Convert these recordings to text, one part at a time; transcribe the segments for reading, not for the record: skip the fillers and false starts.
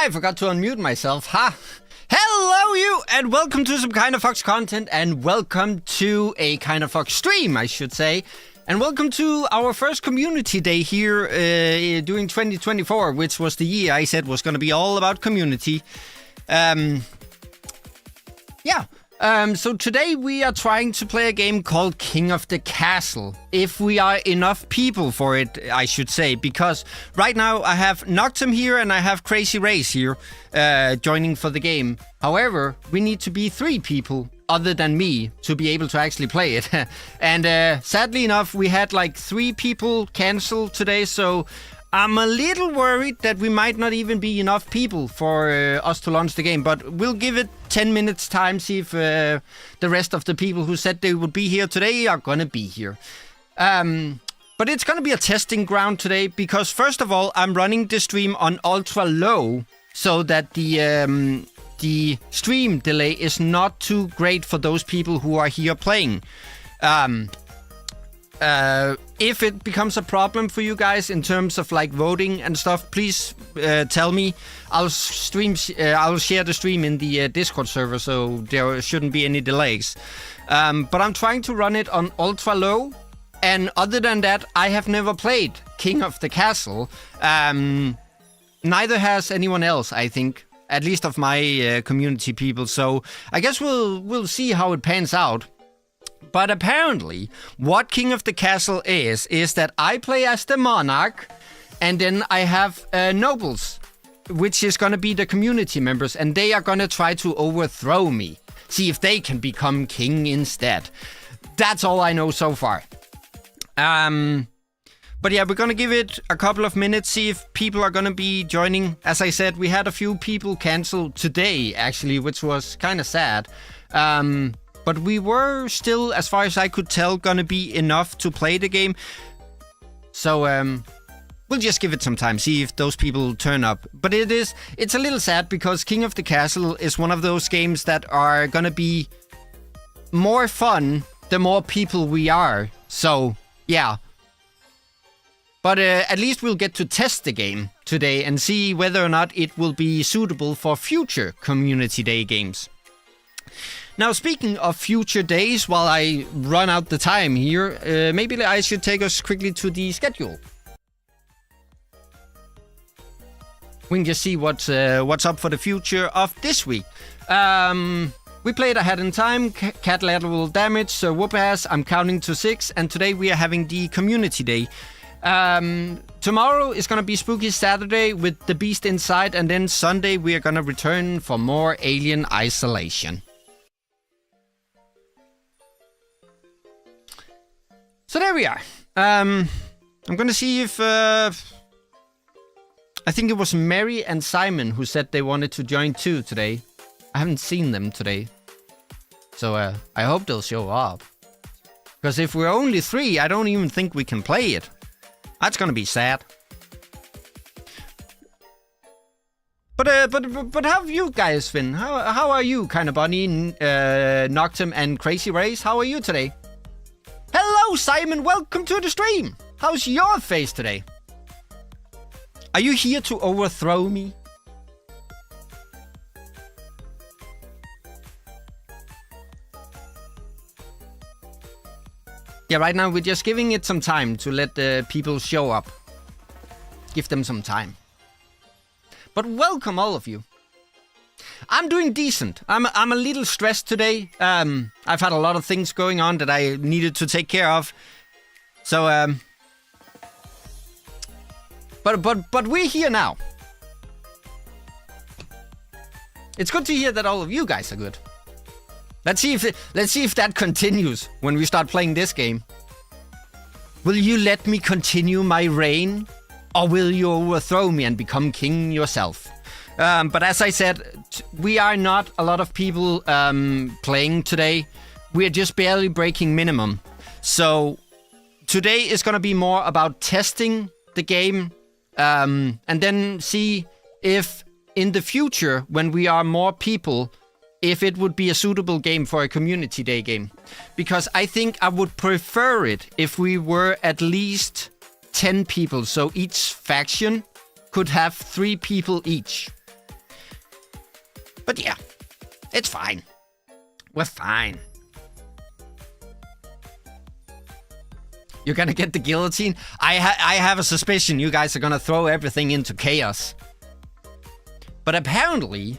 I forgot to unmute myself. Ha! Hello, you, and welcome to some Kind of Fox content, and welcome to a Kind of Fox stream, I should say. And welcome to our first community day here during 2024, which was the year I said was going to be all about community. So today we are trying to play a game called King of the Castle. If we are enough people for it, I should say, because right now I have Noctum here and I have Crazy Race here joining for the game. However, we need to be 3 people other than me to be able to actually play it. And sadly enough, we had like 3 people cancel today, so I'm a little worried that we might not even be enough people for us to launch the game, but we'll give it 10 minutes time, see if the rest of the people who said they would be here today are gonna be here. But it's gonna be a testing ground today, because first of all, I'm running the stream on ultra low so that the stream delay is not too great for those people who are here playing. If it becomes a problem for you guys in terms of like voting and stuff, please tell me. I'll share the stream in the Discord server, so there shouldn't be any delays. But I'm trying to run it on ultra low, and other than that, I have never played King of the Castle. Neither has anyone else, I think, at least of my community people. So I guess we'll see how it pans out. But apparently, what King of the Castle is that I play as the monarch, and then I have nobles, which is going to be the community members, and they are going to try to overthrow me. See if they can become king instead. That's all I know so far. But yeah, we're going to give it a couple of minutes, see if people are going to be joining. As I said, we had a few people cancel today, actually, which was kind of sad. But we were still, as far as I could tell, gonna be enough to play the game. So, we'll just give it some time, see if those people turn up. But it's a little sad, because King of the Castle is one of those games that are gonna be more fun the more people we are. So, yeah. But at least we'll get to test the game today and see whether or not it will be suitable for future Community Day games. Now, speaking of future days, while I run out the time here, maybe I should take us quickly to the schedule. We can just see what's up for the future of this week. We played Ahead in Time, Cat Lateral Damage, Whoop-Ass, I'm Counting to 6, and today we are having the Community Day. Tomorrow is gonna be Spooky Saturday with The Beast Inside, and then Sunday we are gonna return for more Alien Isolation. So there we are. I'm gonna see if I think it was Mary and Simon who said they wanted to join too today. I haven't seen them today, so I hope they'll show up. Because if we're only 3, I don't even think we can play it. That's gonna be sad. But how have you guys been? How are you, Kind of Bunny, Noctum, and Crazy Race? How are you today? Hello, Simon! Welcome to the stream! How's your face today? Are you here to overthrow me? Yeah, right now we're just giving it some time to let the people show up. Give them some time. But welcome, all of you. I'm doing decent. I'm a little stressed today. I've had a lot of things going on that I needed to take care of. So, but we're here now. It's good to hear that all of you guys are good. Let's see if that continues when we start playing this game. Will you let me continue my reign, or will you overthrow me and become king yourself? But as I said, we are not a lot of people playing today. We are just barely breaking minimum. So today is going to be more about testing the game, and then see if in the future, when we are more people, if it would be a suitable game for a Community Day game. Because I think I would prefer it if we were at least 10 people, so each faction could have 3 people each. But yeah, it's fine. We're fine. You're gonna get the guillotine? I have a suspicion you guys are gonna throw everything into chaos. But apparently,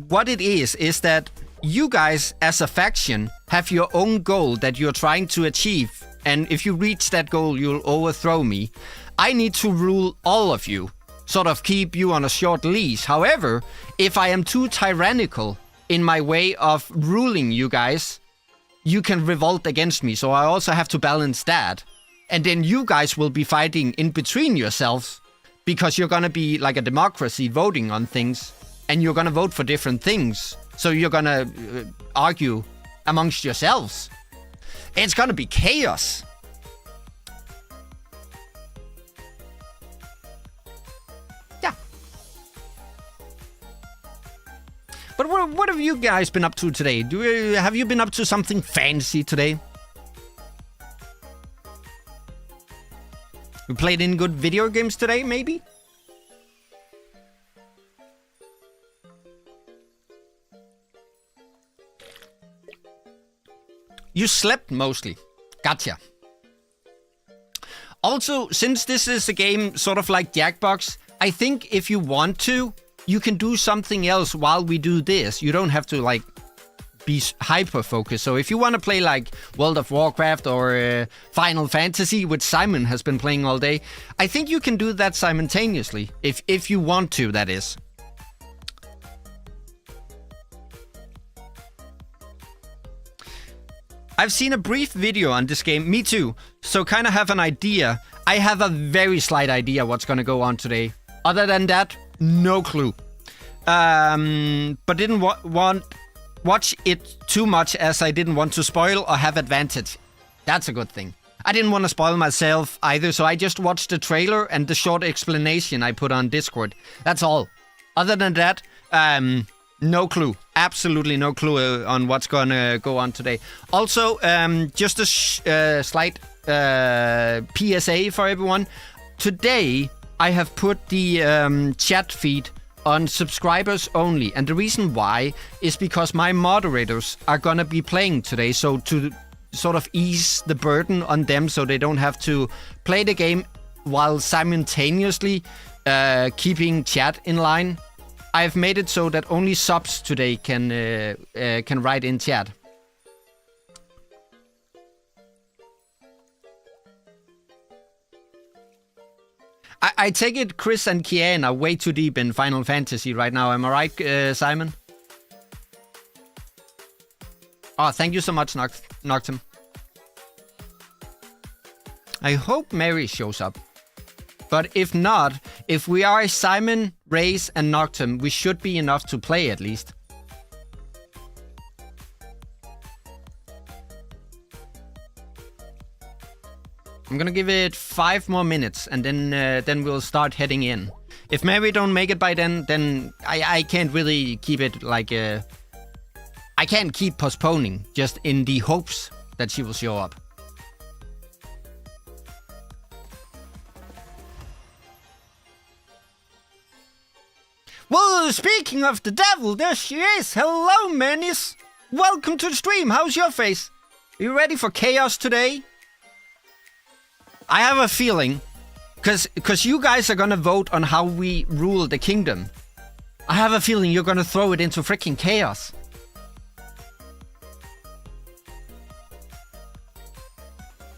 what it is that you guys, as a faction, have your own goal that you're trying to achieve. And if you reach that goal, you'll overthrow me. I need to rule all of you. Sort of keep you on a short leash. However, if I am too tyrannical in my way of ruling you guys, you can revolt against me. So I also have to balance that. And then you guys will be fighting in between yourselves. Because you're gonna be like a democracy voting on things. And you're gonna vote for different things. So you're gonna argue amongst yourselves. It's gonna be chaos. Yeah. But what have you guys been up to today? Have you been up to something fancy today? You played any good video games today, maybe? You slept mostly. Gotcha. Also, since this is a game sort of like Jackbox, I think if you want to, you can do something else while we do this. You don't have to like be hyper-focused. So if you want to play like World of Warcraft or Final Fantasy, which Simon has been playing all day, I think you can do that simultaneously. If you want to, that is. I've seen a brief video on this game, me too, so kind of have an idea. I have a very slight idea what's gonna go on today. Other than that, no clue. But didn't watch it too much as I didn't want to spoil or have advantage. That's a good thing. I didn't want to spoil myself either, so I just watched the trailer and the short explanation I put on Discord. That's all. Other than that, no clue. Absolutely no clue on what's gonna go on today. Also, just a slight PSA for everyone. Today, I have put the chat feed on subscribers only. And the reason why is because my moderators are gonna be playing today. So to sort of ease the burden on them so they don't have to play the game while simultaneously keeping chat in line, I've made it so that only subs today can write in chat. I take it Chris and Kian are way too deep in Final Fantasy right now. Am I right, Simon? Oh, thank you so much, Noctum. I hope Mary shows up. But if not, if we are Simon, Race, and Noctum, we should be enough to play at least. I'm gonna give it 5 more minutes, and then we'll start heading in. If Mary don't make it by then I can't really keep it like I can't keep postponing just in the hopes that she will show up. Well, speaking of the devil, there she is. Hello, Menace. Welcome to the stream. How's your face? Are you ready for chaos today? I have a feeling, because you guys are gonna vote on how we rule the kingdom. I have a feeling you're gonna throw it into freaking chaos.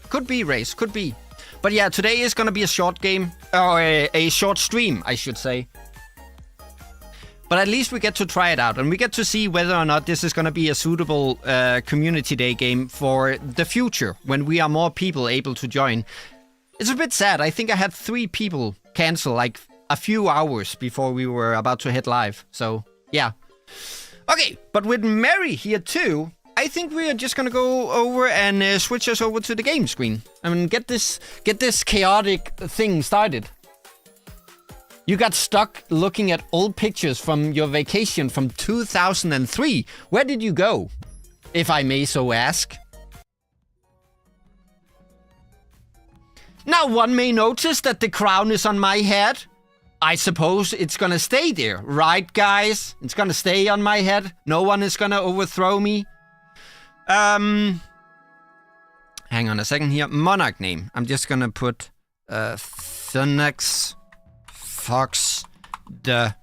Could be, Race, could be. But yeah, today is gonna be a short game, or a short stream, I should say. But at least we get to try it out, and we get to see whether or not this is going to be a suitable community day game for the future, when we are more people able to join. It's a bit sad. I think I had 3 people cancel like a few hours before we were about to hit live. So, yeah. Okay, but with Mary here too, I think we are just going to go over and switch us over to the game screen. I mean, get this chaotic thing started. You got stuck looking at old pictures from your vacation from 2003. Where did you go, if I may so ask? Now one may notice that the crown is on my head. I suppose it's gonna stay there, right, guys? It's gonna stay on my head. No one is gonna overthrow me. Hang on a second here. Monarch name. I'm just gonna put Phoenix Fox the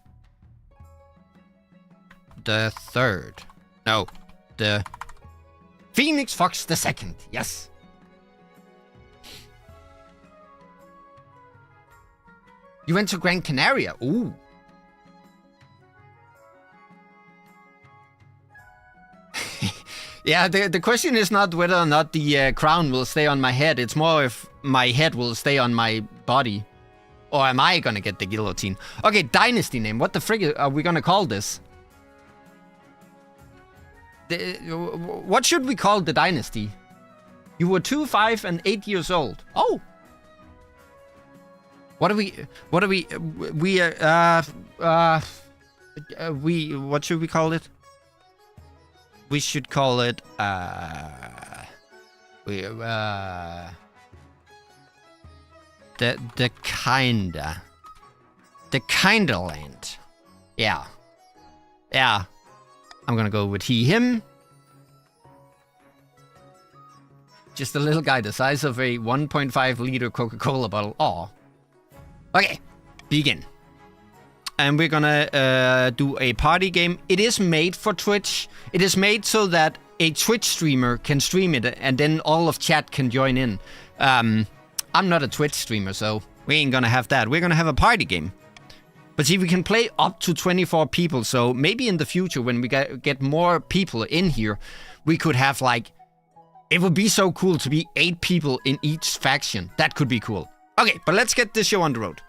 third. No, the Phoenix Fox the second. Yes. You went to Gran Canaria. Ooh. Yeah, the question is not whether or not the crown will stay on my head. It's more if my head will stay on my body. Or am I gonna get the guillotine? Okay, dynasty name. What the frig are we gonna call this? What should we call the dynasty? You were 2, 5, and 8 years old. Oh. What should we call it? We should call it, the kinda land. Yeah. Yeah. I'm gonna go with he, him. Just a little guy the size of a 1.5 liter Coca-Cola bottle. Aw. Okay, begin. And we're gonna do a party game. It is made for Twitch. It is made so that a Twitch streamer can stream it and then all of chat can join in. I'm not a Twitch streamer, so we ain't gonna have that. We're gonna have a party game. But see, we can play up to 24 people, so maybe in the future when we get more people in here, we could have like... It would be so cool to be 8 people in each faction. That could be cool. Okay, but let's get this show on the road.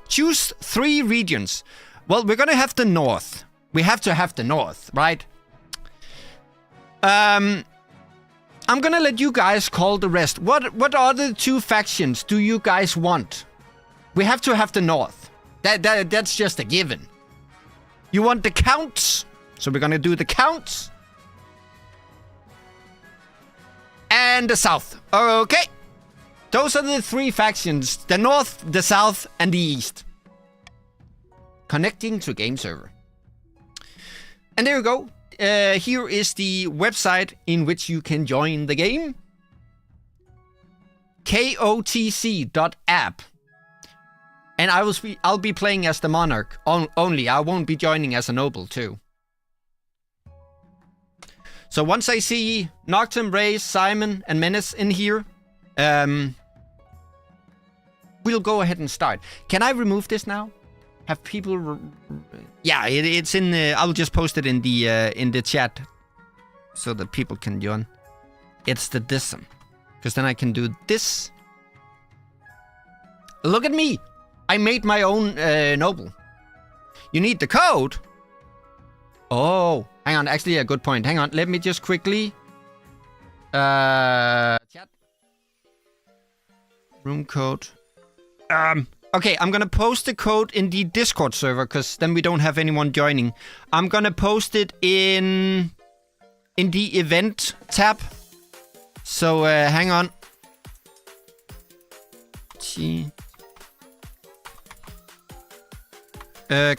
Choose 3 regions. Well, we're gonna have the north. We have to have the north, right? I'm gonna let you guys call the rest. What other 2 factions do you guys want? We have to have the north. That's just a given. You want the counts? So we're gonna do the counts. And the south. Okay. Those are the 3 factions. The north, the south, and the east. Connecting to game server. And there you go. Here is the website in which you can join the game. kotc.app. And I'll be playing as the monarch only. I won't be joining as a noble too. So once I see Noctum, Raze, Simon, and Menace in here, we'll go ahead and start. Can I remove this now? Have people... Yeah, it's in the... I'll just post it in the chat so that people can join. It's the dism. Because then I can do this. Look at me! I made my own noble. You need the code? Oh, hang on. Actually, a good point. Hang on. Let me just quickly... chat. Room code. Okay, I'm gonna post the code in the Discord server, because then we don't have anyone joining. I'm gonna post it in the event tab. So, hang on.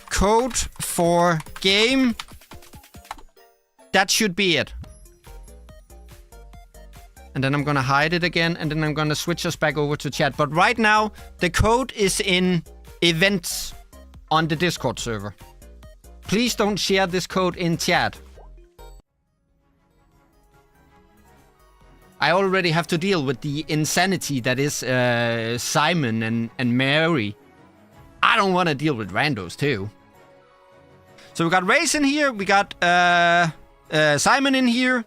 Code for game. That should be it. And then I'm gonna hide it again, and then I'm gonna switch us back over to chat. But right now, the code is in events on the Discord server. Please don't share this code in chat. I already have to deal with the insanity that is Simon and Mary. I don't want to deal with randos too. So we got Race in here, we got Simon in here.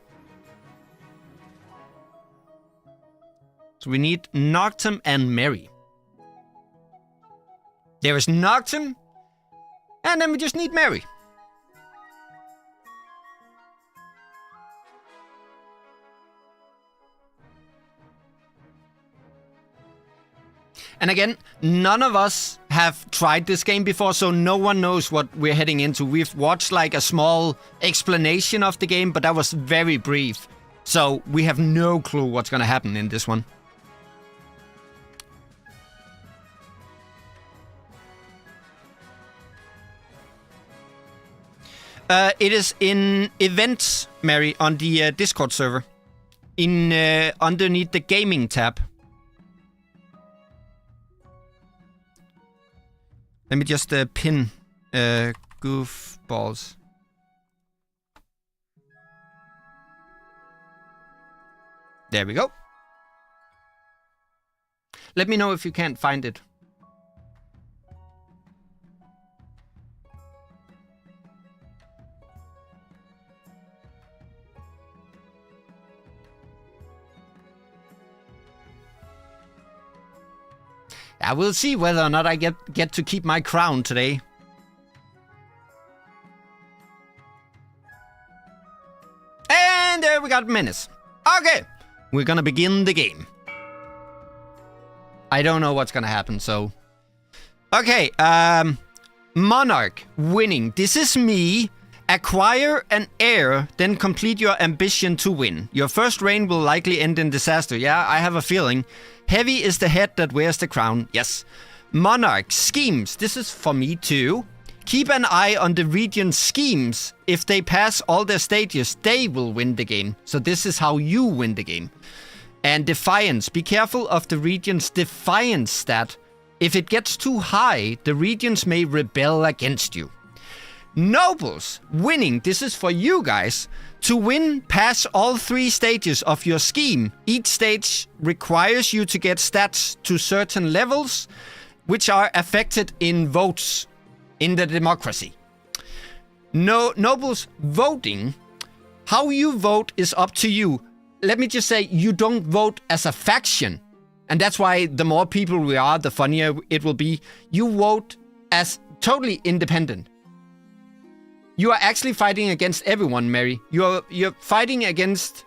So we need Noctum and Mary. There is Noctum, and then we just need Mary. And again, none of us have tried this game before, so no one knows what we're heading into. We've watched like a small explanation of the game, but that was very brief. So we have no clue what's gonna happen in this one. It is in events, Mary, on the Discord server. In underneath the gaming tab. Let me just pin goofballs. There we go. Let me know if you can't find it. I will see whether or not I get to keep my crown today. And there we got Menace. Okay, we're gonna begin the game. I don't know what's gonna happen, so... Okay, Monarch, winning. This is me. Acquire an heir, then complete your ambition to win. Your first reign will likely end in disaster. Yeah, I have a feeling. Heavy is the head that wears the crown. Yes. Monarch, schemes. This is for me too. Keep an eye on the region's schemes. If they pass all their stages, they will win the game. So this is how you win the game. And Defiance. Be careful of the region's Defiance stat. If it gets too high, the regions may rebel against you. Nobles, winning. This is for you guys. To win, pass all 3 stages of your scheme. Each stage requires you to get stats to certain levels, which are affected in votes in the democracy. Nobles, voting. How you vote is up to you. Let me just say, you don't vote as a faction. And that's why the more people we are, the funnier it will be. You vote as totally independent. You are actually fighting against everyone, Mary. You're fighting against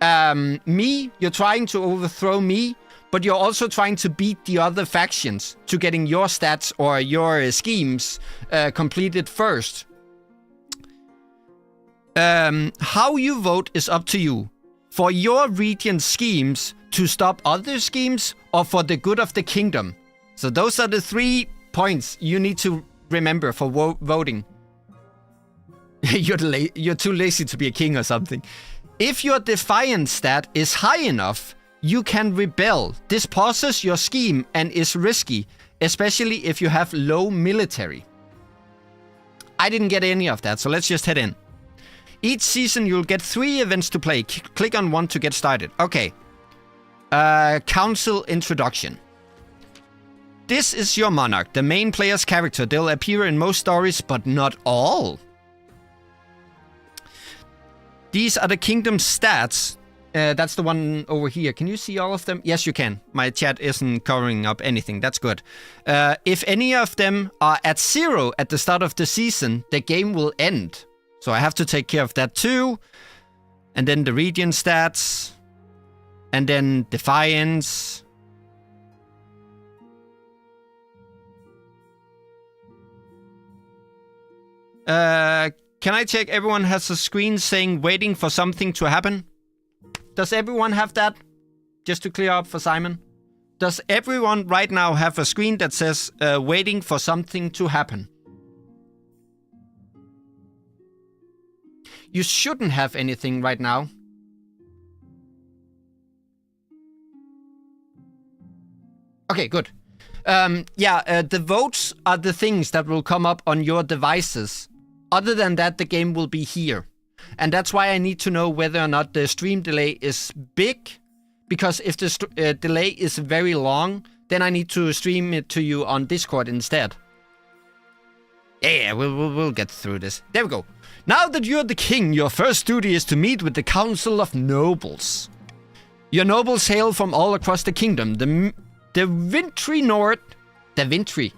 me. You're trying to overthrow me, but you're also trying to beat the other factions to getting your stats or your schemes completed first. How you vote is up to you. For your region schemes to stop other schemes or for the good of the kingdom. So those are the 3 points you need to remember for voting. You're too lazy to be a king or something. If your Defiance stat is high enough, you can rebel. This pauses your scheme and is risky, especially if you have low military. I didn't get any of that, so let's just head in. Each season you'll get 3 events to play. Click on one to get started. Okay. Council introduction. This is your monarch, the main player's character. They'll appear in most stories, but not all. These are the kingdom stats. That's the one over here. Can you see all of them? Yes, you can. My chat isn't covering up anything. That's good. If any of them are at 0 at the start of the season, the game will end. So I have to take care of that too. And then the region stats. And then Defiance. Can I check everyone has a screen saying waiting for something to happen? Does everyone have that? Just to clear up for Simon. Does everyone right now have a screen that says waiting for something to happen? You shouldn't have anything right now. Okay, good. The votes are the things that will come up on your devices. Other than that, the game will be here. And that's why I need to know whether or not the stream delay is big. Because if the delay is very long, then I need to stream it to you on Discord instead. Yeah, we'll get through this. There we go. Now that you're the king, your first duty is to meet with the Council of Nobles. Your nobles hail from all across the kingdom. The wintry north... The wintry.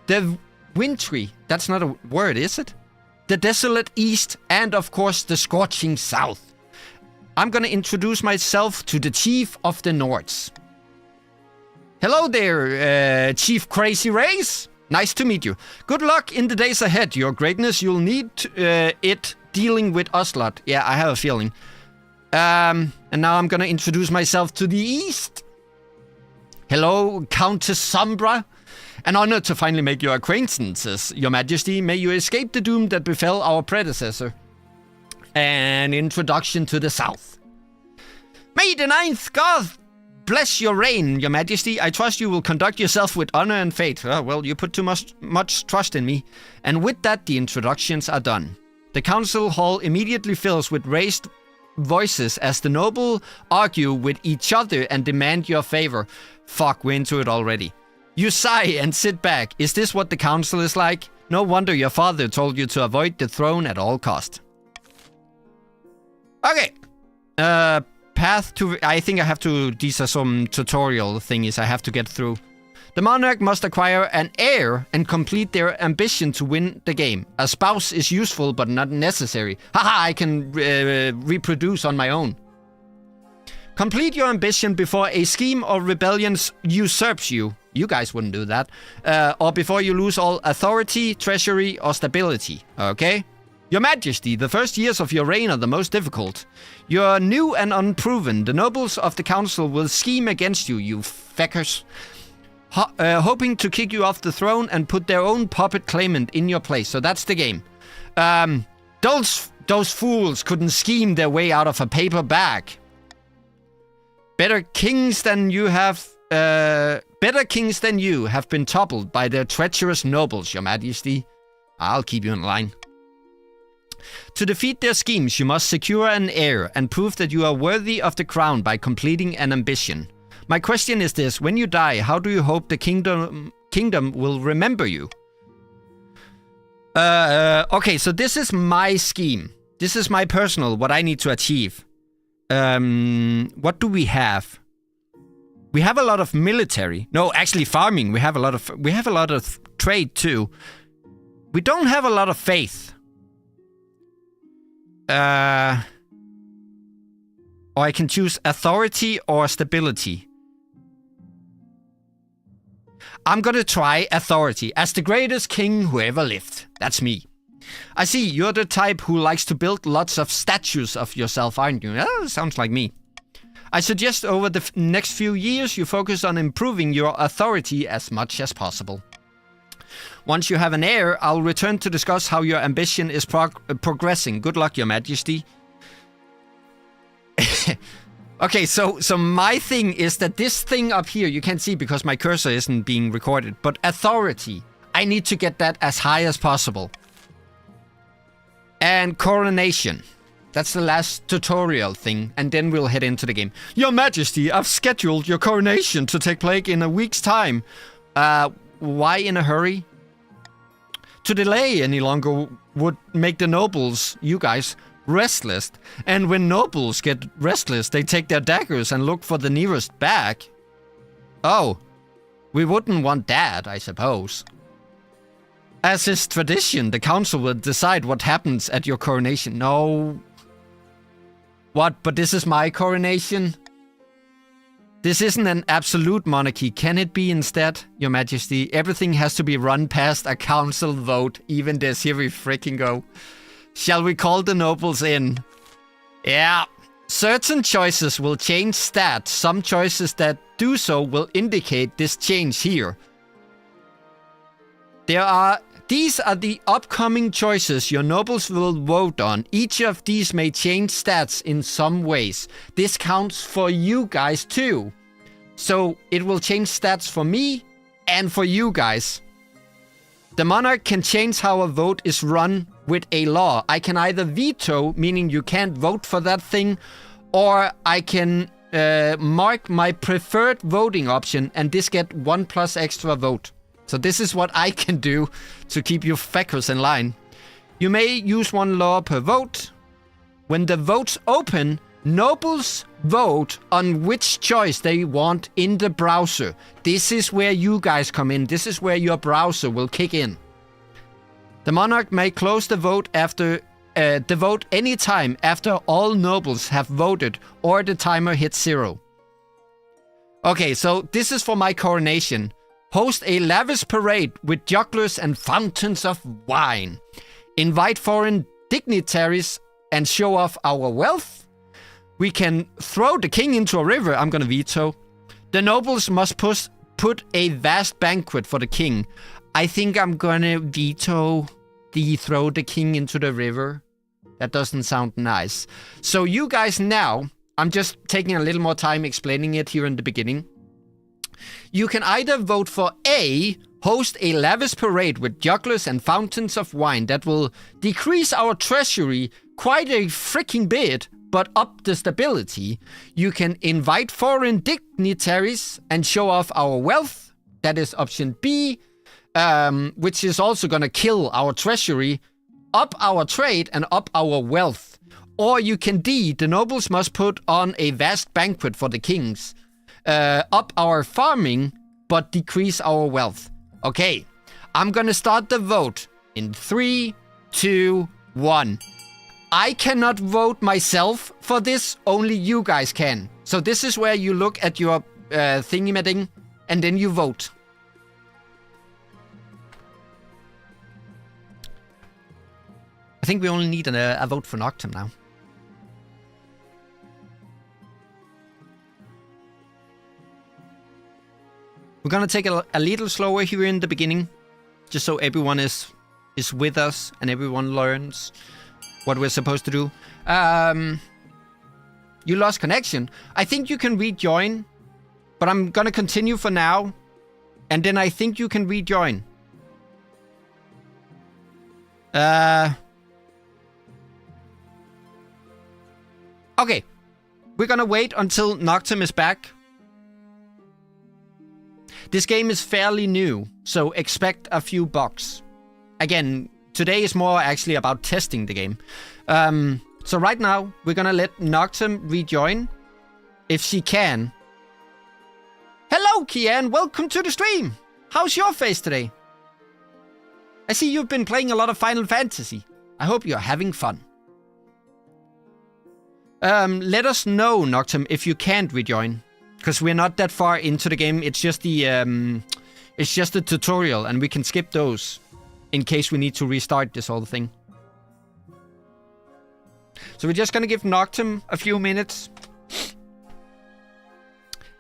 The wintry. That's not a word, is it? The desolate east, and of course the scorching south. I'm gonna introduce myself to the Chief of the Nords. Hello there, Chief Crazy Race. Nice to meet you. Good luck in the days ahead, your greatness. You'll need it dealing with Ocelot. Yeah, I have a feeling. And now I'm gonna introduce myself to the east. Hello, Countess Sombra. An honor to finally make your acquaintances, Your Majesty. May you escape the doom that befell our predecessor. An introduction to the South. May the ninth God bless your reign, Your Majesty. I trust you will conduct yourself with honor and faith. Oh, well, you put too much trust in me. And with that, the introductions are done. The council hall immediately fills with raised voices as the noble argue with each other and demand your favor. Fuck, we're into it already. You sigh and sit back. Is this what the council is like? No wonder your father told you to avoid the throne at all cost. Okay. Path to... I think I have to... These are some tutorial thingies I have to get through. The monarch must acquire an heir and complete their ambition to win the game. A spouse is useful but not necessary. Haha, I can reproduce on my own. Complete your ambition before a scheme or rebellion usurps you. You guys wouldn't do that. Or before you lose all authority, treasury, or stability. Okay? Your Majesty, the first years of your reign are the most difficult. You're new and unproven. The nobles of the council will scheme against you, you feckers. Hoping to kick you off the throne and put their own puppet claimant in your place. So that's the game. Those fools couldn't scheme their way out of a paper bag. Better kings than you have been toppled by their treacherous nobles, Your Majesty. I'll keep you in line. To defeat their schemes, you must secure an heir and prove that you are worthy of the crown by completing an ambition. My question is this: when you die, how do you hope the kingdom will remember you? Okay, so this is my scheme. This is my personal, what I need to achieve. What do we have? We have a lot of military. No, actually farming. We have a lot of trade too. We don't have a lot of faith. Or I can choose authority or stability. I'm gonna try authority as the greatest king who ever lived. That's me. I see, you're the type who likes to build lots of statues of yourself, aren't you? Oh, sounds like me. I suggest over the next few years you focus on improving your authority as much as possible. Once you have an heir, I'll return to discuss how your ambition is progressing. Good luck, Your Majesty. Okay, so my thing is that this thing up here, you can't see because my cursor isn't being recorded, but authority, I need to get that as high as possible. And coronation. That's the last tutorial thing, and then we'll head into the game. Your Majesty, I've scheduled your coronation to take place in a week's time. Why in a hurry? To delay any longer would make the nobles, you guys, restless. And when nobles get restless, they take their daggers and look for the nearest bag. Oh, we wouldn't want that, I suppose. As is tradition, the council will decide what happens at your coronation. No. What? But this is my coronation? This isn't an absolute monarchy. Can it be instead, Your Majesty? Everything has to be run past a council vote. Even this, here we freaking go. Shall we call the nobles in? Yeah. Certain choices will change stats. Some choices that do so will indicate this change here. These are the upcoming choices your nobles will vote on. Each of these may change stats in some ways. This counts for you guys too. So it will change stats for me and for you guys. The monarch can change how a vote is run with a law. I can either veto, meaning you can't vote for that thing, or I can mark my preferred voting option and this get 1+ extra vote. So this is what I can do to keep you feckers in line. You may use one law per vote. When the votes open, nobles vote on which choice they want in the browser. This is where you guys come in. This is where your browser will kick in. The monarch may close the vote anytime after all nobles have voted or the timer hits 0. Okay, so this is for my coronation. Host a lavish parade with jugglers and fountains of wine. Invite foreign dignitaries and show off our wealth. We can throw the king into a river. I'm gonna veto. The nobles must put a vast banquet for the king. I think I'm gonna veto the throw the king into the river. That doesn't sound nice. So you guys now, I'm just taking a little more time explaining it here in the beginning. You can either vote for A, host a lavish parade with jugglers and fountains of wine that will decrease our treasury quite a freaking bit, but up the stability. You can invite foreign dignitaries and show off our wealth. That is option B, which is also gonna kill our treasury, up our trade and up our wealth. Or you can D, the nobles must put on a vast banquet for the kings. Up our farming, but decrease our wealth. Okay, I'm gonna start the vote in 3, 2, 1. I cannot vote myself for this, only you guys can. So this is where you look at your thingy-madding, and then you vote. I think we only need a vote for Noctem now. We're gonna take a little slower here in the beginning, just so everyone is with us and everyone learns what we're supposed to do. You lost connection. I think you can rejoin, but I'm gonna continue for now, and then I think you can rejoin. Okay, we're gonna wait until Noctem is back. This game is fairly new, so expect a few bugs. Again, today is more actually about testing the game. So right now, we're gonna let Noctem rejoin, if she can. Hello, Kian, welcome to the stream. How's your face today? I see you've been playing a lot of Final Fantasy. I hope you're having fun. Let us know, Noctem, if you can't rejoin. Because we're not that far into the game. It's just the tutorial, and we can skip those in case we need to restart this whole thing. So we're just gonna give Noctem a few minutes.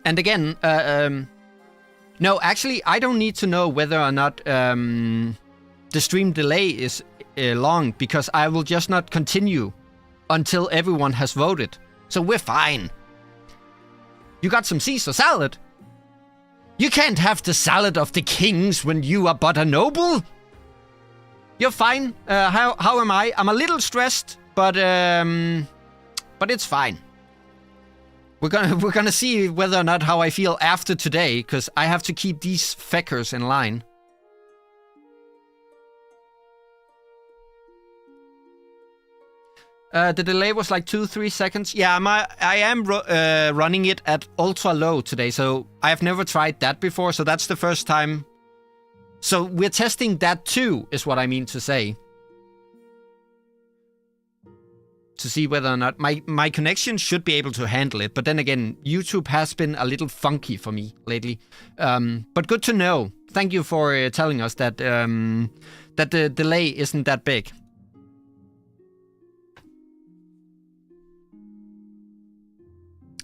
And again, no, actually, I don't need to know whether or not the stream delay is long, because I will just not continue until everyone has voted. So we're fine. You got some Caesar salad? You can't have the salad of the kings when you are but a noble. You're fine. How am I? I'm a little stressed, but it's fine. We're gonna see whether or not how I feel after today, because I have to keep these feckers in line. The delay was like 2-3 seconds. Yeah, I am running it at ultra low today, so I have never tried that before, so that's the first time. So we're testing that too, is what I mean to say. To see whether or not my connection should be able to handle it, but then again, YouTube has been a little funky for me lately. But good to know. Thank you for telling us that that the delay isn't that big.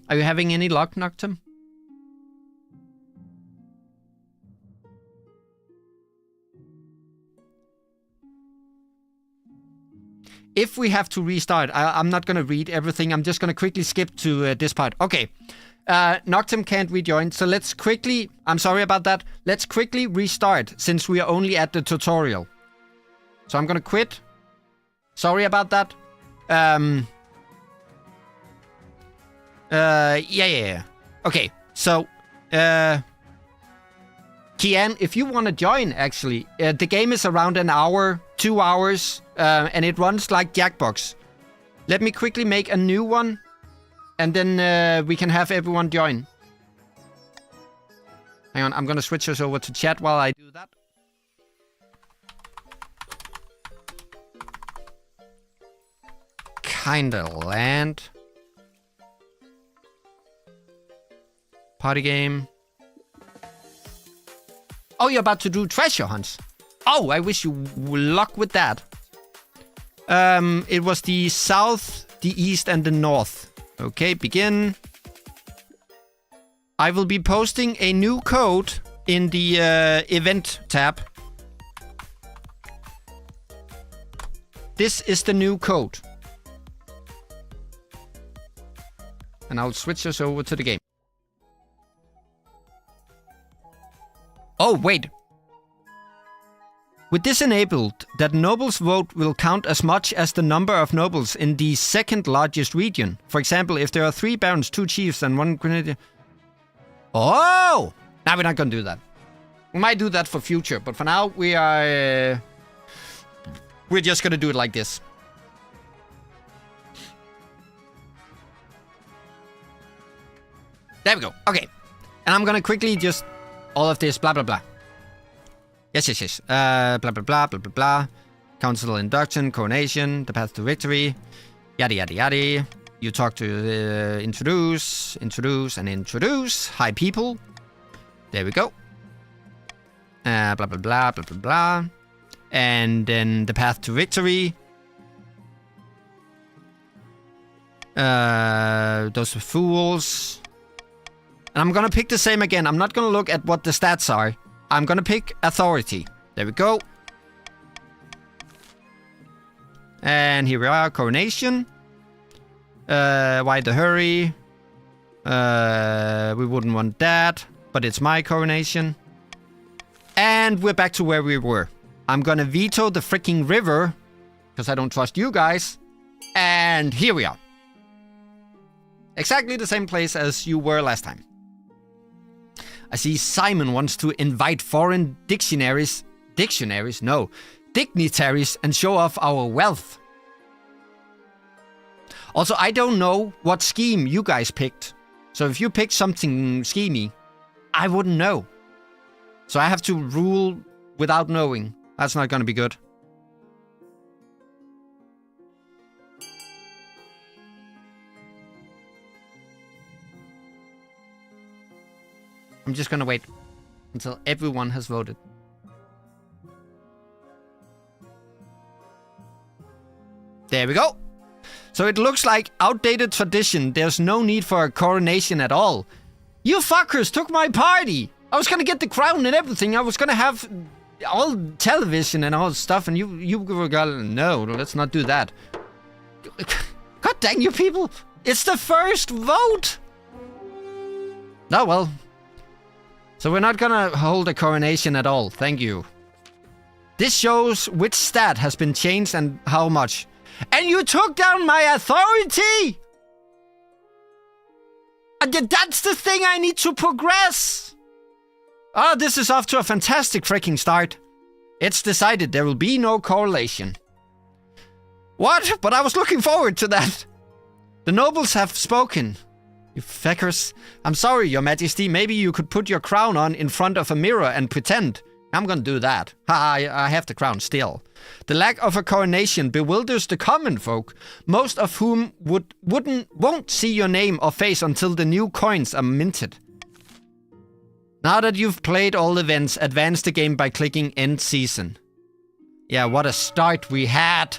Are you having any luck, Noctem? If we have to restart, I'm not going to read everything. I'm just going to quickly skip to this part. Okay. Noctem can't rejoin, so let's quickly... I'm sorry about that. Let's quickly restart, since we are only at the tutorial. So I'm going to quit. Sorry about that. Yeah. Okay, so, Kian, if you want to join, actually, the game is around an hour, 2 hours, and it runs like Jackbox. Let me quickly make a new one, and then we can have everyone join. Hang on, I'm gonna switch us over to chat while I do that. Kinda land. Party game. Oh, you're about to do treasure hunts. Oh, I wish you luck with that. It was the south, the east, and the north. Okay, begin. I will be posting a new code in the event tab. This is the new code. And I'll switch us over to the game. Oh, wait. With this enabled, that nobles' vote will count as much as the number of nobles in the second largest region. For example, if there are 3 barons, 2 chiefs, and 1 grenadier. Oh! Now we're not gonna do that. We might do that for future, but for now we are... we're just gonna do it like this. There we go. Okay. And I'm gonna quickly just... all of this, blah, blah, blah. Yes. Blah, blah, blah, blah, blah, blah. Council induction, coronation, the path to victory. Yada, yada, yada. You talk to introduce, and introduce. Hi, people. There we go. Blah, blah, blah, blah, blah, blah. And then the path to victory. Those are fools. And I'm gonna pick the same again. I'm not gonna look at what the stats are. I'm gonna pick authority. There we go. And here we are, coronation. Why the hurry? We wouldn't want that, but it's my coronation. And we're back to where we were. I'm gonna veto the freaking river, because I don't trust you guys. And here we are. Exactly the same place as you were last time. I see Simon wants to invite foreign dignitaries and show off our wealth. Also, I don't know what scheme you guys picked. So if you picked something schemy, I wouldn't know. So I have to rule without knowing. That's not gonna be good. I'm just gonna wait until everyone has voted. There we go. So it looks like outdated tradition. There's no need for a coronation at all. You fuckers took my party. I was gonna get the crown and everything. I was gonna have all television and all stuff, and you were gonna... No, let's not do that. God dang you people. It's the first vote. Oh, well. So we're not gonna hold a coronation at all. Thank you. This shows which stat has been changed and how much. And you took down my authority! That's the thing I need to progress! Oh, this is off to a fantastic freaking start. It's decided there will be no correlation. What? But I was looking forward to that. The nobles have spoken. You feckers. I'm sorry, your majesty. Maybe you could put your crown on in front of a mirror and pretend. I'm gonna do that. I have the crown still. The lack of a coronation bewilders the common folk, most of whom won't see your name or face until the new coins are minted. Now that you've played all events, advance the game by clicking End Season. Yeah, what a start we had.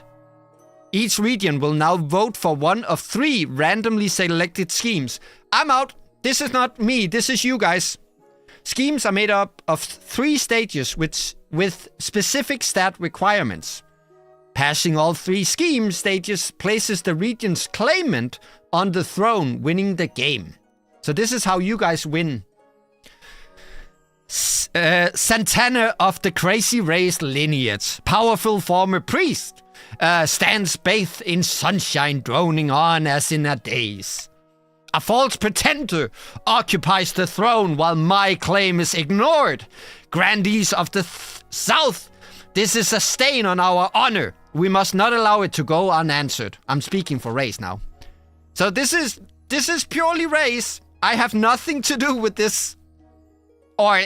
Each region will now vote for one of 3 randomly selected schemes. I'm out. This is not me. This is you guys. Schemes are made up of 3 stages with specific stat requirements. Passing all 3 scheme stages places the region's claimant on the throne, winning the game. So this is how you guys win. Santana of the Crazy Race lineage, powerful former priest, stands bathed in sunshine, droning on as in a daze. A false pretender occupies the throne while my claim is ignored. Grandees of the South, this is a stain on our honor. We must not allow it to go unanswered. I'm speaking for race now. So this is purely race. I have nothing to do with this. Or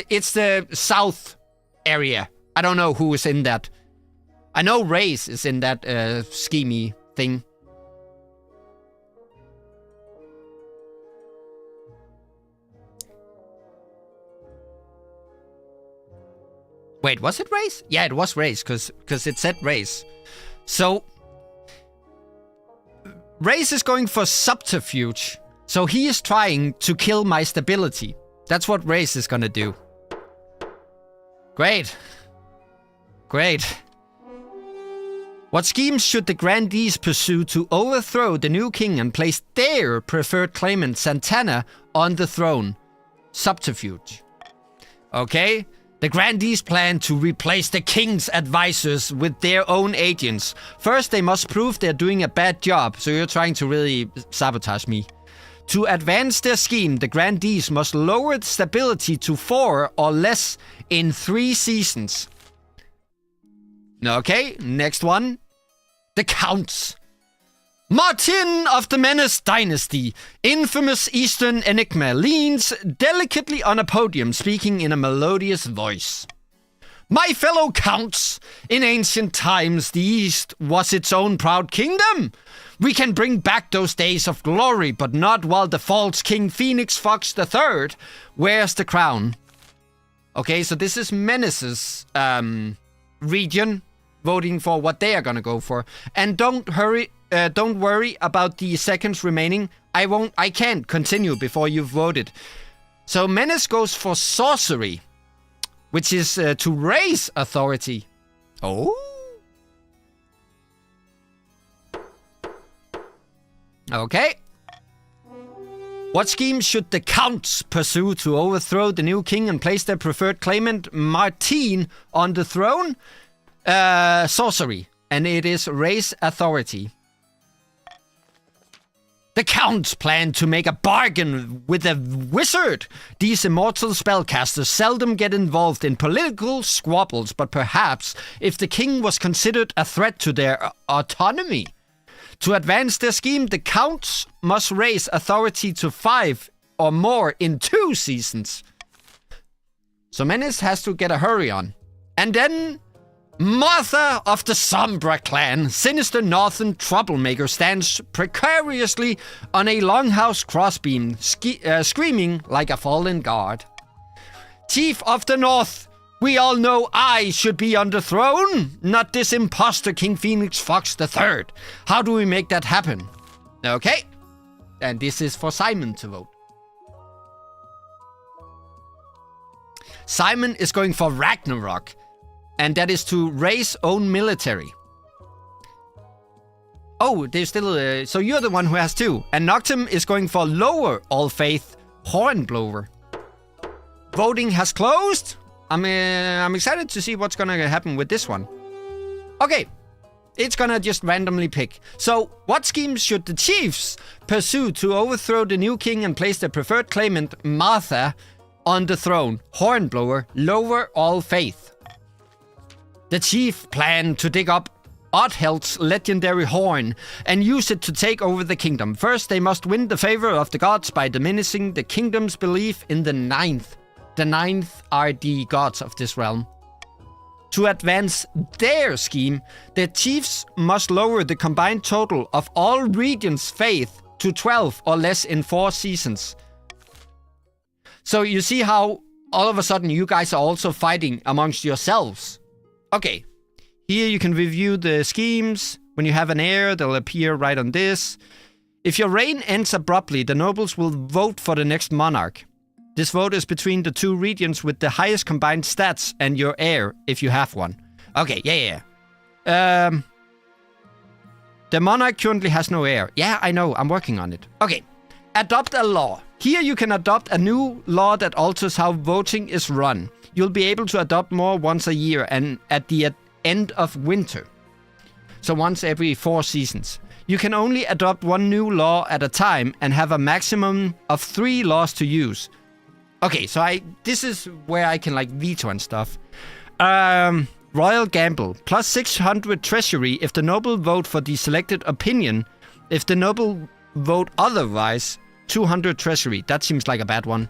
it's the South area. I don't know who is in that. I know race is in that schemey thing. Wait, was it race? Yeah, it was race, because it said race. So, race is going for subterfuge. So he is trying to kill my stability. That's what race is gonna do. Great. Great. What schemes should the grandees pursue to overthrow the new king and place their preferred claimant, Santana, on the throne? Subterfuge. Okay. The grandees plan to replace the king's advisors with their own agents. First, they must prove they're doing a bad job. So you're trying to really sabotage me. To advance their scheme, the grandees must lower the stability to 4 or less in 3 seasons. Okay, next one. The Counts. Martin of the Menace dynasty, infamous Eastern enigma, leans delicately on a podium, speaking in a melodious voice. My fellow Counts, in ancient times the East was its own proud kingdom. We can bring back those days of glory, but not while the false King Phoenix Fox III wears the crown. Okay, so this is Menace's region, voting for what they are gonna go for. And don't worry about the seconds remaining. I can't continue before you've voted. So Menace goes for sorcery, which is to raise authority. Oh. Okay. What schemes should the Counts pursue to overthrow the new king and place their preferred claimant, Martin, on the throne? Sorcery. And it is raise authority. The Counts plan to make a bargain with a wizard. These immortal spellcasters seldom get involved in political squabbles, but perhaps if the king was considered a threat to their autonomy. To advance their scheme, the Counts must raise authority to 5 or more in 2 seasons. So Menace has to get a hurry on. And then Martha of the Sombra clan, sinister northern troublemaker, stands precariously on a longhouse crossbeam, screaming like a fallen guard. Chief of the North, we all know I should be on the throne, not this imposter King Phoenix Fox III. How do we make that happen? Okay, and this is for Simon to vote. Simon is going for Ragnarok. And that is to raise own military. Oh, there's still... so you're the one who has 2. And Noctum is going for lower all faith Hornblower. Voting has closed. I'm excited to see what's gonna happen with this one. Okay. It's gonna just randomly pick. So, what schemes should the chiefs pursue to overthrow the new king and place their preferred claimant, Martha, on the throne? Hornblower, lower all faith. The chief planned to dig up Oddheld's legendary horn and use it to take over the kingdom. First, they must win the favor of the gods by diminishing the kingdom's belief in the ninth. The ninth are the gods of this realm. To advance their scheme, the chiefs must lower the combined total of all regions' faith to 12 or less in 4 seasons. So you see how all of a sudden you guys are also fighting amongst yourselves. Okay, here you can review the schemes. When you have an heir, they'll appear right on this. If your reign ends abruptly, the nobles will vote for the next monarch. This vote is between the 2 regions with the highest combined stats and your heir, if you have one. Okay, yeah. The monarch currently has no heir. Yeah, I know, I'm working on it. Okay, adopt a law. Here you can adopt a new law that alters how voting is run. You'll be able to adopt more once a year and at the end of winter. So once every 4 seasons. You can only adopt 1 new law at a time and have a maximum of 3 laws to use. Okay, so this is where I can like veto and stuff. Royal Gamble. Plus 600 treasury if the noble vote for the selected opinion. If the noble vote otherwise, 200 treasury. That seems like a bad one.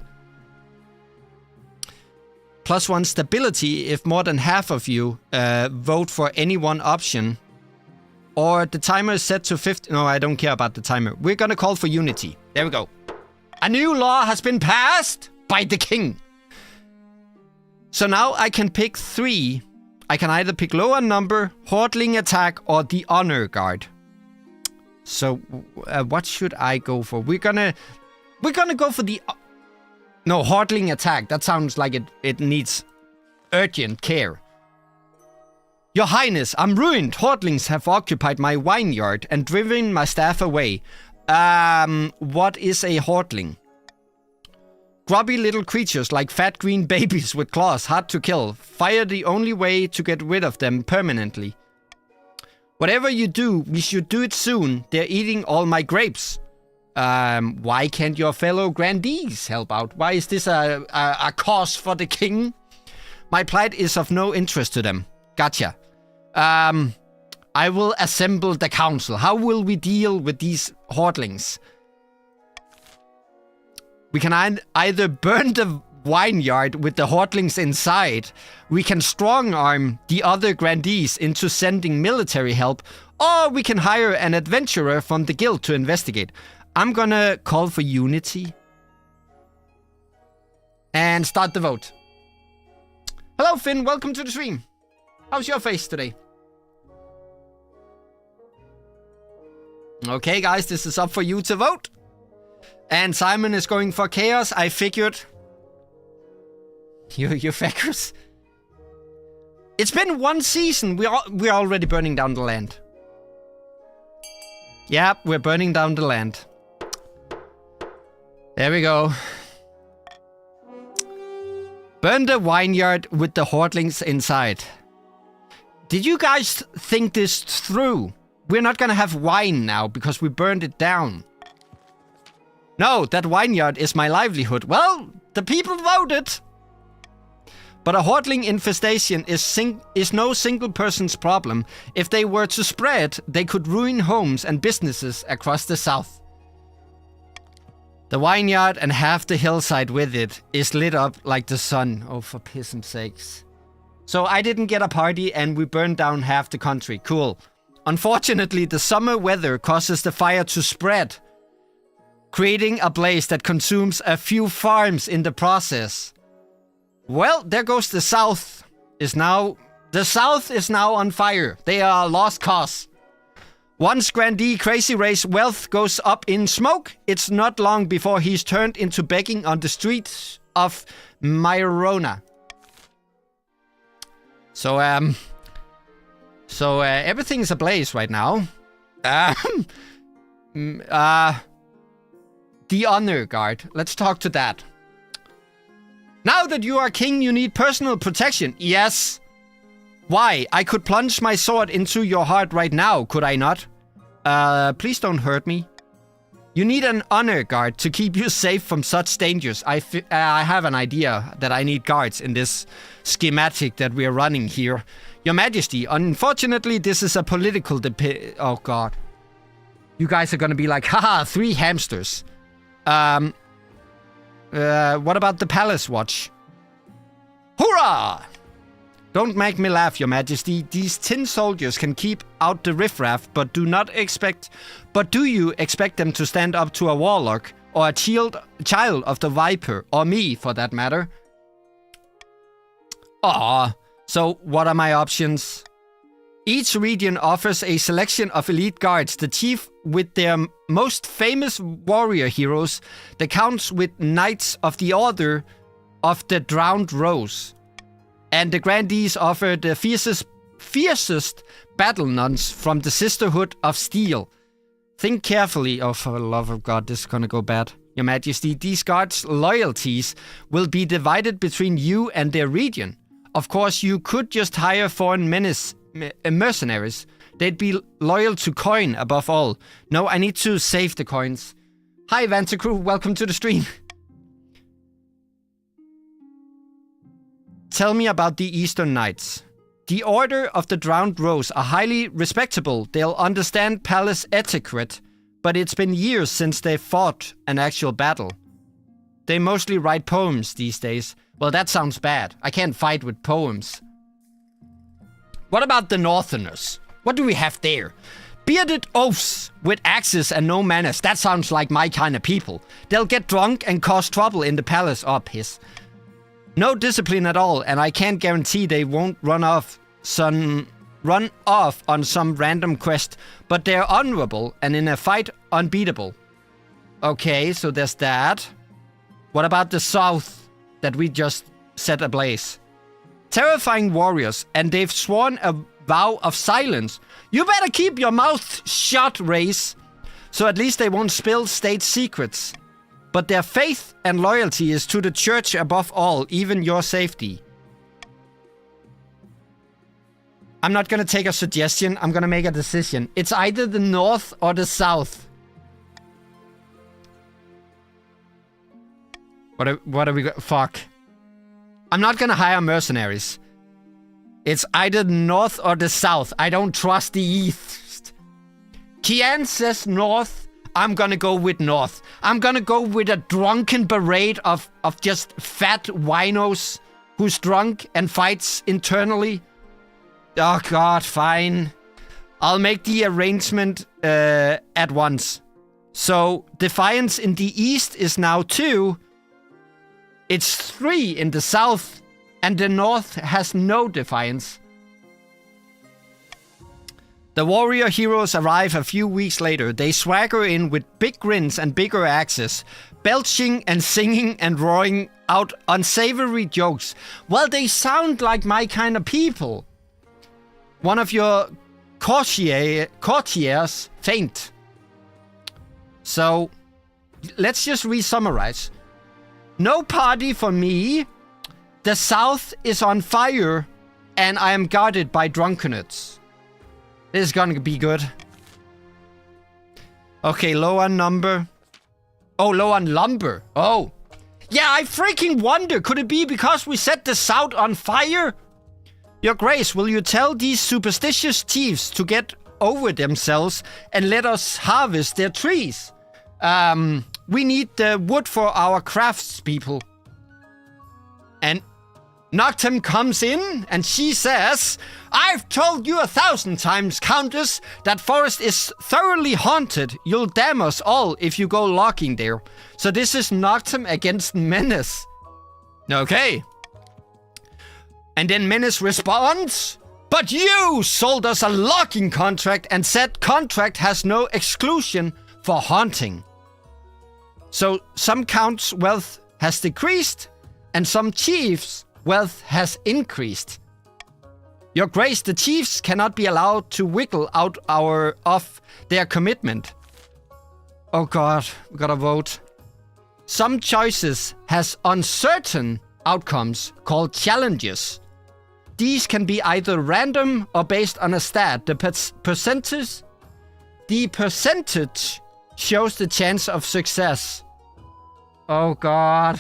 Plus 1 stability if more than half of you vote for any one option. Or the timer is set to 50. No, I don't care about the timer. We're gonna call for unity. There we go. A new law has been passed by the king. So now I can pick 3. I can either pick lower number, Hordling attack, or the honor guard. So what should I go for? We're gonna We're gonna go for the... No, Hordling attack. That sounds like it needs urgent care. Your Highness, I'm ruined. Hordlings have occupied my vineyard and driven my staff away. What is a Hordling? Grubby little creatures like fat green babies with claws, hard to kill. Fire the only way to get rid of them permanently. Whatever you do, we should do it soon. They're eating all my grapes. Why can't your fellow grandees help out? Why is this a cause for the king? My plight is of no interest to them. Gotcha. I will assemble the council. How will we deal with these Hordlings? We can either burn the vineyard with the Hordlings inside, we can strong-arm the other grandees into sending military help, or we can hire an adventurer from the guild to investigate. I'm gonna call for unity. And start the vote. Hello, Finn. Welcome to the stream. How's your face today? Okay, guys, this is up for you to vote. And Simon is going for chaos. I figured. You figures. It's been one season. We're already burning down the land. Yeah, we're burning down the land. There we go. Burn the vineyard with the Hordlings inside. Did you guys think this through? We're not gonna have wine now because we burned it down. No, that vineyard is my livelihood. Well, the people voted. But a Hordling infestation is no single person's problem. If they were to spread, they could ruin homes and businesses across the south. The vineyard and half the hillside with it is lit up like the sun. Oh, for piss and sakes. So I didn't get a party and we burned down half the country. Cool. Unfortunately, the summer weather causes the fire to spread, creating a blaze that consumes a few farms in the process. Well, there goes the South. The South is now on fire. They are a lost cause. Once Grandee Crazy Ray's wealth goes up in smoke, it's not long before he's turned into begging on the streets of Myrona. So everything's ablaze right now. The honor guard. Let's talk to that. Now that you are king, you need personal protection. Yes. Why? I could plunge my sword into your heart right now, could I not? Please don't hurt me. You need an honor guard to keep you safe from such dangers. I have an idea that I need guards in this schematic that we are running here. Your Majesty, unfortunately, this is a political oh god. You guys are gonna be like, haha, 3 hamsters. What about the Palace Watch? Hoorah! Don't make me laugh, Your Majesty. These tin soldiers can keep out the riffraff, but do you expect them to stand up to a warlock or a child of the Viper, or me for that matter? So what are my options? Each region offers a selection of elite guards, the chief with their most famous warrior heroes, the counts with knights of the Order of the Drowned Rose, and the grandees offer the fiercest battle nuns from the Sisterhood of Steel. Think carefully. Oh, for the love of God, this is gonna go bad. Your Majesty, these guards' loyalties will be divided between you and their region. Of course, you could just hire foreign mercenaries. They'd be loyal to coin above all. No, I need to save the coins. Hi, Vantacrew. Welcome to the stream. Tell me about the Eastern Knights. The Order of the Drowned Rose are highly respectable. They'll understand palace etiquette, but it's been years since they fought an actual battle. They mostly write poems these days. Well, that sounds bad. I can't fight with poems. What about the Northerners? What do we have there? Bearded oafs with axes and no manners. That sounds like my kind of people. They'll get drunk and cause trouble in the palace. Oh, piss. No discipline at all, and I can't guarantee they won't run off on some random quest, but they're honorable and in a fight unbeatable. Okay, so there's that. What about the south that we just set ablaze? Terrifying warriors, and they've sworn a vow of silence. You better keep your mouth shut, race. So at least they won't spill state secrets. But their faith and loyalty is to the church above all, even your safety. I'm not gonna take a suggestion, I'm gonna make a decision. It's either the north or the south. What are we fuck. I'm not gonna hire mercenaries. It's either the north or the south. I don't trust the east. Kian says north. I'm gonna go with north. I'm gonna go with a drunken parade of just fat winos who's drunk and fights internally. Oh god, fine. I'll make the arrangement at once. So, defiance in the east is now 2. It's 3 in the south, and the north has no defiance. The warrior heroes arrive a few weeks later. They swagger in with big grins and bigger axes, belching and singing and roaring out unsavory jokes. Well, they sound like my kind of people. One of your courtiers faint. So, let's just re-summarize. No party for me. The south is on fire, and I am guarded by drunkenness. This is gonna be good. Okay, low on number. Oh, low on lumber. Oh. Yeah, I freaking wonder, could it be because we set the south on fire? Your Grace, will you tell these superstitious thieves to get over themselves and let us harvest their trees? We need the wood for our craftspeople. And Noctem comes in and she says, I've told you 1,000 times, Countess, that forest is thoroughly haunted. You'll damn us all if you go logging there. So this is Noctem against Menace. Okay. And then Menace responds, but you sold us a logging contract and said contract has no exclusion for haunting. So some counts' wealth has decreased and some chiefs' wealth has increased. Your Grace, the chiefs cannot be allowed to wiggle out of their commitment. Oh god, we gotta vote. Some choices has uncertain outcomes called challenges. These can be either random or based on a stat. The percentage shows the chance of success. Oh god.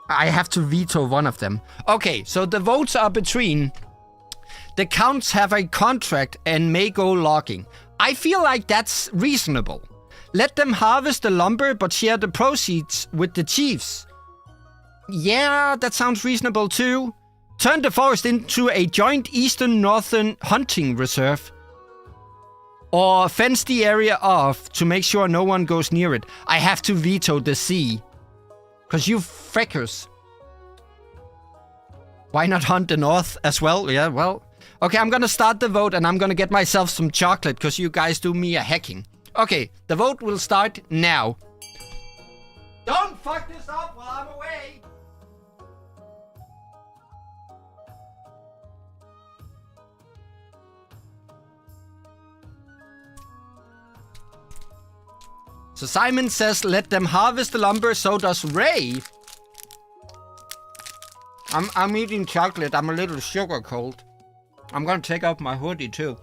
I have to veto one of them. Okay, so the votes are between the counts have a contract and may go logging. I feel like that's reasonable. Let them harvest the lumber but share the proceeds with the chiefs. Yeah, that sounds reasonable too. Turn the forest into a joint eastern-northern hunting reserve. Or fence the area off to make sure no one goes near it. I have to veto the sea. Because you frickers. Why not hunt the north as well? Yeah, well. Okay, I'm gonna start the vote and I'm gonna get myself some chocolate because you guys do me a hacking. Okay, the vote will start now. Don't fuck this up while I'm away! So Simon says, let them harvest the lumber, so does Ray. I'm eating chocolate, I'm a little sugar cold. I'm gonna take off my hoodie too.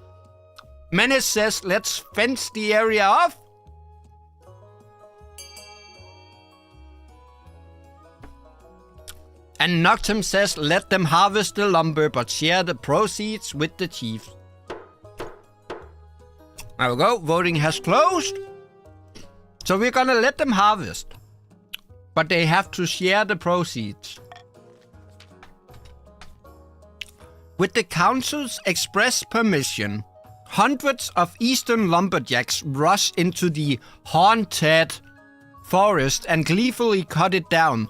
Menace says, let's fence the area off. And Noctem says, let them harvest the lumber, but share the proceeds with the chiefs. There we go, voting has closed. So we're gonna let them harvest, but they have to share the proceeds. With the council's express permission, hundreds of eastern lumberjacks rush into the haunted forest and gleefully cut it down.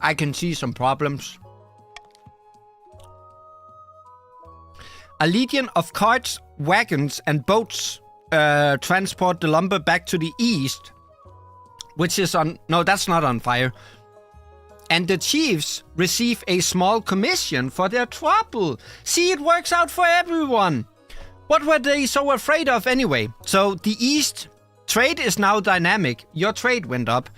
I can see some problems. A legion of carts, wagons, and boats transport the lumber back to the east, which is on... No, that's not on fire. And the chiefs receive a small commission for their trouble. See, it works out for everyone. What were they so afraid of anyway? So the east trade is now dynamic. Your trade went up.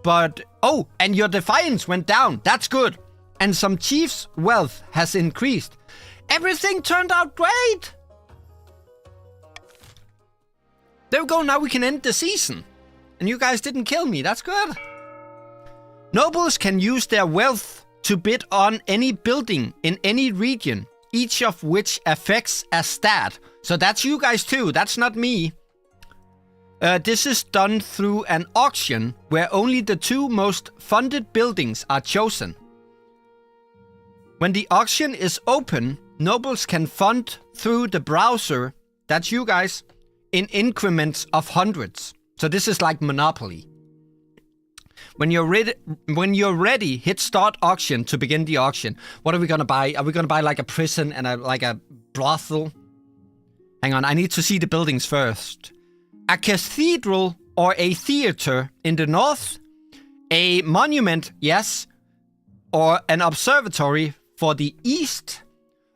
But... Oh, and your defiance went down. That's good. And some chiefs' wealth has increased. Everything turned out great. There we go. Now we can end the season. And you guys didn't kill me. That's good. Nobles can use their wealth to bid on any building in any region, each of which affects a stat. So that's you guys too. That's not me. This is done through an auction where only the 2 most funded buildings are chosen. When the auction is open, nobles can fund through the browser, that's you guys, in increments of hundreds. So this is like Monopoly. When you're ready, hit start auction to begin the auction. What are we gonna buy? Are we gonna buy like a prison and like a brothel? Hang on, I need to see the buildings first. A cathedral or a theater in the north. A monument, yes. Or an observatory for the east.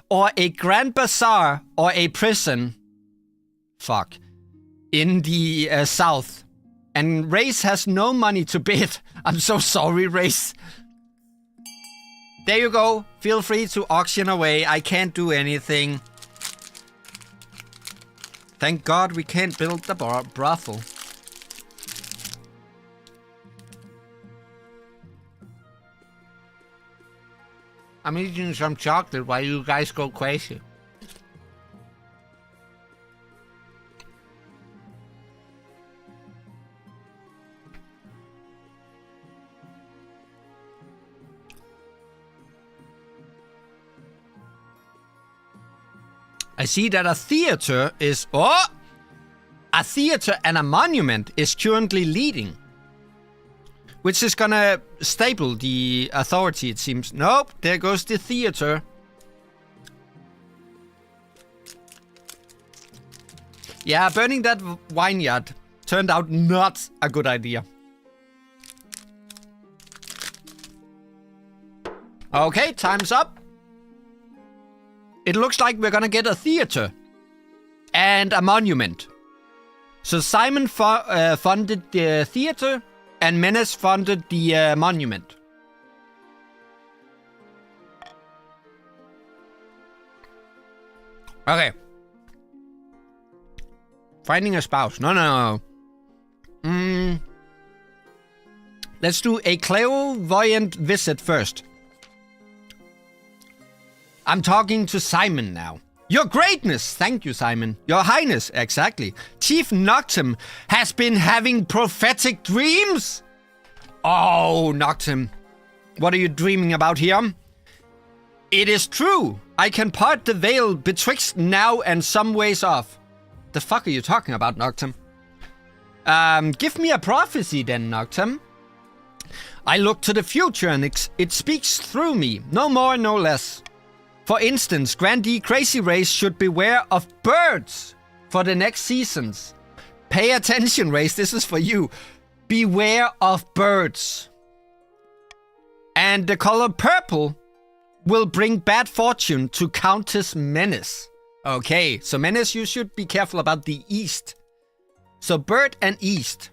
Or a grand bazaar or a prison. Fuck. In the south. And Race has no money to bid. I'm so sorry, Race. There you go. Feel free to auction away. I can't do anything. Thank God we can't build the brothel. I'm eating some chocolate while you guys go crazy. I see that a theater is... Oh! A theater and a monument is currently leading. Which is gonna stable the authority, it seems. Nope, there goes the theater. Yeah, burning that vineyard turned out not a good idea. Okay, time's up. It looks like we're gonna get a theater and a monument. So Simon funded the theater and Menace funded the monument. Okay. Finding a spouse. No. Let's do a clairvoyant visit first. I'm talking to Simon now. Your Greatness! Thank you, Simon. Your Highness! Exactly. Chief Noctem has been having prophetic dreams! Oh, Noctem. What are you dreaming about here? It is true. I can part the veil betwixt now and some ways off. The fuck are you talking about, Noctem? Give me a prophecy then, Noctem. I look to the future and it speaks through me. No more, no less. For instance, Grandee Crazy Race should beware of birds for the next seasons. Pay attention, Race. This is for you. Beware of birds. And the color purple will bring bad fortune to Countess Menace. Okay, so Menace, you should be careful about the east. So bird and east.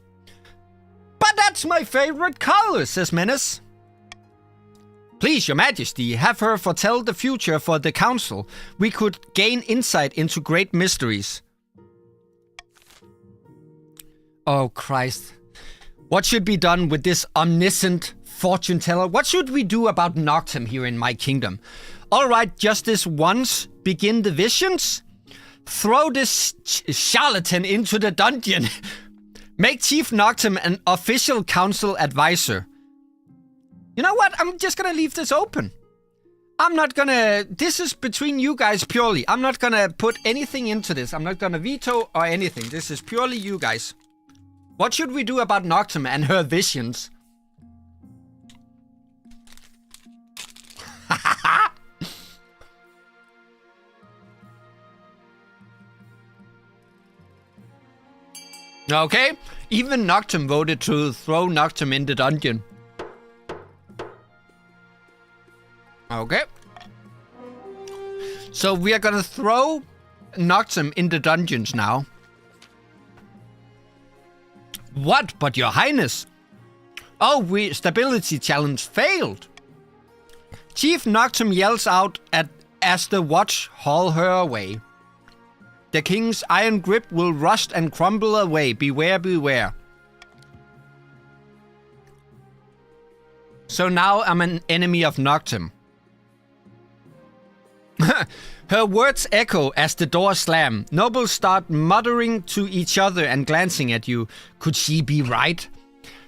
But that's my favorite color, says Menace. Please, your majesty, have her foretell the future for the council. We could gain insight into great mysteries. Oh, Christ. What should be done with this omniscient fortune teller? What should we do about Noctem here in my kingdom? All right, justice once, begin the visions. Throw this charlatan into the dungeon. Make Chief Noctem an official council advisor. You know what? I'm just gonna leave this open. I'm not gonna... This is between you guys purely. I'm not gonna put anything into this. I'm not gonna veto or anything. This is purely you guys. What should we do about Noctem and her visions? Okay, even Noctum voted to throw Noctum in the dungeon. Okay. So we are gonna throw Noctum in the dungeons now. What? But your highness? Oh, stability challenge failed. Chief Noctum yells out as the watch haul her away. The king's iron grip will rust and crumble away. Beware, beware. So now I'm an enemy of Noctum. Her words echo as the doors slam. Nobles start muttering to each other and glancing at you. Could she be right?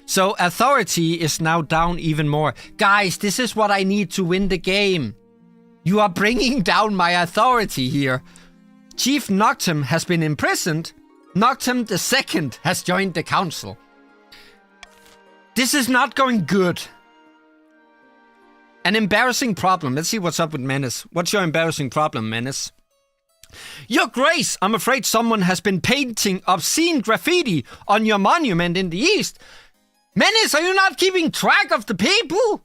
So authority is now down even more. Guys, this is what I need to win the game. You are bringing down my authority here. Chief Noctum has been imprisoned. Noctum II has joined the council. This is not going good. An embarrassing problem. Let's see what's up with Menace. What's your embarrassing problem, Menace? Your Grace, I'm afraid someone has been painting obscene graffiti on your monument in the east. Menace, are you not keeping track of the people?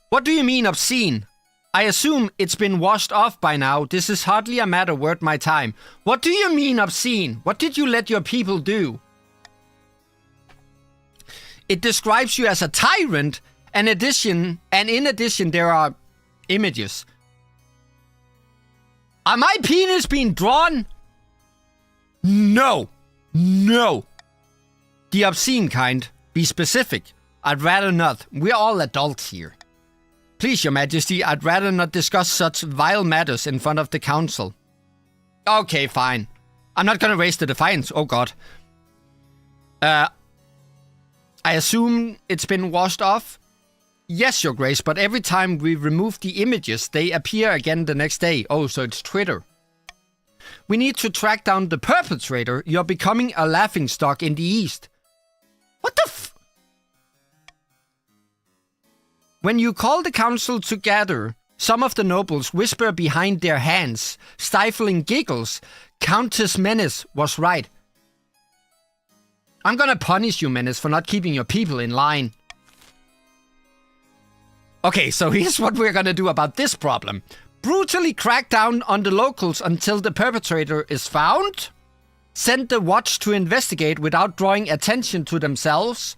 What do you mean obscene? I assume it's been washed off by now. This is hardly a matter worth my time. What do you mean obscene? What did you let your people do? It describes you as a tyrant, and in addition there are images. Are my penis being drawn? No. No. The obscene kind. Be specific. I'd rather not. We're all adults here. Please, your majesty, I'd rather not discuss such vile matters in front of the council. Okay, fine. I'm not gonna raise the defiance. Oh god. I assume it's been washed off? Yes, your grace, but every time we remove the images, they appear again the next day. Oh, so it's Twitter. We need to track down the perpetrator. You're becoming a laughingstock in the east. What the f... When you call the council together, some of the nobles whisper behind their hands, stifling giggles. Countess Menace was right. I'm gonna punish you, Menace, for not keeping your people in line. Okay, so here's what we're gonna do about this problem. Brutally crack down on the locals until the perpetrator is found. Send the watch to investigate without drawing attention to themselves.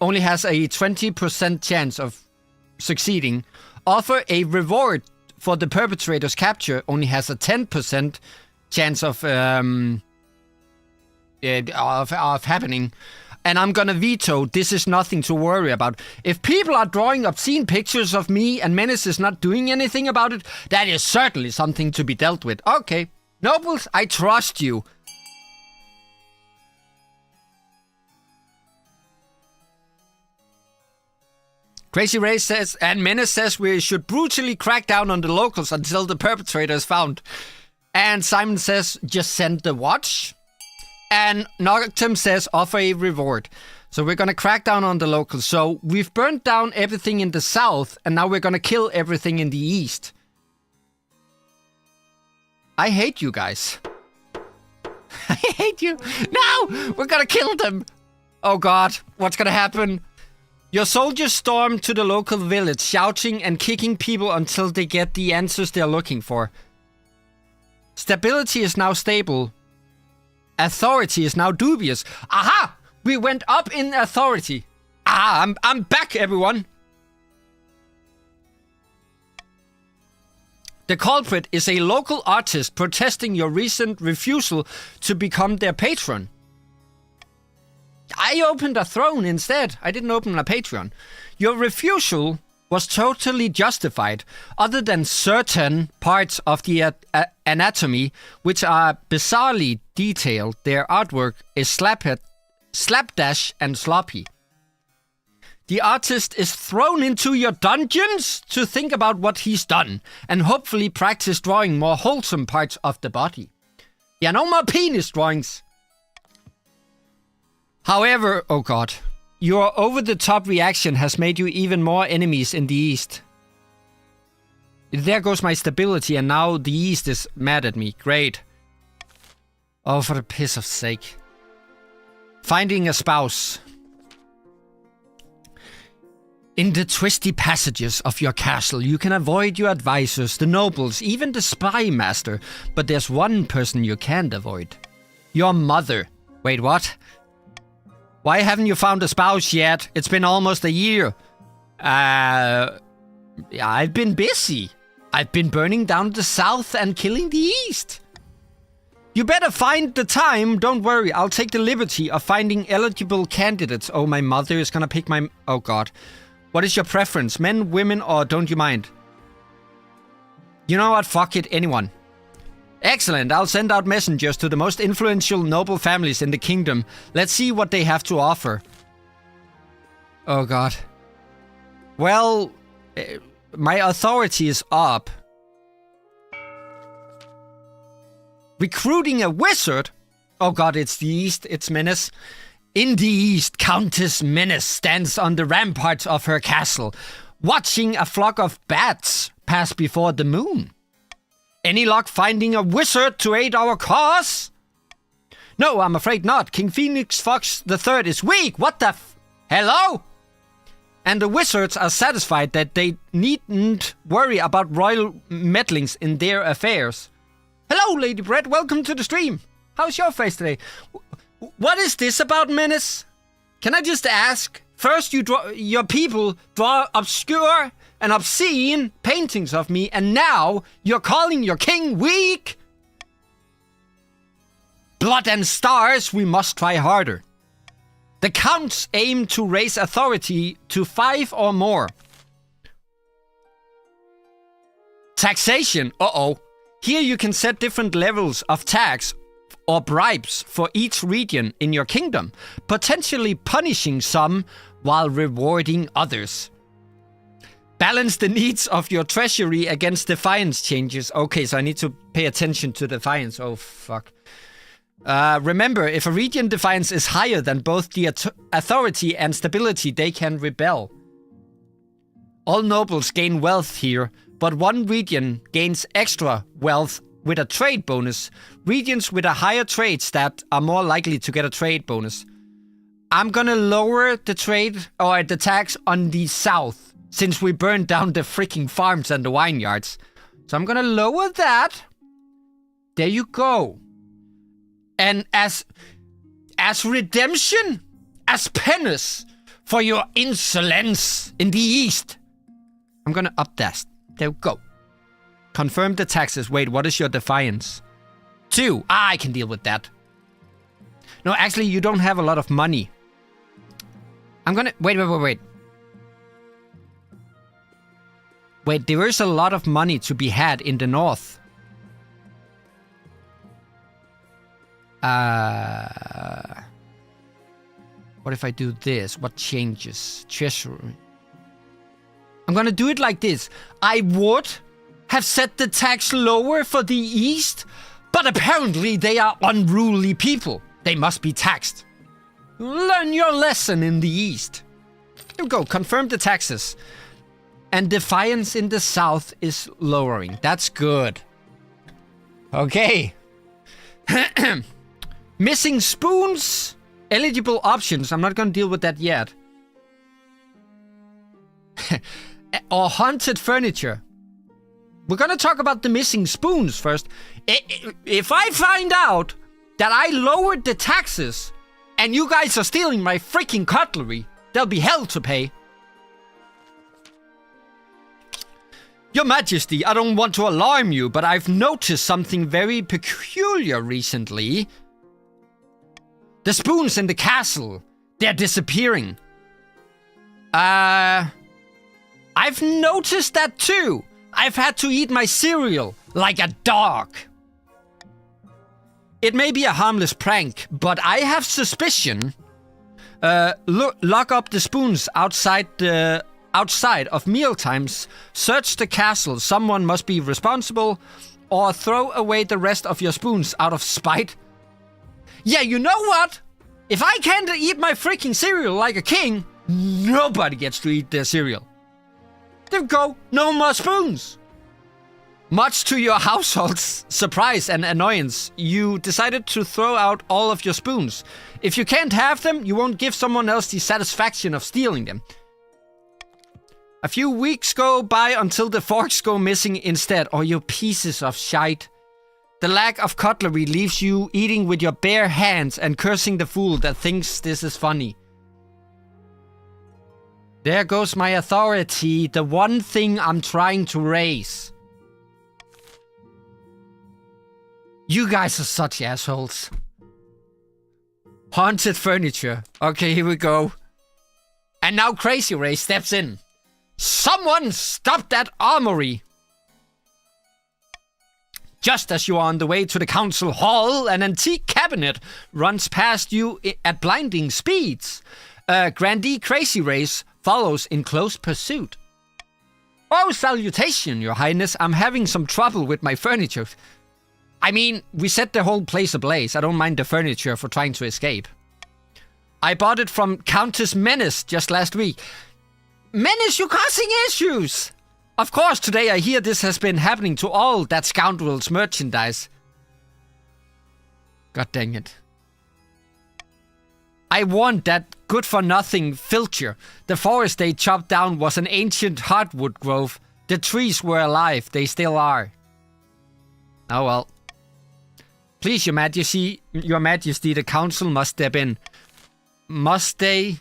Only has a 20% chance of succeeding. Offer a reward for the perpetrator's capture. Only has a 10% chance of happening. And I'm gonna veto. This is nothing to worry about. If people are drawing obscene pictures of me and Menace is not doing anything about it, that is certainly something to be dealt with. Okay, nobles, I trust you. Crazy Ray says, and Menace says we should brutally crack down on the locals until the perpetrator is found. And Simon says, just send the watch. And Noctum says, offer a reward. So we're gonna crack down on the locals. So we've burnt down everything in the south, and now we're gonna kill everything in the east. I hate you guys. I hate you. No! We're gonna kill them! Oh god, what's gonna happen? Your soldiers storm to the local village, shouting and kicking people until they get the answers they're looking for. Stability is now stable. Authority is now dubious. Aha! We went up in authority. Ah, I'm back, everyone. The culprit is a local artist protesting your recent refusal to become their patron. I opened a throne instead. I didn't open a Patreon. Your refusal was totally justified, other than certain parts of the anatomy, which are bizarrely detailed. Their artwork is slapdash and sloppy. The artist is thrown into your dungeons to think about what he's done, and hopefully practice drawing more wholesome parts of the body. Yeah, no more penis drawings. However, oh god, your over-the-top reaction has made you even more enemies in the east. There goes my stability, and now the east is mad at me. Great. Oh, for the piss of sake. Finding a spouse. In the twisty passages of your castle, you can avoid your advisors, the nobles, even the spy master. But there's one person you can't avoid. Your mother. Wait, what? Why haven't you found a spouse yet? It's been almost a year. I've been busy. I've been burning down the south and killing the east. You better find the time. Don't worry, I'll take the liberty of finding eligible candidates. Oh, my mother is gonna pick my... Oh, God. What is your preference? Men, women, or don't you mind? You know what? Fuck it, anyone. Excellent, I'll send out messengers to the most influential noble families in the kingdom. Let's see what they have to offer. Oh, God. Well, my authority is up. Recruiting a wizard? Oh, God, it's the East. It's Menace. In the east, Countess Menace stands on the ramparts of her castle, watching a flock of bats pass before the moon. Any luck finding a wizard to aid our cause? No, I'm afraid not. King Phoenix Fox III is weak. What the Hello? And the wizards are satisfied that they needn't worry about royal meddlings in their affairs. Hello, Lady Brett. Welcome to the stream. How's your face today? What is this about, Menace? Can I just ask? First, your people draw obscure and obscene paintings of me, and now you're calling your king weak? Blood and stars, we must try harder. The counts aim to raise authority to 5 or more. Taxation, uh-oh. Here you can set different levels of tax or bribes for each region in your kingdom, potentially punishing some while rewarding others. Balance the needs of your treasury against defiance changes. Okay, so I need to pay attention to defiance. Oh, fuck. Remember, if a region defiance is higher than both the authority and stability, they can rebel. All nobles gain wealth here, but one region gains extra wealth with a trade bonus. Regions with a higher trade stat are more likely to get a trade bonus. I'm gonna lower the trade or the tax on the south, since we burned down the freaking farms and the vineyards. So I'm gonna lower that. There you go. And as redemption, as penance for your insolence in the east, I'm gonna up that. There we go. Confirm the taxes. Wait, what is your defiance? 2. I can deal with that. No, actually, you don't have a lot of money. I'm gonna... Wait. Wait, there is a lot of money to be had in the north. What if I do this? What changes? Treasury. I'm gonna do it like this. I would have set the tax lower for the east, but apparently they are unruly people. They must be taxed. Learn your lesson in the east. Here we go. Confirm the taxes. And defiance in the south is lowering. That's good. Okay. Missing spoons. Eligible options. I'm not going to deal with that yet. Or haunted furniture. We're going to talk about the missing spoons first. If I find out that I lowered the taxes and you guys are stealing my freaking cutlery, there'll be hell to pay. Your Majesty, I don't want to alarm you, but I've noticed something very peculiar recently. The spoons in the castle, they're disappearing. I've noticed that too. I've had to eat my cereal like a dog. It may be a harmless prank, but I have suspicion. Lock up the spoons outside of mealtimes. Search the castle. Someone must be responsible. Or throw away the rest of your spoons out of spite. Yeah, you know what? If I can't eat my freaking cereal like a king, nobody gets to eat their cereal. There we go. No more spoons. Much to your household's surprise and annoyance, you decided to throw out all of your spoons. If you can't have them, you won't give someone else the satisfaction of stealing them. A few weeks go by until the forks go missing instead, or you pieces of shite. The lack of cutlery leaves you eating with your bare hands and cursing the fool that thinks this is funny. There goes my authority, the one thing I'm trying to raise. You guys are such assholes. Haunted furniture. Okay, here we go. And now Crazy Ray steps in. Someone stop that armory! Just as you are on the way to the council hall, an antique cabinet runs past you at blinding speeds. Grandee Crazy Race follows in close pursuit. Oh, salutation, your highness. I'm having some trouble with my furniture. I mean, we set the whole place ablaze. I don't mind the furniture for trying to escape. I bought it from Countess Menace just last week. Menace, you're causing issues! Of course, today I hear this has been happening to all that scoundrel's merchandise. God dang it. I warned that good-for-nothing filcher. The forest they chopped down was an ancient hardwood grove. The trees were alive. They still are. Oh well. Please, Your Majesty, the council must step in. Must they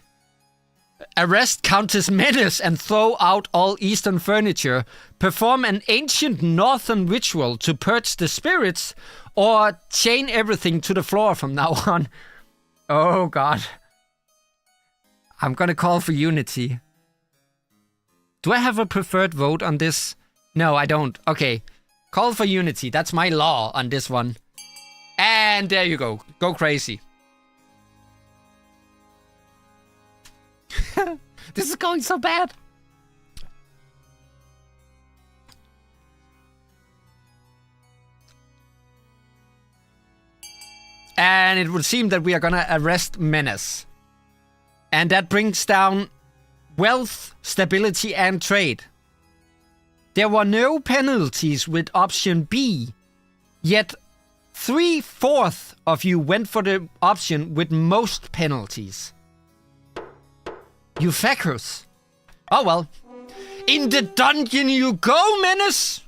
arrest Countess Menace and throw out all eastern furniture, perform an ancient northern ritual to purge the spirits, or chain everything to the floor from now on? Oh god. I'm gonna call for unity. Do I have a preferred vote on this? No, I don't. Okay. Call for unity. That's my law on this one. And there you go. Go crazy. This is going so bad. And it would seem that we are gonna arrest Menace. And that brings down wealth, stability, and trade. There were no penalties with option B, yet 3/4 of you went for the option with most penalties. You feckers. Oh well. In the dungeon you go, Menace!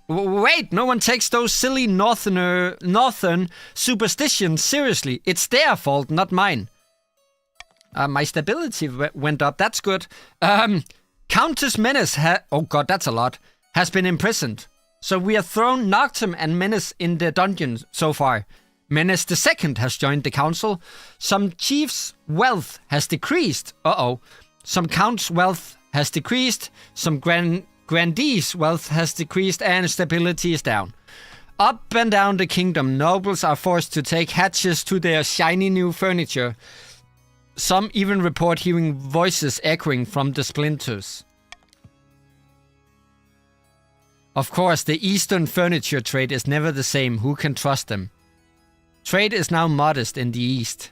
Wait, no one takes those silly northern superstitions seriously. It's their fault, not mine. My stability went up, that's good. Countess Menace oh god, that's a lot. Has been imprisoned. So we have thrown Noctum and Menace in the dungeon so far. Menace II has joined the council. Some chiefs' wealth has decreased. Some counts' wealth has decreased. Some grandees' wealth has decreased and stability is down. Up and down the kingdom, nobles are forced to take hatches to their shiny new furniture. Some even report hearing voices echoing from the splinters. Of course, the Eastern furniture trade is never the same. Who can trust them? Trade is now modest in the East.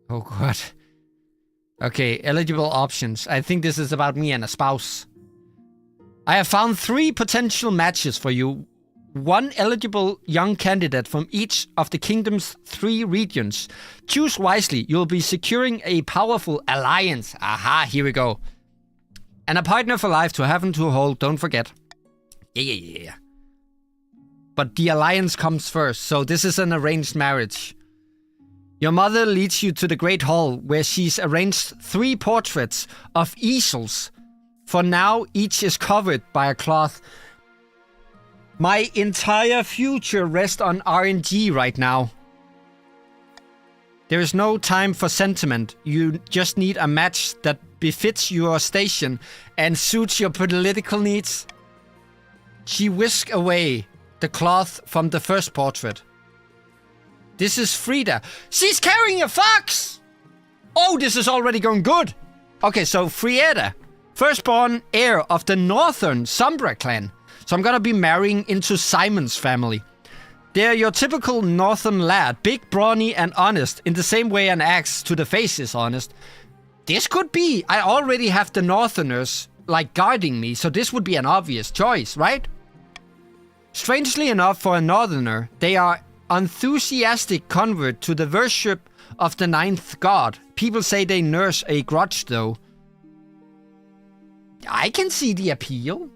Oh god. Okay, eligible options. I think this is about me and a spouse. I have found 3 potential matches for you. 1 eligible young candidate from each of the kingdom's 3 regions. Choose wisely. You'll be securing a powerful alliance. Aha, here we go. And a partner for life to have and to hold, don't forget. Yeah. But the alliance comes first, so this is an arranged marriage. Your mother leads you to the Great Hall, where she's arranged 3 portraits of easels. For now, each is covered by a cloth. My entire future rests on RNG right now. There is no time for sentiment. You just need a match that befits your station and suits your political needs. She whisked away the cloth from the first portrait. This is Frida. She's carrying a fox! Oh, this is already going good. Okay, so Frieda, firstborn heir of the Northern Sombra clan. So I'm gonna be marrying into Simon's family. They're your typical Northern lad, big, brawny, and honest, in the same way an axe to the face is honest. This could be. I already have the Northerners like guarding me, so this would be an obvious choice, right? Strangely enough, for a northerner, they are enthusiastic convert to the worship of the ninth god. People say they nurse a grudge, though. I can see the appeal.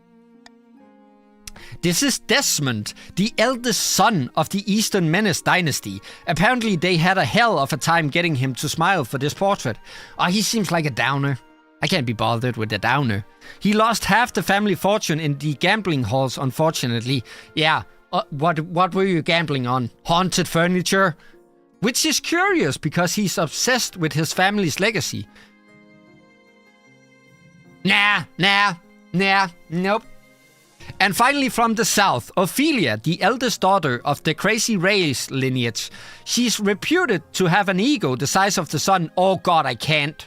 This is Desmond, the eldest son of the Eastern Menace dynasty. Apparently they had a hell of a time getting him to smile for this portrait. Oh, he seems like a downer. I can't be bothered with a downer. He lost half the family fortune in the gambling halls, unfortunately. Yeah, what were you gambling on? Haunted furniture? Which is curious, because he's obsessed with his family's legacy. Nope. And finally, from the south, Ophelia, the eldest daughter of the Crazy Race lineage. She's reputed to have an ego the size of the sun. Oh god, I can't.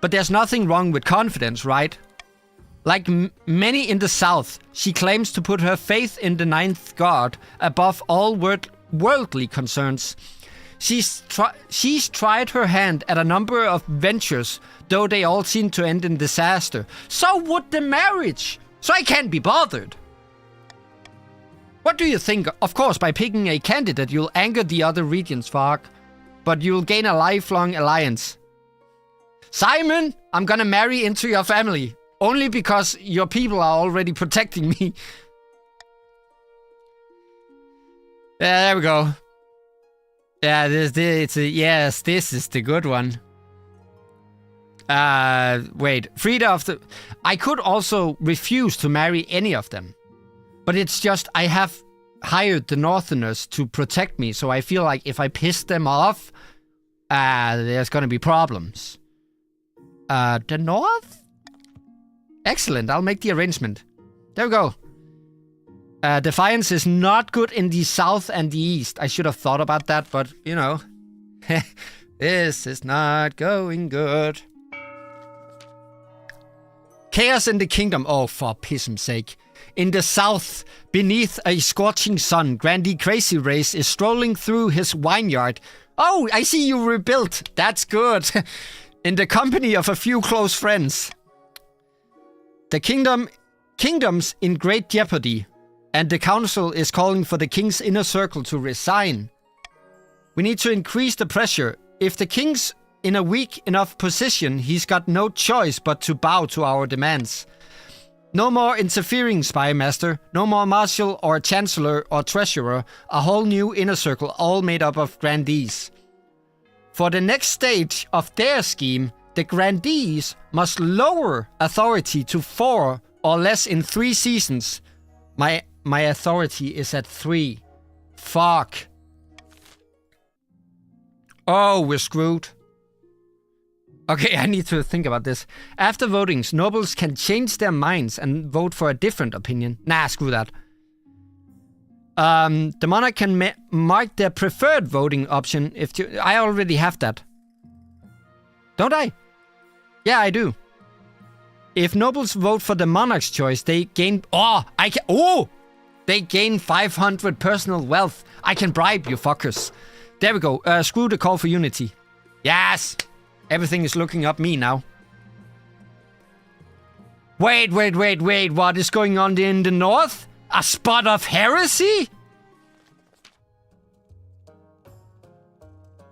But there's nothing wrong with confidence, right? Like many in the south, she claims to put her faith in the ninth god above all worldly concerns. She's tried her hand at a number of ventures, though they all seem to end in disaster. So would the marriage. So I can't be bothered. What do you think? Of course, by picking a candidate, you'll anger the other regions, Fark. But you'll gain a lifelong alliance. Simon, I'm gonna marry into your family. Only because your people are already protecting me. Yeah, there we go. Yeah, this is the good one. Wait, Frida of the... I could also refuse to marry any of them. But it's just, I have hired the Northerners to protect me, so I feel like if I piss them off, there's gonna be problems. The North? Excellent, I'll make the arrangement. There we go. Defiance is not good in the South and the East. I should have thought about that, but, you know. This is not going good. Chaos in the kingdom. Oh, for pism's sake. In the south, beneath a scorching sun, Grandee Crazy Race is strolling through his vineyard. Oh, I see you rebuilt. That's good. In the company of a few close friends. The kingdom's in great jeopardy, and the council is calling for the king's inner circle to resign. We need to increase the pressure. If the king's in a weak enough position, he's got no choice but to bow to our demands. No more interfering, Spy Master. No more Marshal or Chancellor or Treasurer. A whole new inner circle, all made up of Grandees. For the next stage of their scheme, the Grandees must lower authority to 4 or less in 3 seasons. My authority is at 3. Fuck. Oh, we're screwed. Okay, I need to think about this. After votings, nobles can change their minds and vote for a different opinion. Nah, screw that. The monarch can mark their preferred voting option if I already have that. Don't I? Yeah, I do. If nobles vote for the monarch's choice, they gain... They gain 500 personal wealth. I can bribe you fuckers. There we go. Screw the call for unity. Yes! Everything is looking up me now. Wait. What is going on in the north? A spot of heresy?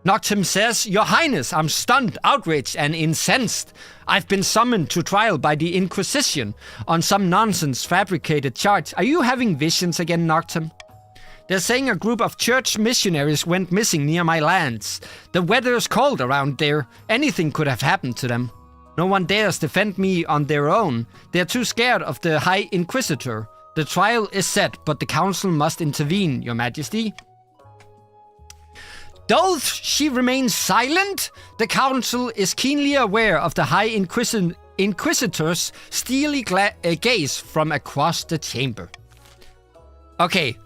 Noctem says, Your Highness, I'm stunned, outraged, and incensed. I've been summoned to trial by the Inquisition on some nonsense fabricated charge. Are you having visions again, Noctem? They're saying a group of church missionaries went missing near my lands. The weather's cold around there. Anything could have happened to them. No one dares defend me on their own. They're too scared of the High Inquisitor. The trial is set, but the council must intervene, Your Majesty. Though she remains silent, the council is keenly aware of the High Inquisitor's steely gaze from across the chamber. Okay.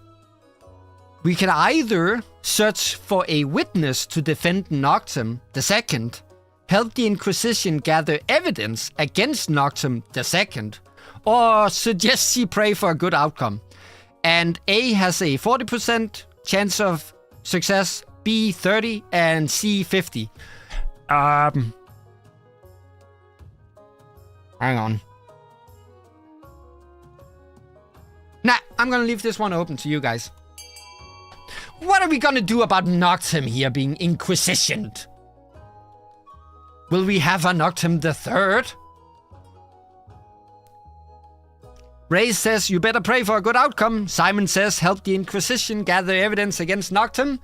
We can either search for a witness to defend Noctem II, help the Inquisition gather evidence against Noctem II, or suggest she pray for a good outcome. And A has a 40% chance of success, B 30, and C 50. Hang on. Nah, I'm gonna leave this one open to you guys. What are we gonna do about Noctem here being inquisitioned? Will we have a Noctem the Third? Ray says, you better pray for a good outcome. Simon says, help the Inquisition gather evidence against Noctem.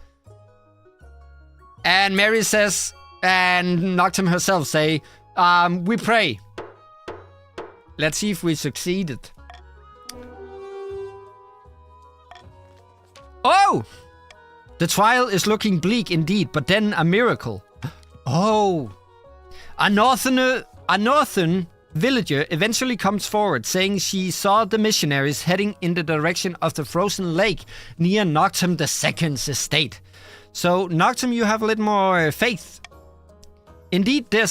And Mary says, and Noctem herself say, we pray. Let's see if we succeeded. Oh! The trial is looking bleak indeed, but then a miracle. Oh. A northern villager eventually comes forward, saying she saw the missionaries heading in the direction of the frozen lake near Noctem II's estate. So, Noctem, you have a little more faith. Indeed, they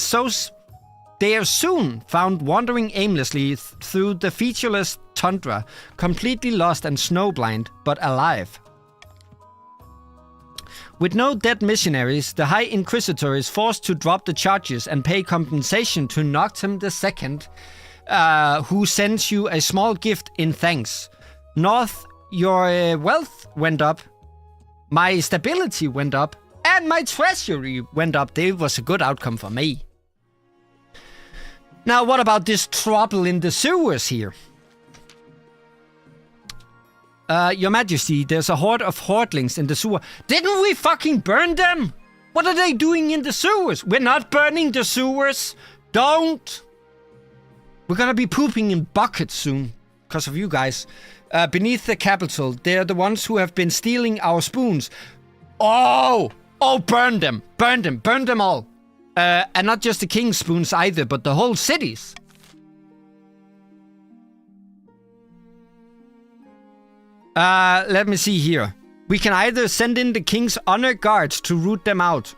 are soon found wandering aimlessly through the featureless tundra, completely lost and snowblind, but alive. With no dead missionaries, the High Inquisitor is forced to drop the charges and pay compensation to Noctem II, who sends you a small gift in thanks. North, your wealth went up, my stability went up, and my treasury went up. It was a good outcome for me. Now, what about this trouble in the sewers here? Your Majesty, there's a horde of hordlings in the sewer. Didn't we fucking burn them? What are they doing in the sewers? We're not burning the sewers. Don't. We're gonna be pooping in buckets soon because of you guys. Beneath the capital, they're the ones who have been stealing our spoons. Oh, burn them. Burn them all. And not just the king's spoons either, but the whole cities. Let me see here. We can either send in the king's honor guards to root them out.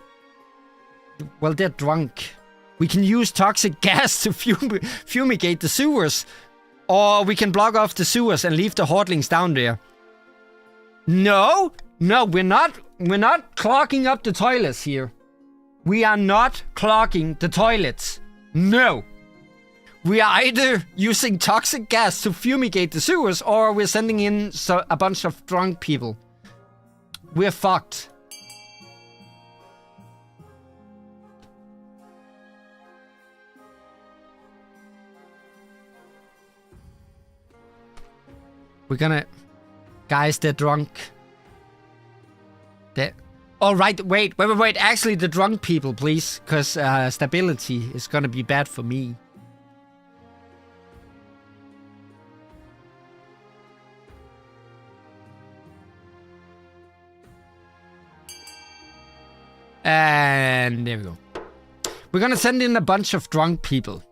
Well, they're drunk. We can use toxic gas to fumigate the sewers. Or we can block off the sewers and leave the hordlings down there. No, we're not clogging up the toilets here. We are not clogging the toilets. No. We are either using toxic gas to fumigate the sewers, or we're sending in a bunch of drunk people. We're fucked. We're gonna... Guys, they're drunk. Oh, right, wait. Actually, the drunk people, please. Because stability is gonna be bad for me. And there we go. We're gonna send in a bunch of drunk people.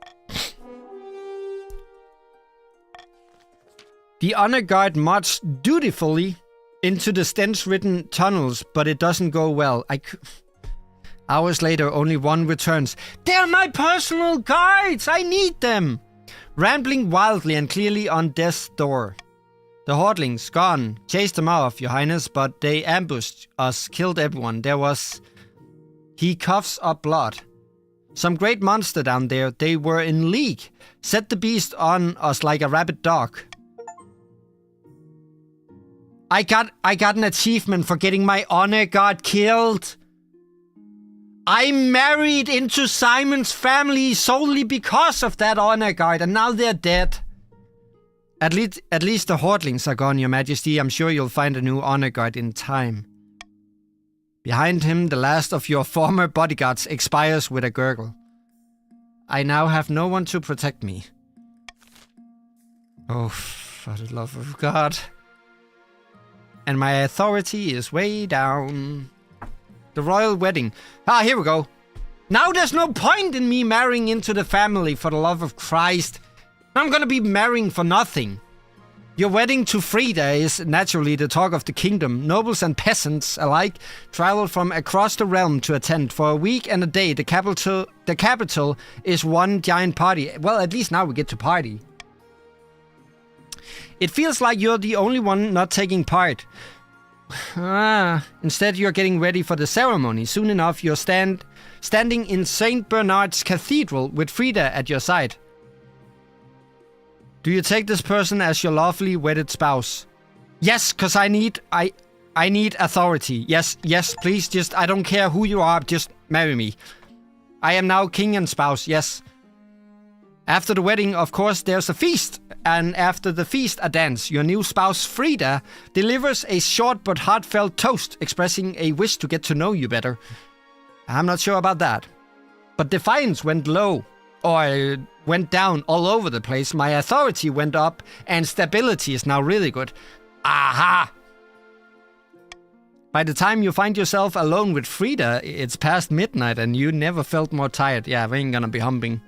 The honor guard marched dutifully into the stench-ridden tunnels, but it doesn't go well. Hours later, only one returns. They're my personal guards! I need them! Rambling wildly and clearly on death's door. The hordlings, gone. Chased them off, your highness, but they ambushed us, killed everyone. There was... He coughs up blood. Some great monster down there. They were in league. Set the beast on us like a rabid dog. I got an achievement for getting my honor guard killed. I married into Simon's family solely because of that honor guard, and now they're dead. At least the hordlings are gone, your majesty. I'm sure you'll find a new honor guard in time. Behind him, the last of your former bodyguards expires with a gurgle. I now have no one to protect me. Oh, for the love of God. And my authority is way down. The royal wedding. Ah, here we go. Now there's no point in me marrying into the family, for the love of Christ. I'm gonna be marrying for nothing. Your wedding to Frida is naturally the talk of the kingdom. Nobles and peasants alike travel from across the realm to attend. For a week and a day, the capital is one giant party. Well, at least now we get to party. It feels like you're the only one not taking part. Instead, you're getting ready for the ceremony. Soon enough, you're standing in St. Bernard's Cathedral with Frida at your side. Do you take this person as your lawfully wedded spouse? Yes, because I need authority. Yes, please, I don't care who you are, just marry me. I am now king and spouse, yes. After the wedding, of course, there's a feast. And after the feast, a dance. Your new spouse, Frida, delivers a short but heartfelt toast expressing a wish to get to know you better. I'm not sure about that. But defiance went low, or went down all over the place. My authority went up, and stability is now really good. Aha! By the time you find yourself alone with Frida, it's past midnight and you never felt more tired. Yeah, we ain't gonna be humping.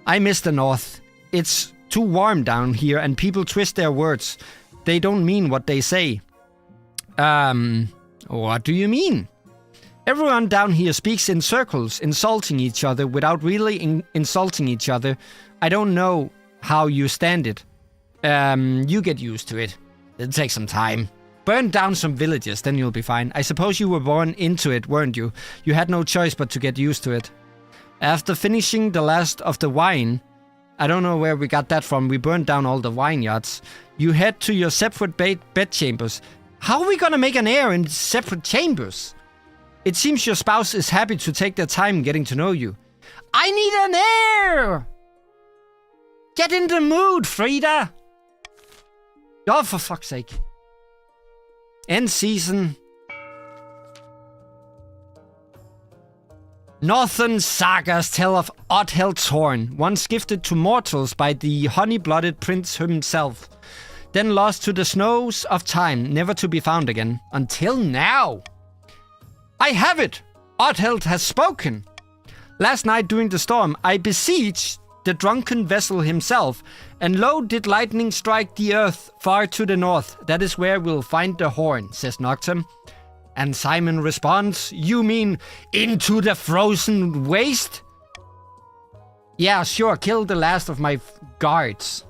I miss the north. It's too warm down here and people twist their words. They don't mean what they say. What do you mean? Everyone down here speaks in circles, insulting each other without really insulting each other. I don't know how you stand it. You get used to it. It'll take some time. Burn down some villages, then you'll be fine. I suppose you were born into it, weren't you? You had no choice but to get used to it. After finishing the last of the wine, I don't know where we got that from, we burned down all the vineyards. You head to your separate bed chambers. How are we gonna make an heir in separate chambers? It seems your spouse is happy to take their time getting to know you. I need an heir! Get in the mood, Frida! Oh, for fuck's sake. End season. Northern sagas tell of Oddhel's horn, once gifted to mortals by the honey-blooded prince himself, then lost to the snows of time, never to be found again. Until now. I have it! Oddheld has spoken. Last night during the storm, I besieged the drunken vessel himself, and lo did lightning strike the earth far to the north. That is where we'll find the horn, says Noctem. And Simon responds, you mean into the frozen waste? Yeah, sure, kill the last of my guards.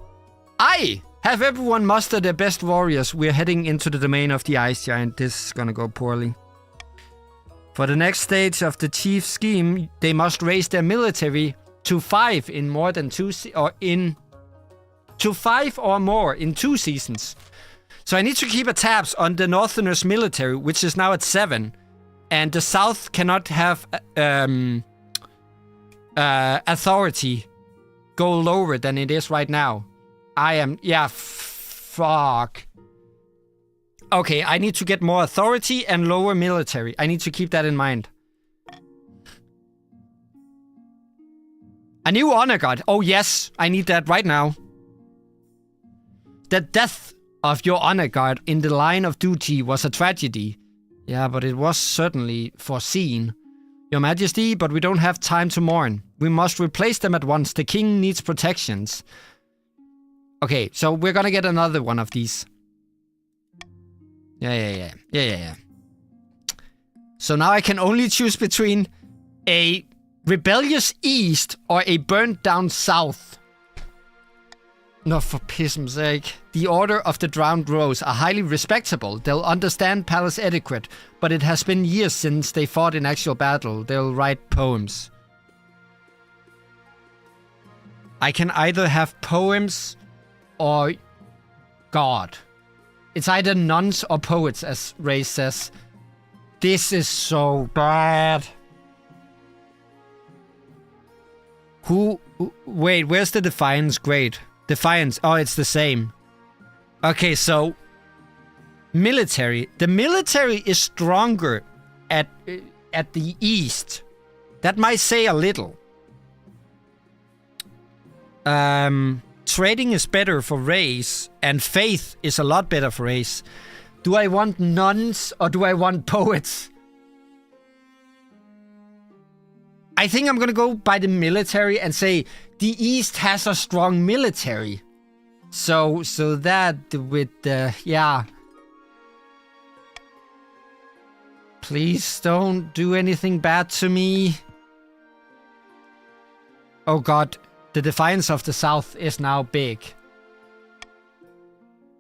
I have everyone muster their best warriors. We're heading into the domain of the ice giant. This is gonna go poorly. For the next stage of the chief's scheme, they must raise their military to 5 in more than 2 to 5 or more in 2 seasons. So I need to keep a tabs on the Northerners' military, which is now at 7, and the South cannot have authority go lower than it is right now. Fuck. Okay, I need to get more authority and lower military. I need to keep that in mind. A new honor god. Oh yes, I need that right now. The death of your honor guard in the line of duty was a tragedy. Yeah, but it was certainly foreseen. Your Majesty, but we don't have time to mourn. We must replace them at once. The king needs protections. Okay, so we're gonna get another one of these. Yeah. So now I can only choose between a rebellious east or a burnt down south. No, for piss's sake. The Order of the Drowned Rose are highly respectable. They'll understand palace etiquette, but it has been years since they fought in actual battle. They'll write poems. I can either have poems or God. It's either nuns or poets, as Ray says. This is so bad. Wait, where's the Defiance grade? Defiance. Oh, it's the same. Okay, so military. The military is stronger at the east. That might say a little. Trading is better for race, and faith is a lot better for race. Do I want nuns or do I want poets? I think I'm gonna go by the military and say the East has a strong military. So that with the, yeah. Please don't do anything bad to me. Oh god, the Defiance of the South is now big.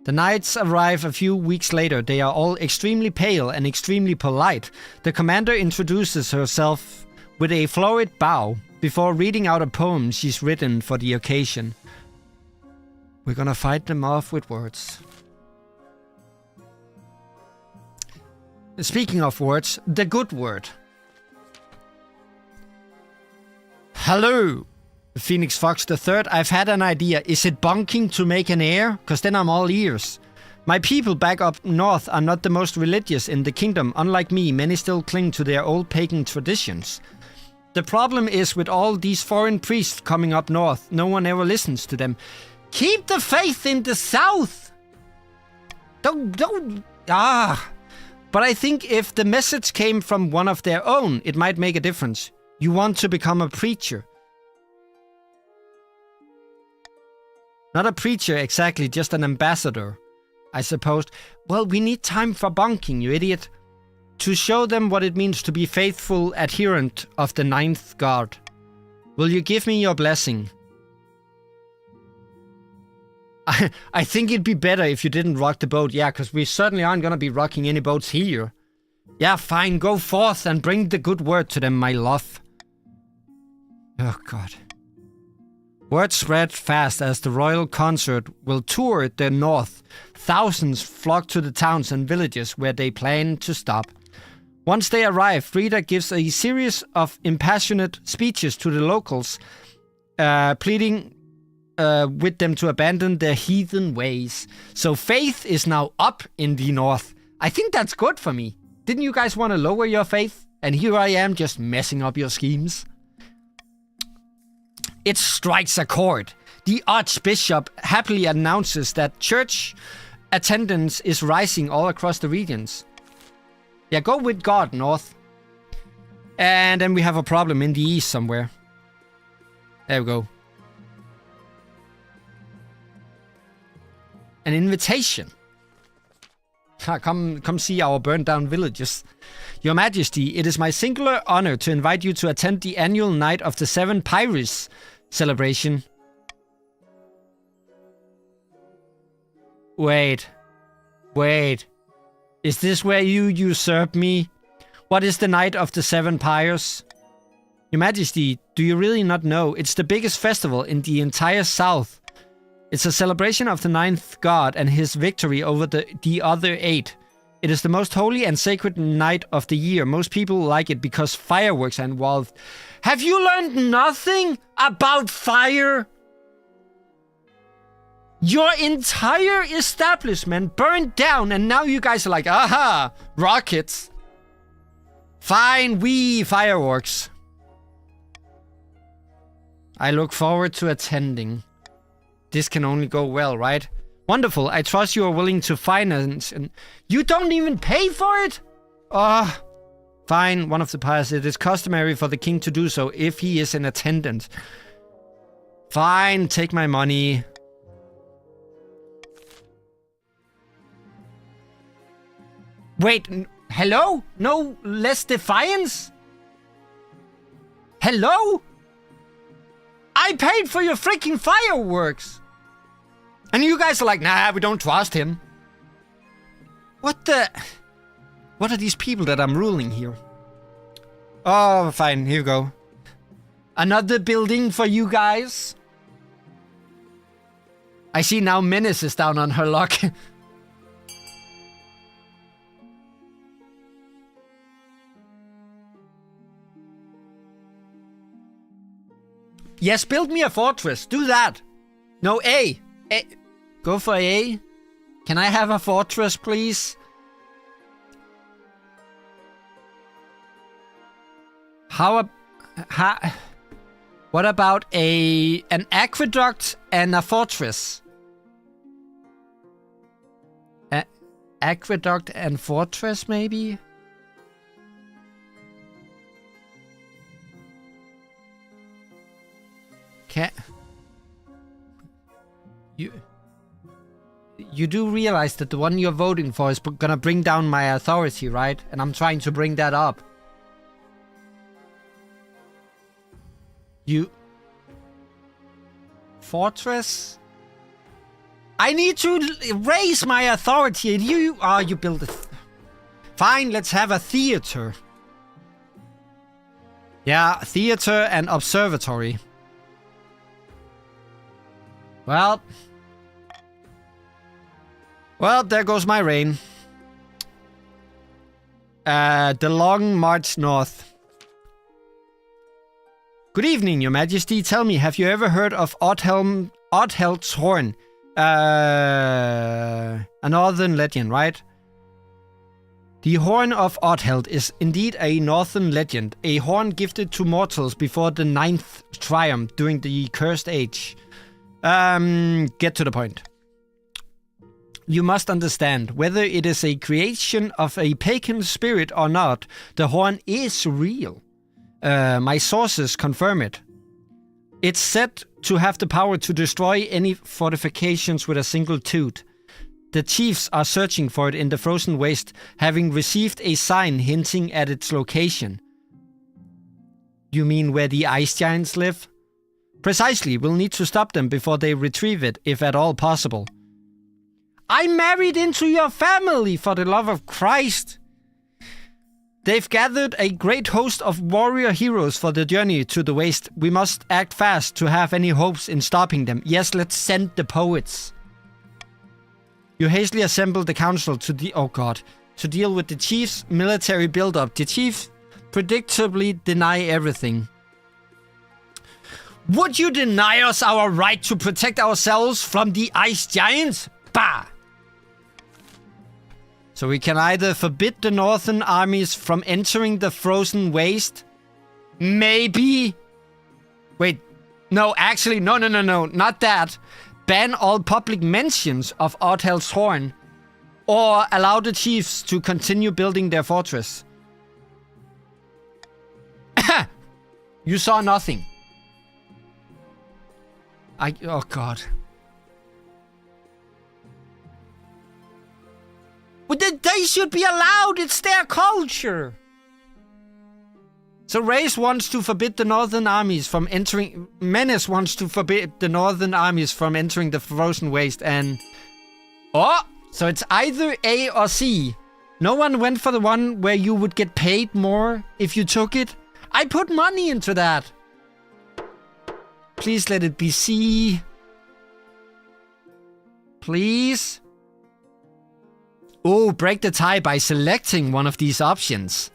The knights arrive a few weeks later. They are all extremely pale and extremely polite. The commander introduces herself with a florid bow before reading out a poem she's written for the occasion. We're gonna fight them off with words. Speaking of words, the good word. Hello, Phoenix Fox the Third. I've had an idea. Is it bonking to make an air? Because then I'm all ears. My people back up north are not the most religious in the kingdom. Unlike me, many still cling to their old pagan traditions. The problem is with all these foreign priests coming up north, no one ever listens to them. Keep the faith in the south! But I think if the message came from one of their own, it might make a difference. You want to become a preacher. Not a preacher exactly, just an ambassador, I suppose. Well, we need time for bonking, you idiot. To show them what it means to be faithful adherent of the ninth god. Will you give me your blessing? I think it'd be better if you didn't rock the boat. Yeah, because we certainly aren't going to be rocking any boats here. Yeah, fine. Go forth and bring the good word to them, my love. Oh, God. Word spread fast as the royal consort will tour the north. Thousands flock to the towns and villages where they plan to stop. Once they arrive, Frida gives a series of impassionate speeches to the locals, pleading with them to abandon their heathen ways. So faith is now up in the north. I think that's good for me. Didn't you guys want to lower your faith? And here I am just messing up your schemes. It strikes a chord. The Archbishop happily announces that church attendance is rising all across the regions. Yeah, go with God, North. And then we have a problem in the east somewhere. There we go. An invitation. Come see our burned down villages. Your Majesty, it is my singular honor to invite you to attend the annual Night of the Seven Pyres celebration. Wait. Is this where you usurp me? What is the Night of the Seven Pyres? Your Majesty, do you really not know? It's the biggest festival in the entire south. It's a celebration of the ninth god and his victory over the other 8. It is the most holy and sacred night of the year. Most people like it because fireworks are involved. Have you learned nothing about fire? Your entire establishment burned down and now you guys are like, aha, rockets. Fine, fireworks. I look forward to attending. This can only go well, right? Wonderful, I trust you are willing to finance and... You don't even pay for it? Fine, one of the pyres. It is customary for the king to do so if he is in attendance. Fine, take my money. Wait, hello? No less defiance? Hello? I paid for your freaking fireworks! And you guys are like, nah, we don't trust him. What are these people that I'm ruling here? Oh, fine, here you go. Another building for you guys. I see now Menace is down on her luck. Yes, build me a fortress. Do that. No, A. Go for A. Can I have a fortress, please? What about an aqueduct and a fortress? Aqueduct and fortress, maybe? You do realize that the one you're voting for is gonna bring down my authority, right? And I'm trying to bring that up. Fortress? I need to raise my authority and you build it. Fine, let's have a theater. Yeah, theater and observatory. Well, Well, there goes my reign. The long march north. Good evening, Your Majesty. Tell me, have you ever heard of Oddheld's horn? A northern legend, right? The Horn of Oddheld is indeed a northern legend, a horn gifted to mortals before the 9th triumph during the Cursed Age. Get to the point. You must understand, whether it is a creation of a pagan spirit or not, the horn is real. My sources confirm it. It's said to have the power to destroy any fortifications with a single toot. The chiefs are searching for it in the frozen waste, having received a sign hinting at its location. You mean where the ice giants live? Precisely, we'll need to stop them before they retrieve it, if at all possible. I married into your family, for the love of Christ! They've gathered a great host of warrior heroes for the journey to the waste. We must act fast to have any hopes in stopping them. Yes, let's send the poets. You hastily assemble the council to deal with the chief's military build-up. The chiefs predictably deny everything. Would you deny us our right to protect ourselves from the ice giants? Bah! So we can either forbid the northern armies from entering the frozen waste. Maybe. Wait. No, actually, no, not that. Ban all public mentions of Oddheld's horn, or allow the chiefs to continue building their fortress. You saw nothing. Oh god. Well, they should be allowed, it's their culture. So Reyes wants to forbid the northern armies from entering... Menace wants to forbid the northern armies from entering the frozen waste and... Oh! So it's either A or C. No one went for the one where you would get paid more if you took it. I put money into that. Please let it be C. Please. Oh, break the tie by selecting one of these options.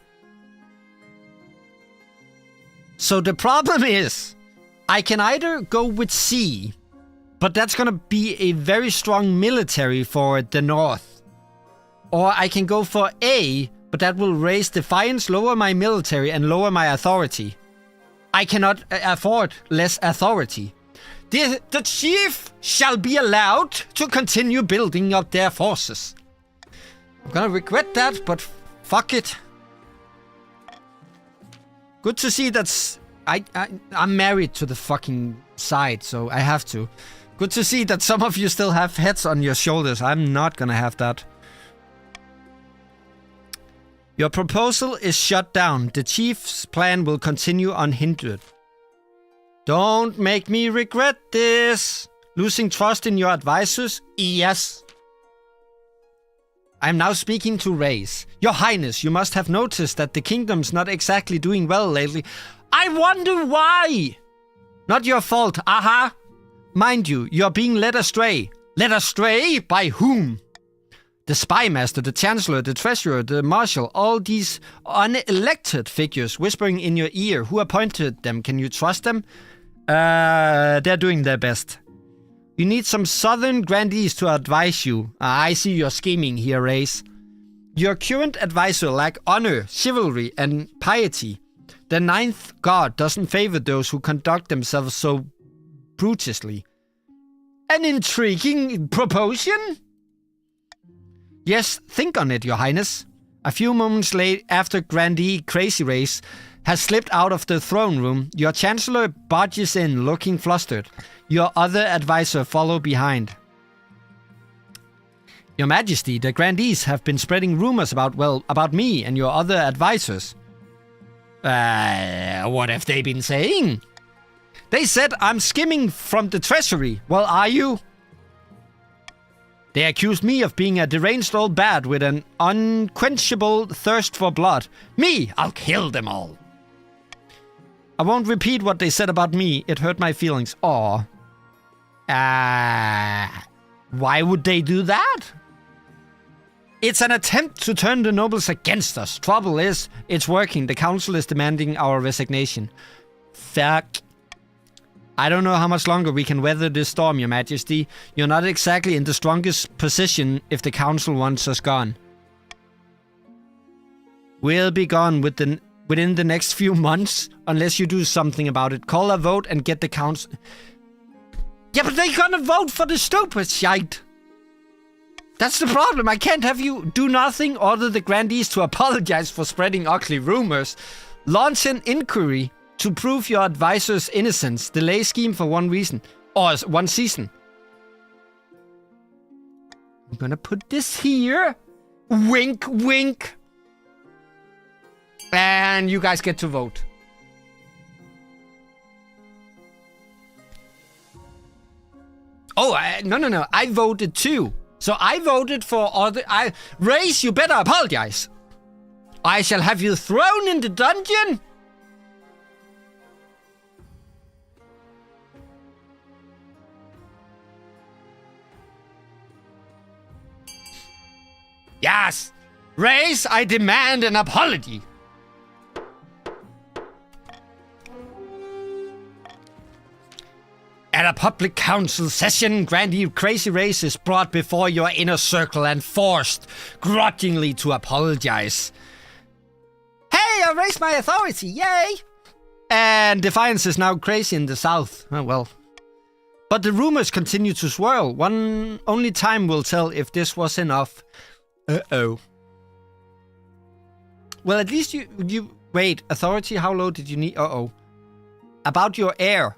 So the problem is, I can either go with C, but that's gonna be a very strong military for the north. Or I can go for A, but that will raise defiance, lower my military, and lower my authority. I cannot afford less authority. The chief shall be allowed to continue building up their forces. I'm gonna regret that, but fuck it. Good to see that's... I'm married to the fucking side, so I have to. Good to see that some of you still have heads on your shoulders. I'm not gonna have that. Your proposal is shut down. The chief's plan will continue unhindered. Don't make me regret this. Losing trust in your advisors? Yes. I am now speaking to Reyes. Your Highness, you must have noticed that the kingdom's not exactly doing well lately. I wonder why! Not your fault, aha! Mind you, you're being led astray. Led astray? By whom? The spymaster, the chancellor, the treasurer, the marshal, all these unelected figures whispering in your ear. Who appointed them? Can you trust them? They're doing their best. You need some southern grandees to advise you. I see you're scheming here, Reyes. Your current advisor lack honor, chivalry, and piety. The 9th god doesn't favor those who conduct themselves so brutishly. An intriguing proposition? Yes, think on it, Your Highness. A few moments late after Grandee Crazy Race has slipped out of the throne room, your chancellor barges in looking flustered. Your other advisor follow behind. Your Majesty, the grandees have been spreading rumors about me and your other advisors. What have they been saying? They said I'm skimming from the treasury. Well, are you? They accused me of being a deranged old bat with an unquenchable thirst for blood. Me! I'll kill them all. I won't repeat what they said about me. It hurt my feelings. Aw. Why would they do that? It's an attempt to turn the nobles against us. Trouble is, it's working. The council is demanding our resignation. Fuck. I don't know how much longer we can weather this storm, Your Majesty. You're not exactly in the strongest position if the council wants us gone. We'll be gone within the next few months, unless you do something about it. Call a vote and get the council... Yeah, but they're gonna vote for the stupid shite. That's the problem. I can't have you do nothing, order the grandees to apologize for spreading ugly rumors, launch an inquiry to prove your advisor's innocence, delay scheme for one reason, or 1 season. I'm gonna put this here. Wink, wink. And you guys get to vote. Oh, no. I voted too. So I voted for other... Race, you better apologize. I shall have you thrown in the dungeon. Yes. Race, I demand an apology. At a public council session, Grandee Crazy Race is brought before your inner circle and forced grudgingly to apologize. Hey, I raised my authority, yay! And Defiance is now crazy in the south. Oh, well. But the rumors continue to swirl. Only time will tell if this was enough. Uh-oh. Well, at least you... Wait, authority, how low did you need? Uh-oh. About your heir.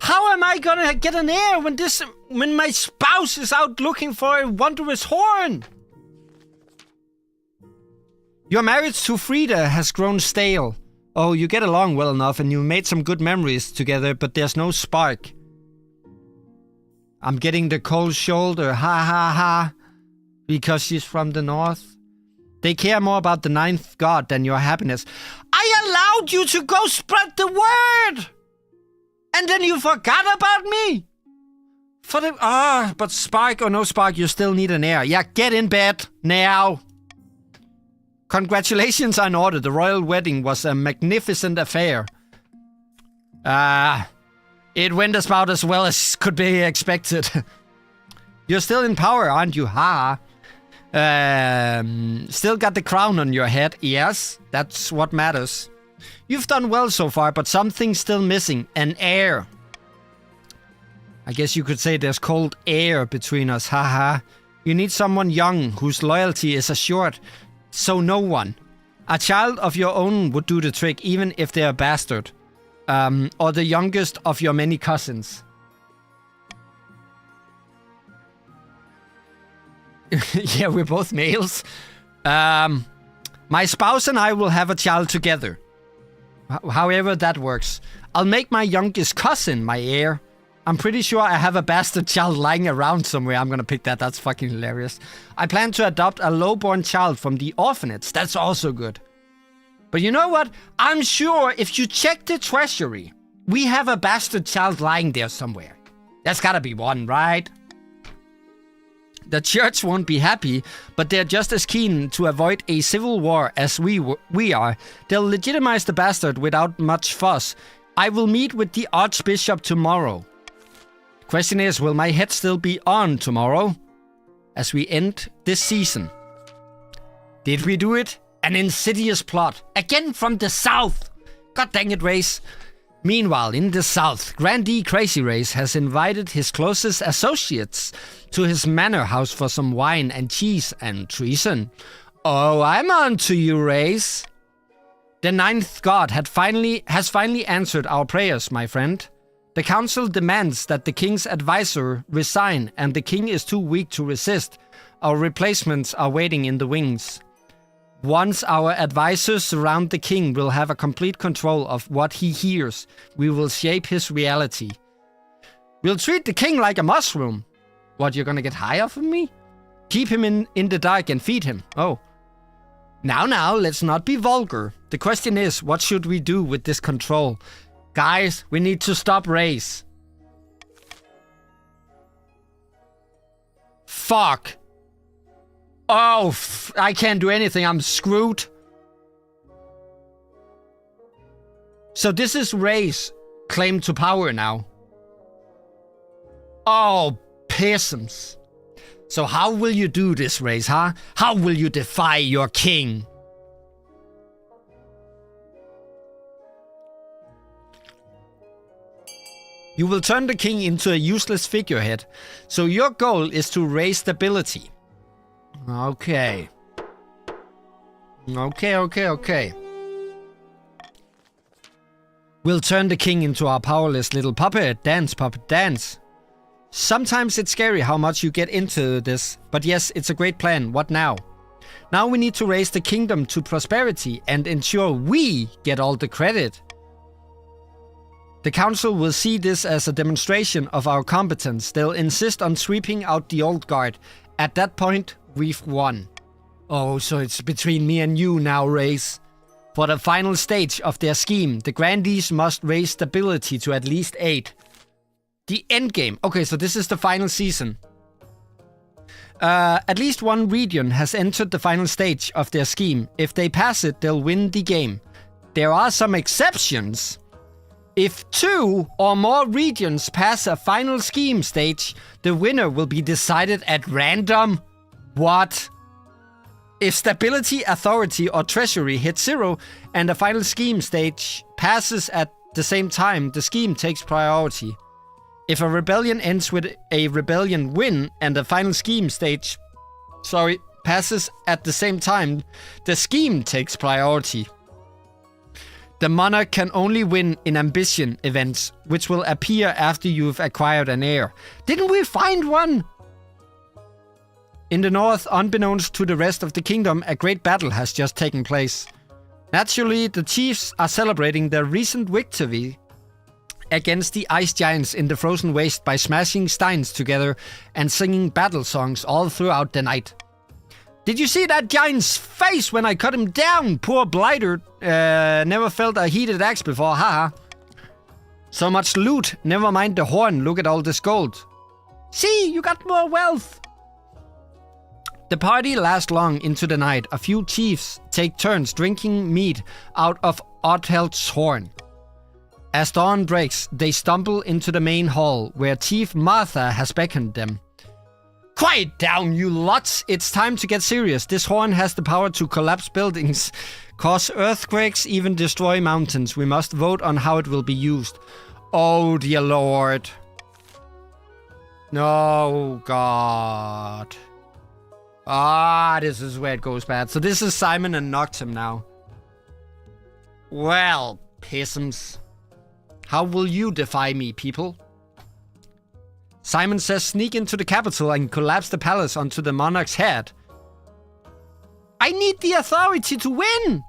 How am I gonna get an heir when my spouse is out looking for a wondrous horn? Your marriage to Frida has grown stale. Oh, you get along well enough and you made some good memories together, but there's no spark. I'm getting the cold shoulder, ha ha ha, because she's from the north. They care more about the ninth god than your happiness. I allowed you to go spread the word! And then you forgot about me? But spark or no spark, you still need an heir. Yeah, get in bed now. Congratulations are in order. The royal wedding was a magnificent affair. It went about as well as could be expected. You're still in power, aren't you? Ha. Still got the crown on your head. Yes, that's what matters. You've done well so far, but something's still missing. An heir. I guess you could say there's cold air between us. Haha. You need someone young whose loyalty is assured. So no one. A child of your own would do the trick, even if they're a bastard. Or the youngest of your many cousins. Yeah, we're both males. My spouse and I will have a child together. However that works. I'll make my youngest cousin my heir. I'm pretty sure I have a bastard child lying around somewhere. I'm gonna pick that. That's fucking hilarious. I plan to adopt a lowborn child from the orphanage. That's also good. But you know what? I'm sure if you check the treasury, we have a bastard child lying there somewhere. There's gotta be one, right? The church won't be happy, but they're just as keen to avoid a civil war as we are. They'll legitimize the bastard without much fuss. I will meet with the archbishop tomorrow. Question is, will my head still be on tomorrow? As we end this season. Did we do it? An insidious plot. Again from the south. God dang it, Race. Meanwhile, in the south, Grandee Crazy Race has invited his closest associates to his manor house for some wine and cheese and treason. Oh, I'm on to you, Race. The ninth god has finally answered our prayers, my friend. The council demands that the king's advisor resign, and the king is too weak to resist. Our replacements are waiting in the wings. Once our advisors surround the king, we'll have a complete control of what he hears. We will shape his reality. We'll treat the king like a mushroom. What, you're gonna get higher from me? Keep him in the dark and feed him. Oh. Now, let's not be vulgar. The question is, what should we do with this control? Guys, we need to stop Race. Fuck. Oh, I can't do anything. I'm screwed. So this is Ray's claim to power now. Oh, peasants. So how will you do this, Race, huh? How will you defy your king? You will turn the king into a useless figurehead. So your goal is to raise stability. Okay. Okay. We'll turn the king into our powerless little puppet dance. Sometimes it's scary how much you get into this, but yes, it's a great plan. What now? Now we need to raise the kingdom to prosperity and ensure we get all the credit. The council will see this as a demonstration of our competence. They'll insist on sweeping out the old guard. At that point, we've won. Oh, so it's between me and you now, Race. For the final stage of their scheme, the grandees must raise stability to at least 8. The endgame. Okay, so this is the final season. At least one region has entered the final stage of their scheme. If they pass it, they'll win the game. There are some exceptions. If 2 or more regions pass a final scheme stage, the winner will be decided at random. What? If stability, authority, or treasury hit 0 and the final scheme stage passes at the same time, the scheme takes priority. If a rebellion ends with a rebellion win and the final scheme stage passes at the same time, the scheme takes priority. The monarch can only win in ambition events, which will appear after you've acquired an heir. Didn't we find one? In the north, unbeknownst to the rest of the kingdom, a great battle has just taken place. Naturally, the chiefs are celebrating their recent victory against the ice giants in the frozen waste by smashing steins together and singing battle songs all throughout the night. Did you see that giant's face when I cut him down? Poor blighter. Never felt a heated axe before, haha. So much loot. Never mind the horn. Look at all this gold. See, you got more wealth. The party lasts long into the night. A few chiefs take turns drinking mead out of Otheld's horn. As dawn breaks, they stumble into the main hall, where Chief Martha has beckoned them. Quiet down, you lots! It's time to get serious. This horn has the power to collapse buildings, cause earthquakes, even destroy mountains. We must vote on how it will be used. Oh, dear Lord. No, God. This is where it goes bad. So this is Simon and Noctem now. Well, pissums. How will you defy me, people? Simon says sneak into the capital and collapse the palace onto the monarch's head. I need the authority to win!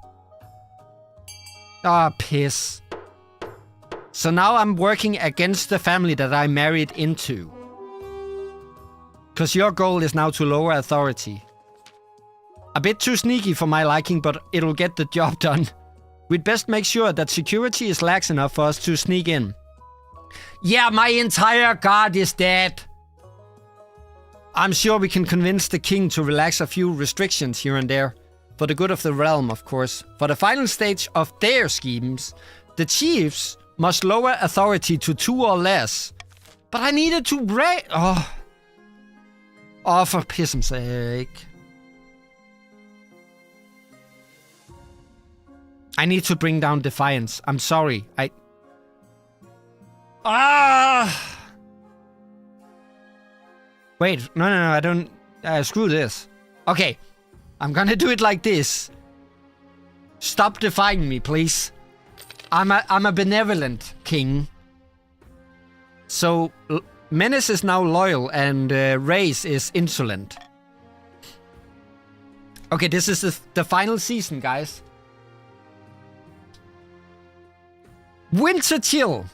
Piss. So now I'm working against the family that I married into. Because your goal is now to lower authority. A bit too sneaky for my liking, but it'll get the job done. We'd best make sure that security is lax enough for us to sneak in. Yeah, my entire guard is dead. I'm sure we can convince the king to relax a few restrictions here and there. For the good of the realm, of course. For the final stage of their schemes, the chiefs must lower authority to 2 or less. But I needed to break... Oh, for piss's sake. I need to bring down defiance. I'm sorry. Wait, no, I don't... screw this. Okay, I'm gonna do it like this. Stop defying me, please. I'm a benevolent king. So, Menace is now loyal and Race is insolent. Okay, this is the final season, guys. Winter Chill.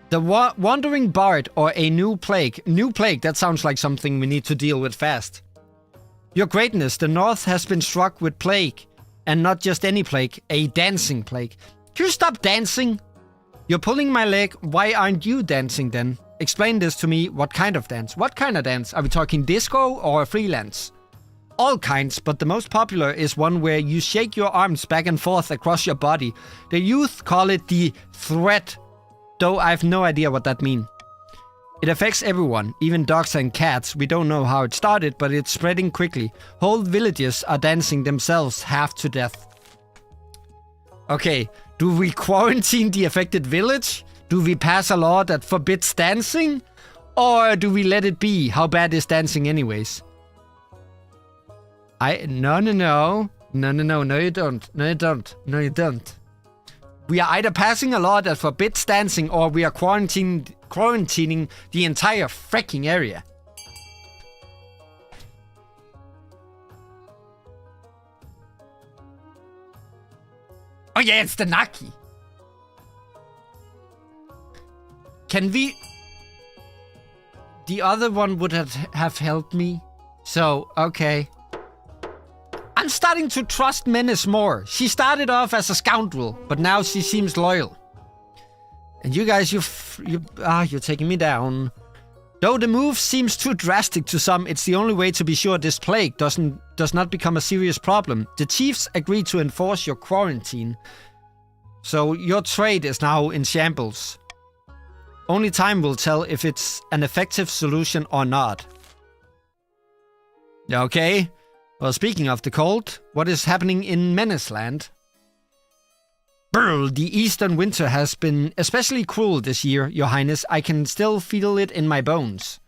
The Wandering Bard or a new plague. New plague, that sounds like something we need to deal with fast. Your greatness, the north has been struck with plague. And not just any plague, a dancing plague. Can you stop dancing? You're pulling my leg, why aren't you dancing then? Explain this to me, what kind of dance? What kind of dance? Are we talking disco or freelance? all kinds, but the most popular is one where you shake your arms back and forth across your body. The youth call it the threat, though I have no idea what that means. It affects everyone, even dogs and cats. We don't know how it started, but it's spreading quickly. Whole villages are dancing themselves half to death. Okay, do we quarantine the affected village? Do we pass a law that forbids dancing? Or do we let it be? How bad is dancing anyways? No, you don't. We are either passing a law that forbids dancing or we are quarantining the entire freaking area. Oh yeah, it's the Naki. Can we... The other one would have helped me. So, okay. I'm starting to trust Menace more. She started off as a scoundrel, but now she seems loyal. And you guys, you're taking me down. Though the move seems too drastic to some, it's the only way to be sure this plague does not become a serious problem. The chiefs agreed to enforce your quarantine. So your trade is now in shambles. Only time will tell if it's an effective solution or not. Okay. Well, speaking of the cold, what is happening in Menace Land? Brr, the eastern winter has been especially cruel this year, Your Highness. I can still feel it in my bones.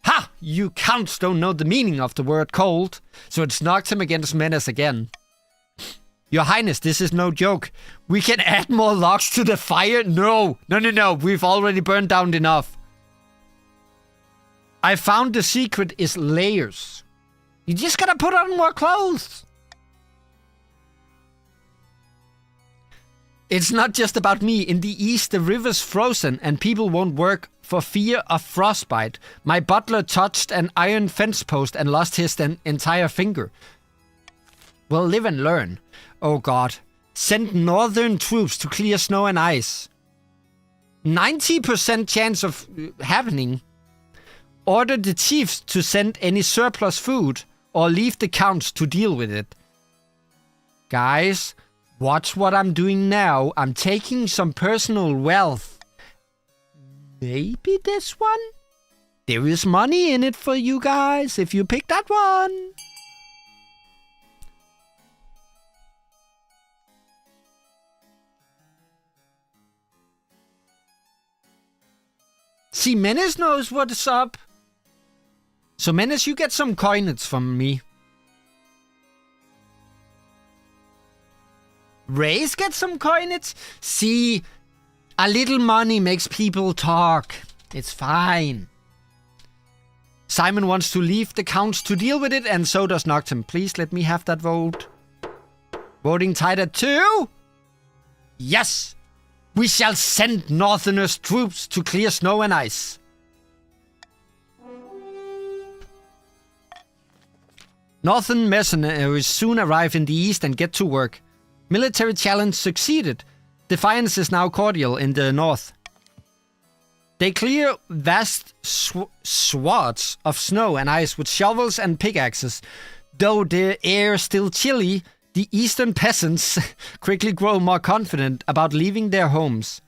Ha! You counts don't know the meaning of the word cold, so it's knocked him against Menace again. Your Highness, this is no joke. We can add more logs to the fire? No. We've already burned down enough. I found the secret is layers. You just gotta put on more clothes. It's not just about me. In the east, the river's frozen and people won't work for fear of frostbite. My butler touched an iron fence post and lost his entire finger. Well, live and learn. Oh god. Send northern troops to clear snow and ice. 90% chance of happening. Order the chiefs to send any surplus food or leave the counts to deal with it. Guys, watch what I'm doing now. I'm taking some personal wealth. Maybe this one? There is money in it for you guys if you pick that one. See, Menace knows what's up. So, Menace, you get some coinage from me. Race get some coinage. See, a little money makes people talk. It's fine. Simon wants to leave the counts to deal with it, and so does Noctem. Please let me have that vote. Voting tied at 2. Yes! We shall send Northerners troops to clear snow and ice. Northern mercenaries soon arrive in the east and get to work. Military challenge succeeded. Defiance is now cordial in the north. They clear vast swaths of snow and ice with shovels and pickaxes. Though the air still chilly, the eastern peasants quickly grow more confident about leaving their homes.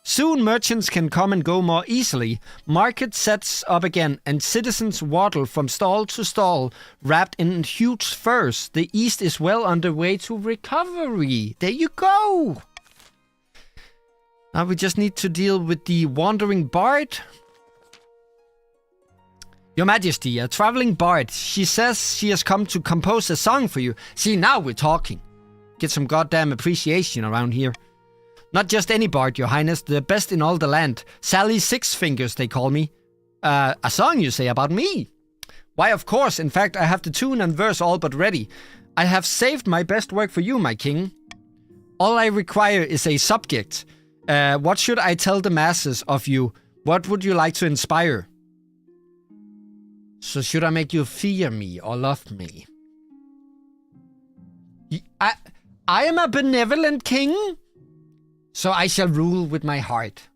Soon merchants can come and go more easily. Market sets up again and citizens waddle from stall to stall, wrapped in huge furs. The east is well on the way to recovery. There you go! Now we just need to deal with the wandering bard. Your Majesty, a traveling bard. She says she has come to compose a song for you. See, now we're talking. Get some goddamn appreciation around here. Not just any bard, Your Highness, the best in all the land. Sally Six Fingers, they call me. A song, you say, about me? Why, of course. In fact, I have the tune and verse all but ready. I have saved my best work for you, my king. All I require is a subject. What should I tell the masses of you? What would you like to inspire? So should I make you fear me or love me? I am a benevolent king. So I shall rule with my heart.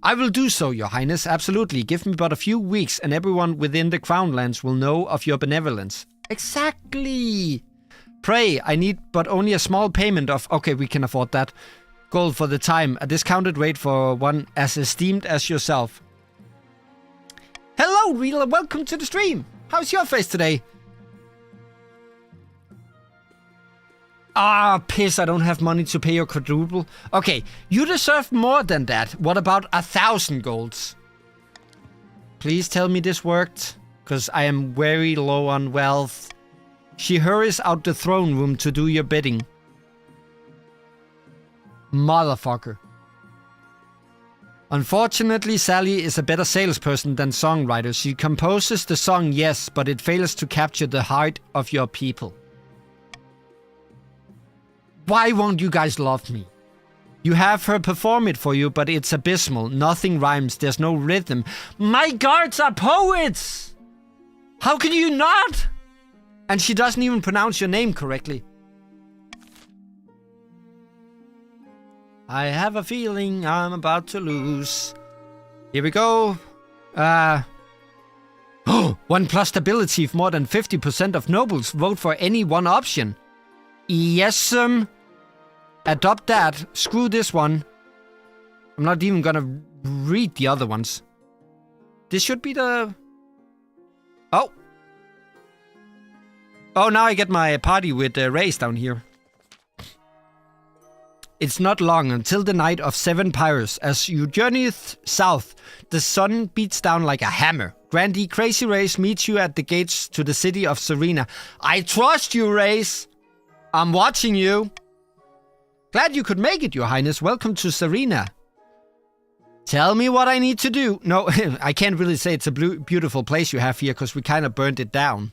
I will do so, your highness, absolutely. Give me but a few weeks and everyone within the Crown lands will know of your benevolence. Exactly. Pray, I need but only a small payment of... Okay, we can afford that. Gold for the time. A discounted rate for one as esteemed as yourself. Hello, Reader. Welcome to the stream. How's your face today? Ah, piss. I don't have money to pay your quadruple. Okay, you deserve more than that. What about 1,000 golds? Please tell me this worked, because I am very low on wealth. She hurries out the throne room to do your bidding. Motherfucker. Unfortunately, Sally is a better salesperson than songwriter. She composes the song, yes, but it fails to capture the heart of your people. Why won't you guys love me? You have her perform it for you, but it's abysmal. Nothing rhymes. There's no rhythm. My guards are poets! How can you not? And she doesn't even pronounce your name correctly. I have a feeling I'm about to lose. Here we go. 1+ stability if more than 50% of nobles vote for any one option. Yes, adopt that. Screw this one. I'm not even gonna read the other ones. This should be the... Oh. Oh, now I get my party with Race down here. It's not long until the night of 7 pyres. As you journey south, the sun beats down like a hammer. Grandee Crazy Race meets you at the gates to the city of Serena. I trust you, Race. I'm watching you. Glad you could make it, your highness. Welcome to Serena. Tell me what I need to do. No, I can't really say it's a beautiful place you have here because we kind of burned it down.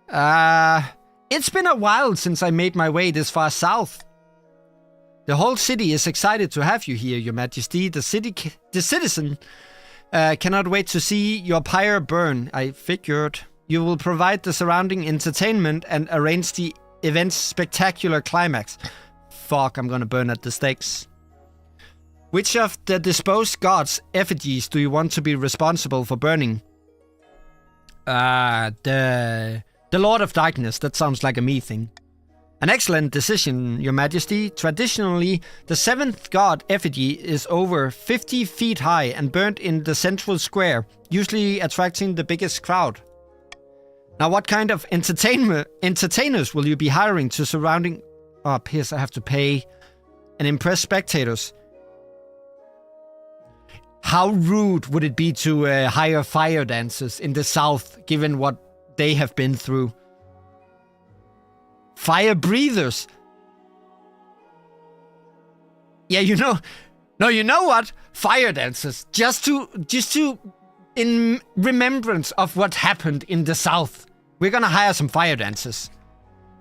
It's been a while since I made my way this far south. The whole city is excited to have you here, your majesty. The citizen cannot wait to see your pyre burn. I figured you will provide the surrounding entertainment and arrange the event's spectacular climax. Fuck, I'm gonna burn at the stakes. Which of the disposed gods' effigies do you want to be responsible for burning? The Lord of Darkness. That sounds like a me thing. An excellent decision, your majesty. Traditionally, the 7th god effigy is over 50 feet high and burnt in the central square, usually attracting the biggest crowd. Now, what kind of entertainers will you be hiring to surrounding... Oh, piss, I have to pay and impress spectators. How rude would it be to hire fire dancers in the south, given what they have been through? Fire breathers. Yeah, you know... No, you know what? Fire dancers. Just to... In remembrance of what happened in the south. We're gonna hire some fire dancers.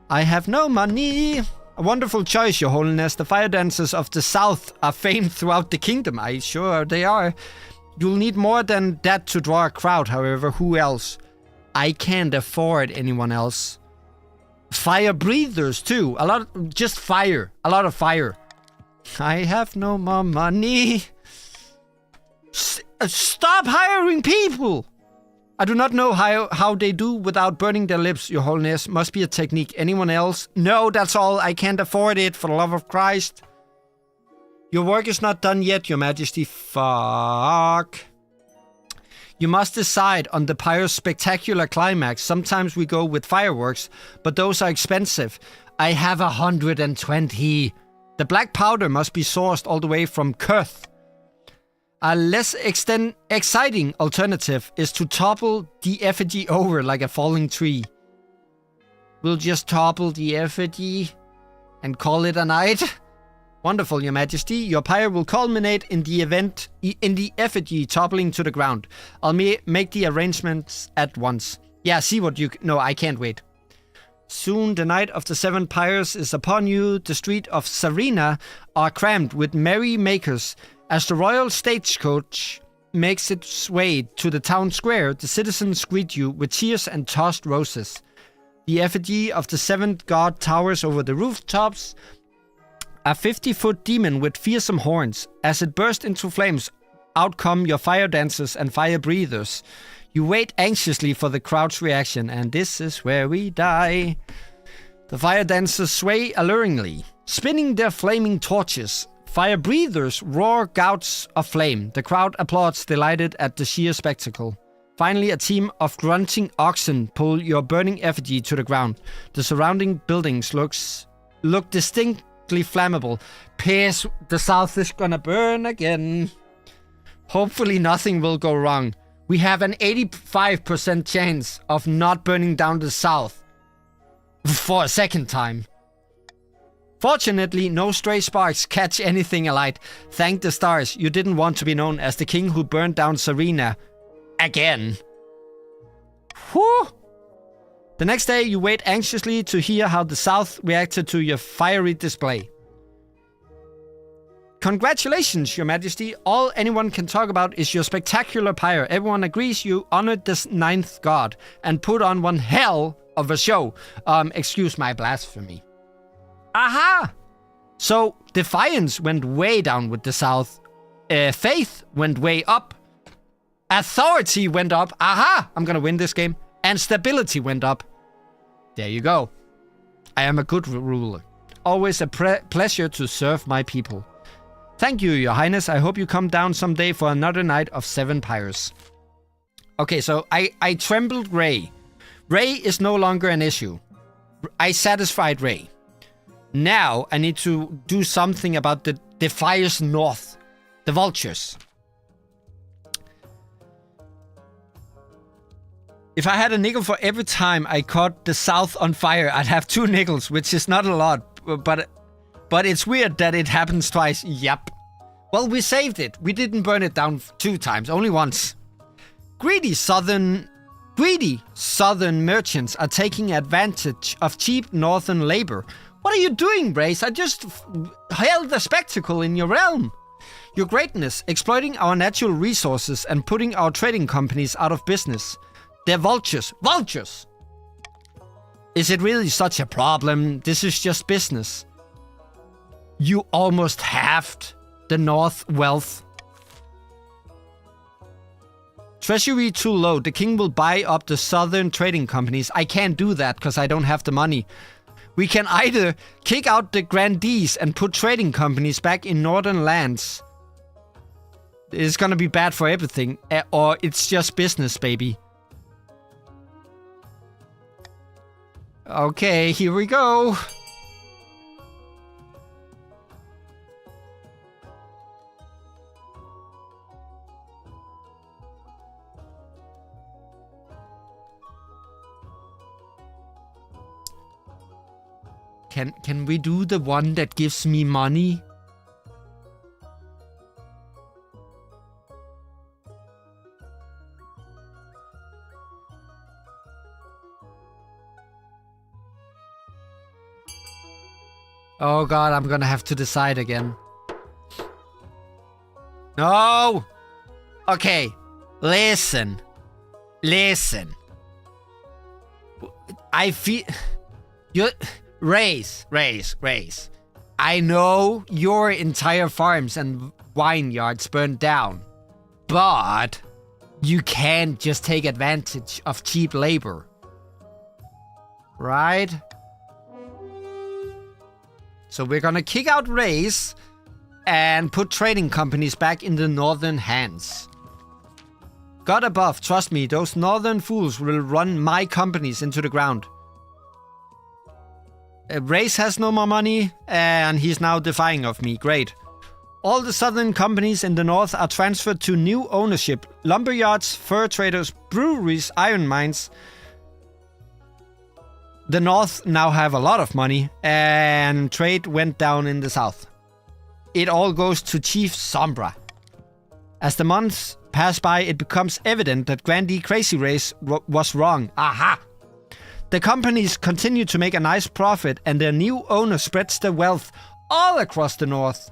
I have no money. A wonderful choice, your holiness. The fire dancers of the south are famed throughout the kingdom. I sure they are. You'll need more than that to draw a crowd, however. Who else? I can't afford anyone else. Fire breathers too. Just fire. A lot of fire. I have no more money. Stop hiring people. I do not know how they do without burning their lips, your holiness. Must be a technique. Anyone else? No, that's all. I can't afford it, for the love of Christ. Your work is not done yet, your majesty. Fuck. You must decide on the pyre's spectacular climax. Sometimes we go with fireworks, but those are expensive. I have 120. The black powder must be sourced all the way from Kurth. A less exciting alternative is to topple the effigy over like a falling tree. We'll just topple the effigy and call it a night. Wonderful, your majesty. Your pyre will culminate in the event in the effigy toppling to the ground. I'll make the arrangements at once. Yeah, see what you... No, I can't wait. Soon the night of the 7 pyres is upon you. The streets of Serena are crammed with merry makers. As the royal stagecoach makes its way to the town square, the citizens greet you with cheers and tossed roses. The effigy of the 7th god towers over the rooftops. A 50-foot demon with fearsome horns. As it bursts into flames, out come your fire dancers and fire breathers. You wait anxiously for the crowd's reaction, and this is where we die. The fire dancers sway alluringly, spinning their flaming torches. Fire breathers roar gouts of flame. The crowd applauds, delighted at the sheer spectacle. Finally, a team of grunting oxen pull your burning effigy to the ground. The surrounding buildings look distinctly flammable. Piss, the south is gonna burn again. Hopefully nothing will go wrong. We have an 85% chance of not burning down the south for a second time. Fortunately, no stray sparks catch anything alight. Thank the stars, you didn't want to be known as the king who burned down Serena. Again. Whew. The next day, you wait anxiously to hear how the south reacted to your fiery display. Congratulations, your majesty. All anyone can talk about is your spectacular pyre. Everyone agrees you honored the ninth god and put on one hell of a show. Excuse my blasphemy. Aha! So, defiance went way down with the south. Faith went way up. Authority went up. Aha! I'm gonna win this game. And stability went up. There you go. I am a good ruler. Always a pleasure to serve my people. Thank you, your highness. I hope you come down someday for another night of 7 pyres. Okay, so I trembled Ray. Ray is no longer an issue. I satisfied Ray. Now I need to do something about the Defiers North. The vultures. If I had a nickel for every time I caught the south on fire, I'd have 2 nickels, which is not a lot, but it's weird that it happens twice. Yep. Well, we saved it. We didn't burn it down 2 times, only once. Greedy southern merchants are taking advantage of cheap northern labor. What are you doing, Brace? I just held a spectacle in your realm. Your greatness, exploiting our natural resources and putting our trading companies out of business. They're vultures. Vultures! Is it really such a problem? This is just business. You almost halved the North wealth. Treasury too low. The king will buy up the southern trading companies. I can't do that because I don't have the money. We can either kick out the grandees and put trading companies back in northern lands. It's gonna be bad for everything. Or it's just business, baby. Okay, here we go. Can we do the one that gives me money? Oh god, I'm gonna have to decide again. No! Okay, listen. Listen. I feel... You're... Race. I know your entire farms and vineyards burned down. But you can't just take advantage of cheap labor. Right? So we're gonna kick out Race and put trading companies back in the northern hands. God above, trust me, those northern fools will run my companies into the ground. Race has no more money, and he's now defying of me. Great. All the southern companies in the north are transferred to new ownership. Lumberyards, fur traders, breweries, iron mines. The north now have a lot of money, and trade went down in the south. It all goes to Chief Sombra. As the months pass by, it becomes evident that Grandee Crazy Race was wrong. Aha! The companies continue to make a nice profit, and their new owner spreads their wealth all across the north.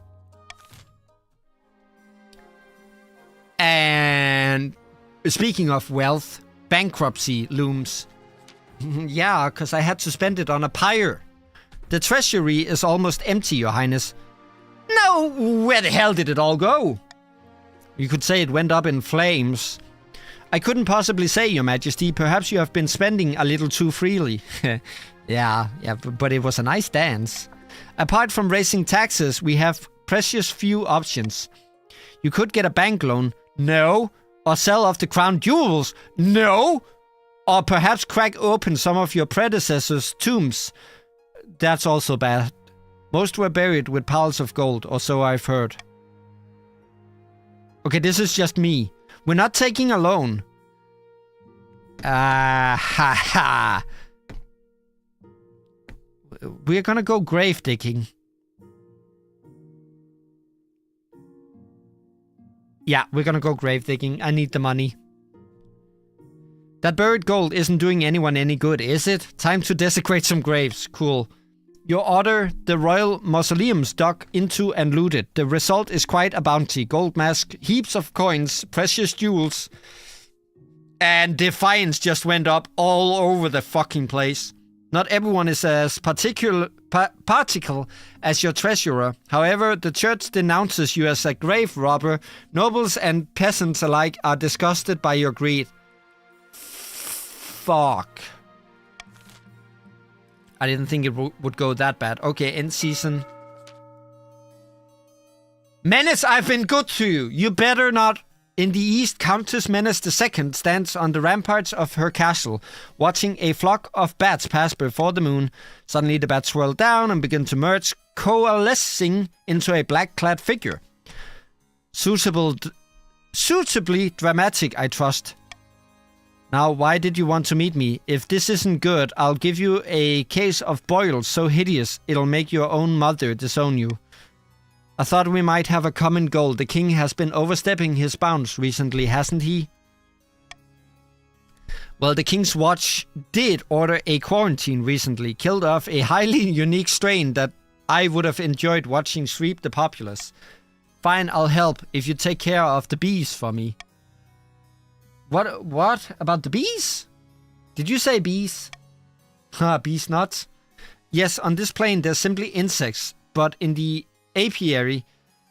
And speaking of wealth, bankruptcy looms. Yeah, because I had to spend it on a pyre. The treasury is almost empty, Your Highness. No, where the hell did it all go? You could say it went up in flames. I couldn't possibly say, Your Majesty. Perhaps you have been spending a little too freely. Yeah, but it was a nice dance. Apart from raising taxes, we have precious few options. You could get a bank loan. No. Or sell off the crown jewels. No. Or perhaps crack open some of your predecessors' tombs. That's also bad. Most were buried with piles of gold, or so I've heard. Okay, this is just me. We're not taking a loan. Ha. We're gonna go grave digging. Yeah, we're gonna go grave digging. I need the money. That buried gold isn't doing anyone any good, is it? Time to desecrate some graves. Cool. Your order, the royal mausoleums dug into and looted. The result is quite a bounty. Gold mask, heaps of coins, precious jewels. And defiance just went up all over the fucking place. Not everyone is as particular as your treasurer. However, the church denounces you as a grave robber. Nobles and peasants alike are disgusted by your greed. Fuck. I didn't think it would go that bad. Okay, end season. Menace, I've been good to you. You better not. In the east, Countess Menace II stands on the ramparts of her castle, watching a flock of bats pass before the moon. Suddenly the bats swirl down and begin to merge, coalescing into a black-clad figure. Suitably dramatic, I trust. Now, why did you want to meet me? If this isn't good, I'll give you a case of boils so hideous it'll make your own mother disown you. I thought we might have a common goal. The king has been overstepping his bounds recently, hasn't he? Well, the King's Watch did order a quarantine recently, killed off a highly unique strain that I would have enjoyed watching sweep the populace. Fine, I'll help if you take care of the bees for me. What? About the bees? Did you say bees? Bees nuts? Yes, on this plane there's simply insects, but in the apiary,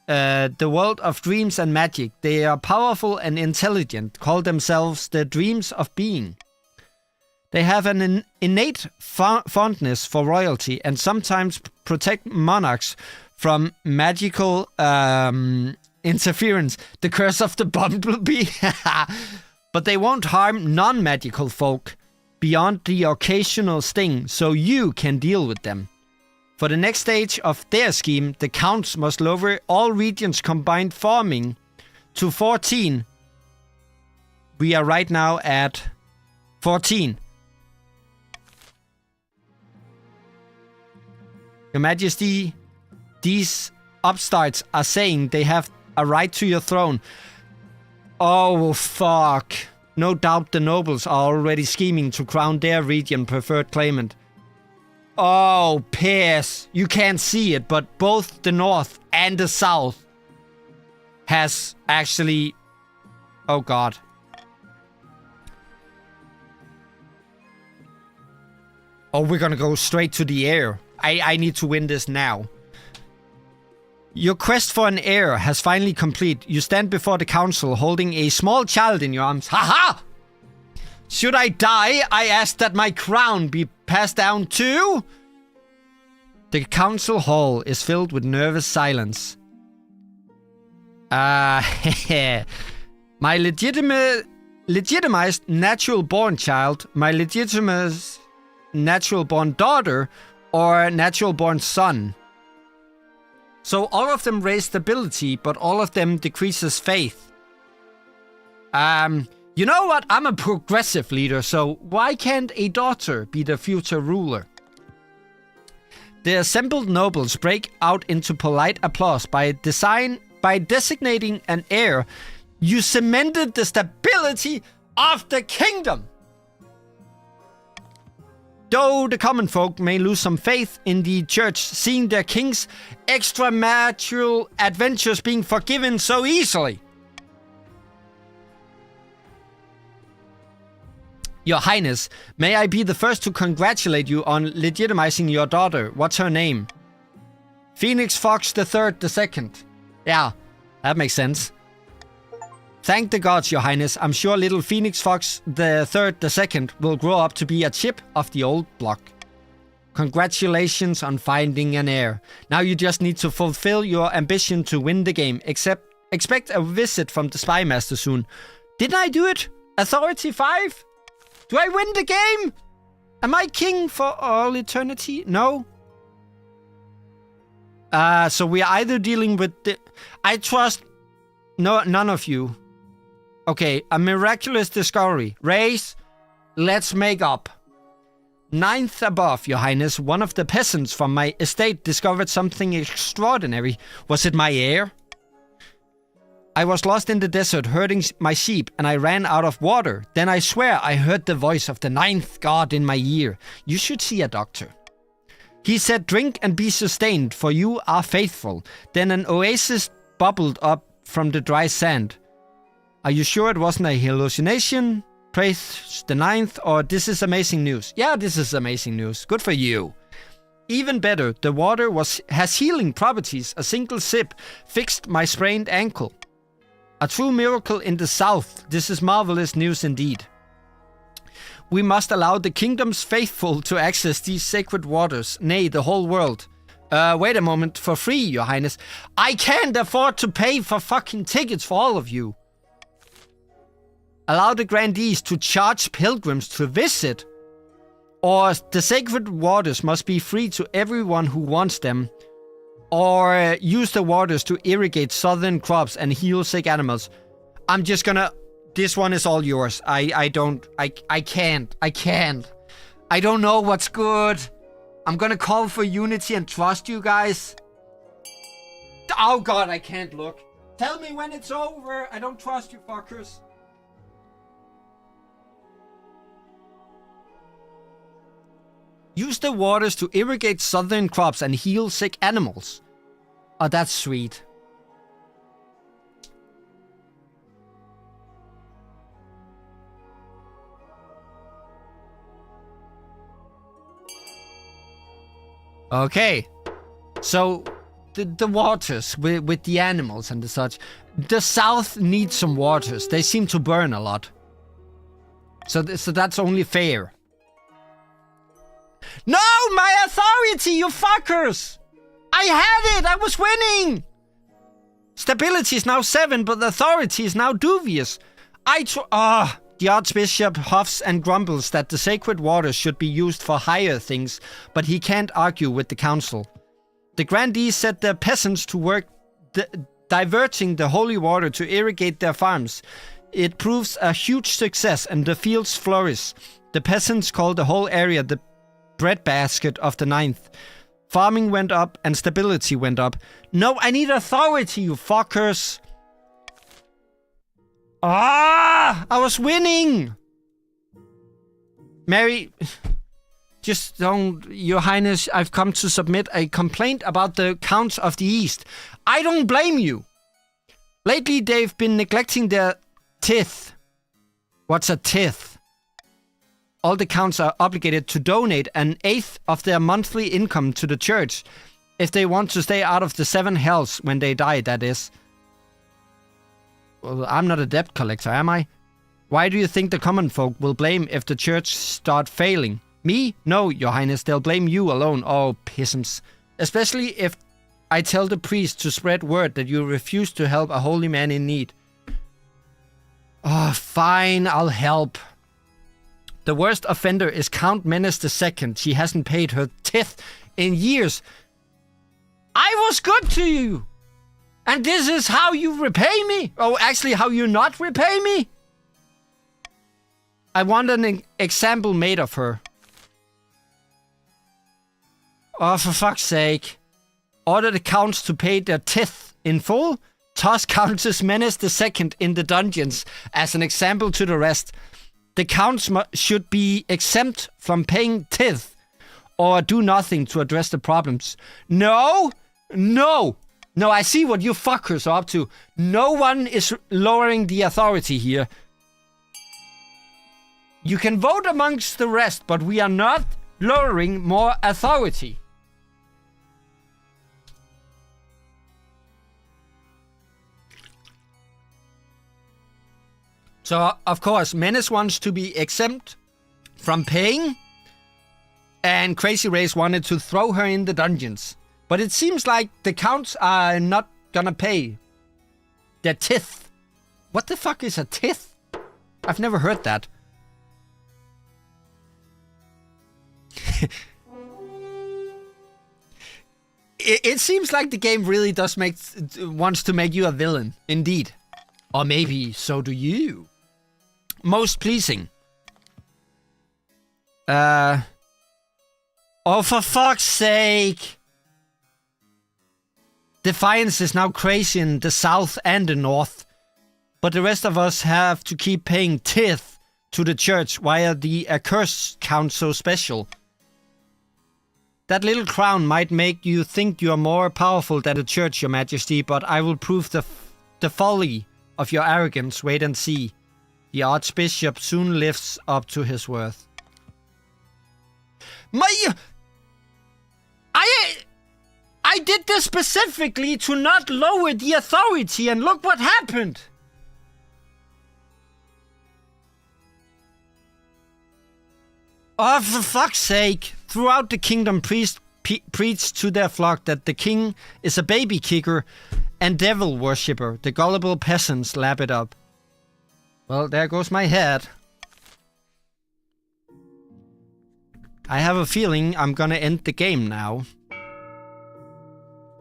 the world of dreams and magic, they are powerful and intelligent, call themselves the dreams of being. They have an innate fondness for royalty and sometimes protect monarchs from magical interference, the curse of the bumblebee. But they won't harm non-magical folk beyond the occasional sting, so you can deal with them. For the next stage of their scheme, the counts must lower all regions combined farming to 14. We are right now at 14. Your Majesty, these upstarts are saying they have a right to your throne. Oh, fuck. No doubt the nobles are already scheming to crown their region preferred claimant. Oh, piss. You can't see it, but both the north and the south has actually... Oh, God. Oh, we're gonna go straight to the heir. I need to win this now. Your quest for an heir has finally complete. You stand before the council holding a small child in your arms. Ha-ha! Should I die, I ask that my crown be passed down too? The council hall is filled with nervous silence. My legitimized natural-born child, my legitimized natural-born daughter, or natural-born son. So all of them raise stability, but all of them decreases faith. You know what? I'm a progressive leader, so why can't a daughter be the future ruler? The assembled nobles break out into polite applause. By designating an heir, you cemented the stability of the kingdom. Though the common folk may lose some faith in the church, seeing their king's extramarital adventures being forgiven so easily. Your Highness, may I be the first to congratulate you on legitimizing your daughter. What's her name? Phoenix Fox the Third, the Second. Yeah, that makes sense. Thank the gods, Your Highness. I'm sure little Phoenix Fox the Third, the Second will grow up to be a chip of the old block. Congratulations on finding an heir. Now you just need to fulfill your ambition to win the game. Expect a visit from the Spy Master soon. Didn't I do it? Authority 5? Do I win the game? Am I king for all eternity? No. So we are either dealing with the... I trust none of you. Okay, a miraculous discovery. Race, let's make up. 9th above, Your Highness. One of the peasants from my estate discovered something extraordinary. Was it my heir? I was lost in the desert herding my sheep and I ran out of water. Then I swear I heard the voice of the 9th god in my ear. You should see a doctor. He said, drink and be sustained, for you are faithful. Then an oasis bubbled up from the dry sand. Are you sure it wasn't a hallucination? Praise the 9th, or this is amazing news? Yeah, this is amazing news. Good for you. Even better, the water has healing properties. A single sip fixed my sprained ankle. A true miracle in the south. This is marvelous news indeed. We must allow the kingdom's faithful to access these sacred waters, nay, the whole world. Wait a moment, for free, Your Highness. I can't afford to pay for fucking tickets for all of you. Allow the grandees to charge pilgrims to visit. Or the sacred waters must be free to everyone who wants them. Or use the waters to irrigate southern crops and heal sick animals. I'm just gonna... This one is all yours. I can't. I don't know what's good. I'm gonna call for unity and trust you guys. Oh god, I can't look. Tell me when it's over. I don't trust you fuckers. Use the waters to irrigate southern crops and heal sick animals. Oh, that's sweet. Okay. So, the waters with the animals and the such. The south needs some waters. They seem to burn a lot. So that's only fair. No, my authority, you fuckers! I had it! I was winning! Stability is now 7, but authority is now dubious. The Archbishop huffs and grumbles that the sacred waters should be used for higher things, but he can't argue with the council. The grandees set their peasants to work diverting the holy water to irrigate their farms. It proves a huge success and the fields flourish. The peasants call the whole area the breadbasket of the 9th. Farming went up and stability went up. No, I need authority, you fuckers. I was winning. Mary, just don't... Your Highness, I've come to submit a complaint about the Counts of the East. I don't blame you. Lately, they've been neglecting their tithe. What's a tithe? All the counts are obligated to donate 1/8 of their monthly income to the church. If they want to stay out of the 7 hells when they die, that is. Well, I'm not a debt collector, am I? Why do you think the common folk will blame if the church start failing? Me? No, Your Highness, they'll blame you alone. Oh, peasants. Especially if I tell the priest to spread word that you refuse to help a holy man in need. Oh, fine, I'll help. The worst offender is Count Menace II. She hasn't paid her tithe in years. I was good to you. And this is how you repay me? Oh, actually, how you not repay me? I want an example made of her. Oh, for fuck's sake. Order the counts to pay their tithe in full. Toss Countess Menace II in the dungeons as an example to the rest. The counts should be exempt from paying tithe or do nothing to address the problems. No! No! No, I see what you fuckers are up to. No one is lowering the authority here. You can vote amongst the rest, but we are not lowering more authority. So, of course, Menace wants to be exempt from paying, and Crazy Race wanted to throw her in the dungeons. But it seems like the counts are not gonna pay their tithe. What the fuck is a tithe? I've never heard that. It seems like the game really does wants to make you a villain, indeed. Or maybe so do you. Most pleasing. Oh, for fuck's sake. Defiance is now crazy in the south and the north. But the rest of us have to keep paying tithe to the church. Why are the accursed counts so special? That little crown might make you think you are more powerful than the church, your majesty, but I will prove the folly of your arrogance. Wait and see. The archbishop soon lives up to his worth. I did this specifically to not lower the authority, and look what happened. Oh, for fuck's sake. Throughout the kingdom, priests preach to their flock that the king is a baby kicker and devil worshipper. The gullible peasants lap it up. Well, there goes my head. I have a feeling I'm gonna end the game now.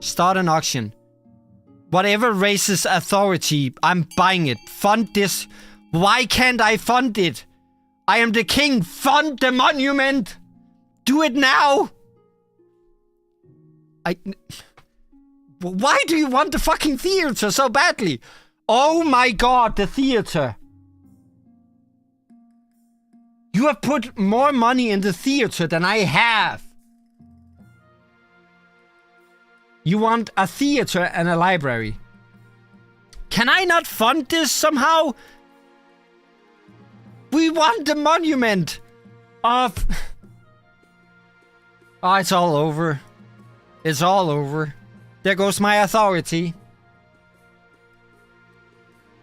Start an auction. Whatever raises authority, I'm buying it. Fund this. Why can't I fund it? I am the king. Fund the monument. Do it now. Why do you want the fucking theater so badly? Oh my god, the theater. You have put more money in the theater than I have. You want a theater and a library. Can I not fund this somehow? We want the monument of... Oh, it's all over. It's all over. There goes my authority.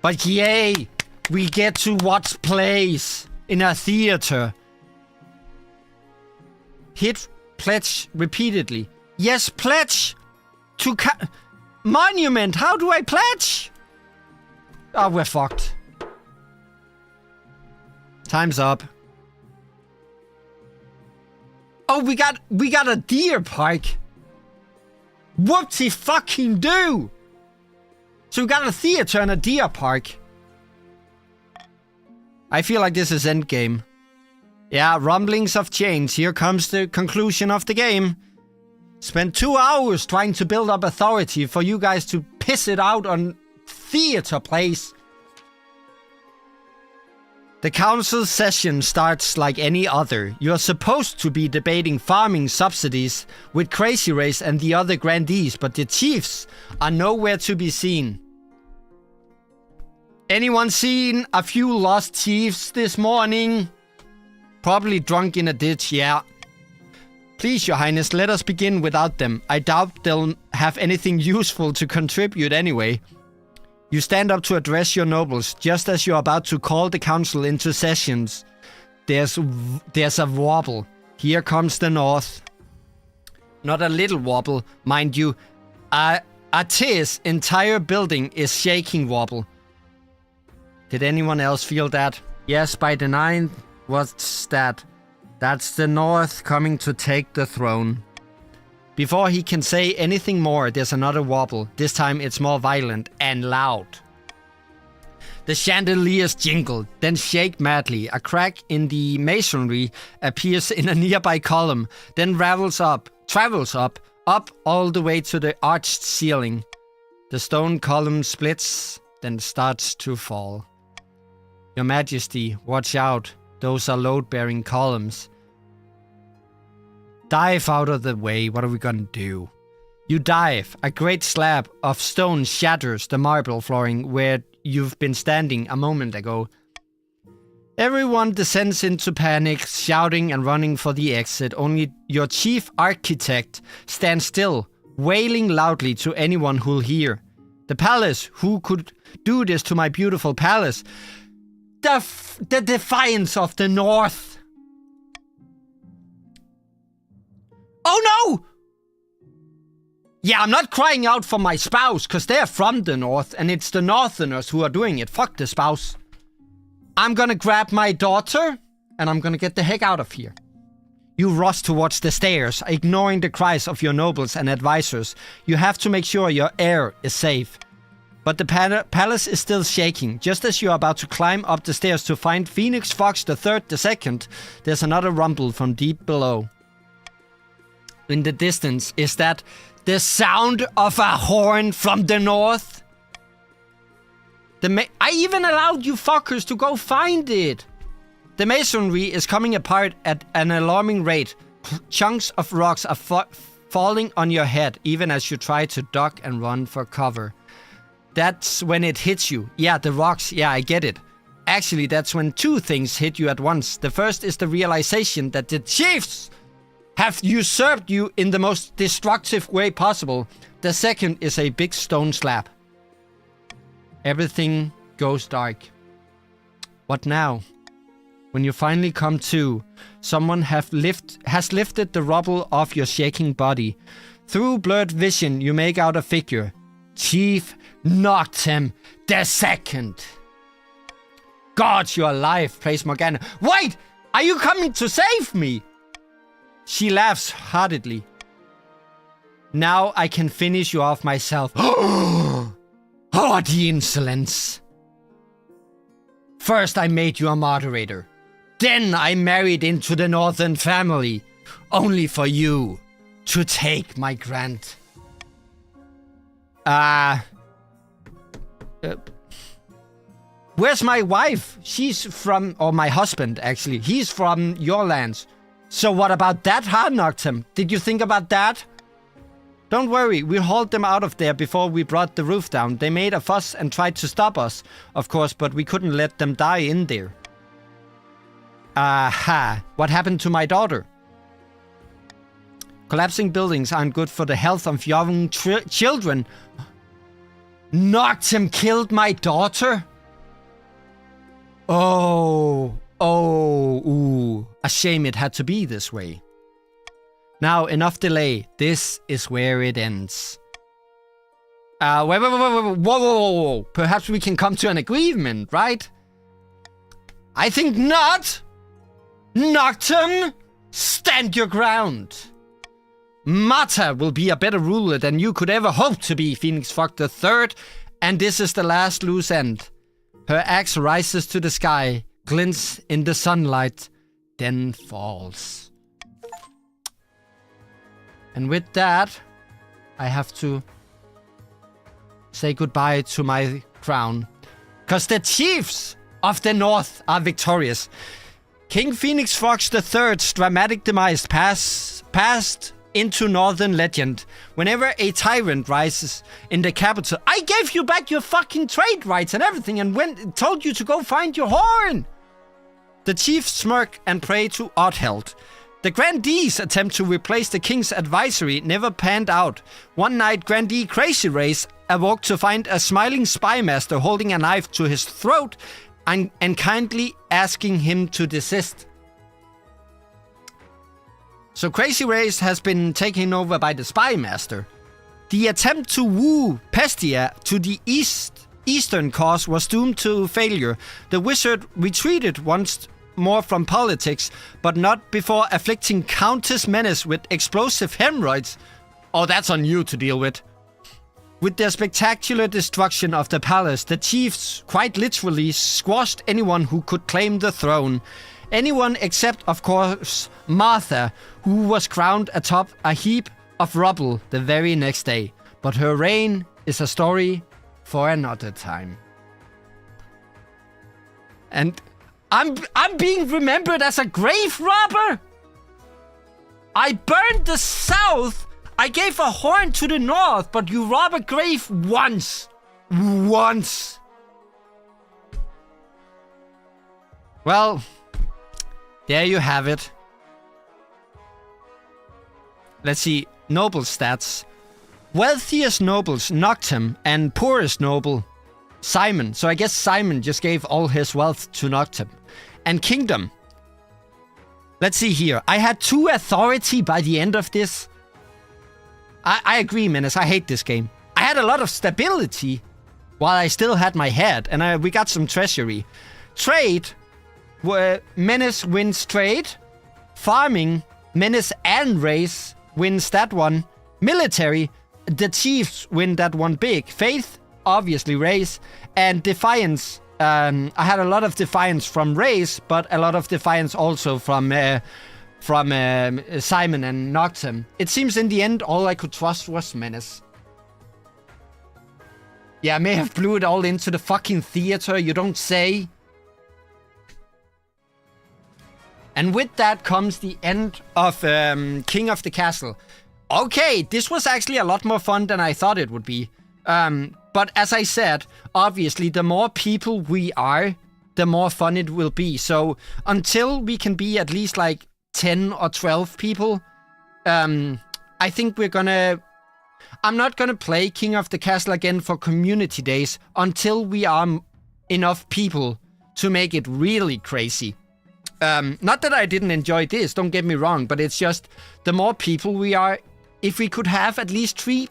But yay, we get to watch plays in a theater. Hit pledge repeatedly. Yes, pledge to monument. How do I pledge? Oh, we're fucked. Time's up. Oh, we got a deer park. Whoopsie fucking do. So we got a theater and a deer park. I feel like this is endgame. Yeah, rumblings of change. Here comes the conclusion of the game. Spent 2 hours trying to build up authority for you guys to piss it out on theater plays. The council session starts like any other. You're supposed to be debating farming subsidies with Crazy Race and the other grandees, but the chiefs are nowhere to be seen. Anyone seen a few lost chiefs this morning? Probably drunk in a ditch, yeah. Please, your highness, let us begin without them. I doubt they'll have anything useful to contribute anyway. You stand up to address your nobles, just as you're about to call the council into sessions. There's a wobble. Here comes the north. Not a little wobble, mind you. Tis entire building is shaking wobble. Did anyone else feel that? Yes, by the 9th. What's that? That's the north coming to take the throne. Before he can say anything more, there's another wobble. This time it's more violent and loud. The chandeliers jingle, then shake madly. A crack in the masonry appears in a nearby column, then travels up, all the way to the arched ceiling. The stone column splits, then starts to fall. Your Majesty, watch out. Those are load-bearing columns. Dive out of the way. What are we gonna do? You dive. A great slab of stone shatters the marble flooring where you've been standing a moment ago. Everyone descends into panic, shouting and running for the exit. Only your chief architect stands still, wailing loudly to anyone who'll hear. The palace, who could do this to my beautiful palace? The defiance of the North. Oh no! Yeah, I'm not crying out for my spouse, because they're from the North, and it's the Northerners who are doing it. Fuck the spouse. I'm gonna grab my daughter, and I'm gonna get the heck out of here. You rush towards the stairs, ignoring the cries of your nobles and advisors. You have to make sure your heir is safe. But the palace is still shaking. Just as you're about to climb up the stairs to find Phoenix Fox the Third, the Second, there's another rumble from deep below. In the distance, is that the sound of a horn from the North? I even allowed you fuckers to go find it. The masonry is coming apart at an alarming rate. Chunks of rocks are falling on your head, even as you try to duck and run for cover. That's when it hits you. Yeah, the rocks, yeah, I get it. Actually, that's when two things hit you at once. The first is the realization that the chiefs have usurped you in the most destructive way possible. The second is a big stone slap. Everything goes dark. What now? When you finally come to, someone has lifted the rubble off your shaking body. Through blurred vision, you make out a figure. Chief Noctem the Second. God, you're alive, prays Morgana. Wait! Are you coming to save me? She laughs heartedly. Now I can finish you off myself. Oh, the insolence. First I made you a moderator. Then I married into the Northern family. Only for you to take my grant. Where's my wife? She's from, or my husband actually. He's from your lands. So what about that, huh, Noctem? Did you think about that? Don't worry, we hauled them out of there before we brought the roof down. They made a fuss and tried to stop us, of course, but we couldn't let them die in there. Aha, what happened to my daughter? Collapsing buildings aren't good for the health of young children. Noctem killed my daughter? Ooh. A shame it had to be this way. Now, enough delay. This is where it ends. Wait, whoa. Perhaps we can come to an agreement, right? I think not. Noctem, stand your ground. Mata will be a better ruler than you could ever hope to be, Phoenix Fox the Third, and this is the last loose end. Her axe rises to the sky, glints in the sunlight, then falls. And with that, I have to say goodbye to my crown. Because the chiefs of the North are victorious. King Phoenix Fox III's dramatic demise passed into Northern legend. Whenever a tyrant rises in the capital, I gave you back your fucking trade rights and everything and told you to go find your horn. The chiefs smirk and pray to Oddheld. The Grandee's attempt to replace the king's advisory never panned out. One night, Grandee Crazy Race awoke to find a smiling spymaster holding a knife to his throat and kindly asking him to desist. So Crazy Race has been taken over by the spymaster. The attempt to woo Pestia to the eastern cause was doomed to failure. The wizard retreated once more from politics, but not before afflicting Countess Menace with explosive hemorrhoids. Oh, that's on you to deal with. With their spectacular destruction of the palace, the chiefs quite literally squashed anyone who could claim the throne. Anyone except, of course, Martha, who was crowned atop a heap of rubble the very next day. But her reign is a story for another time. And I'm being remembered as a grave robber? I burned the south. I gave a horn to the north, but you rob a grave once. Once. Well, there you have it. Let's see. Noble stats. Wealthiest nobles, Noctem, and poorest noble, Simon. So I guess Simon just gave all his wealth to Noctem. And kingdom. Let's see here. I had 2 authority by the end of this. I agree, Menace. I hate this game. I had a lot of stability while I still had my head. And we got some treasury. Trade. Menace wins trade. Farming. Menace and race wins that one. Military. The Chiefs win that one big. Faith. Obviously race. And defiance. I had a lot of defiance from race, but a lot of defiance also from Simon and Noctem. It seems in the end all I could trust was Menace. Yeah, I may have blew it all into the fucking theater, you don't say. And with that comes the end of King of the Castle. Okay, this was actually a lot more fun than I thought it would be. But as I said, obviously the more people we are, the more fun it will be. So until we can be at least like 10 or 12 people, I think I'm not gonna play King of the Castle again for community days until we are enough people to make it really crazy. Not that I didn't enjoy this, don't get me wrong, but it's just the more people we are, if we could have at least three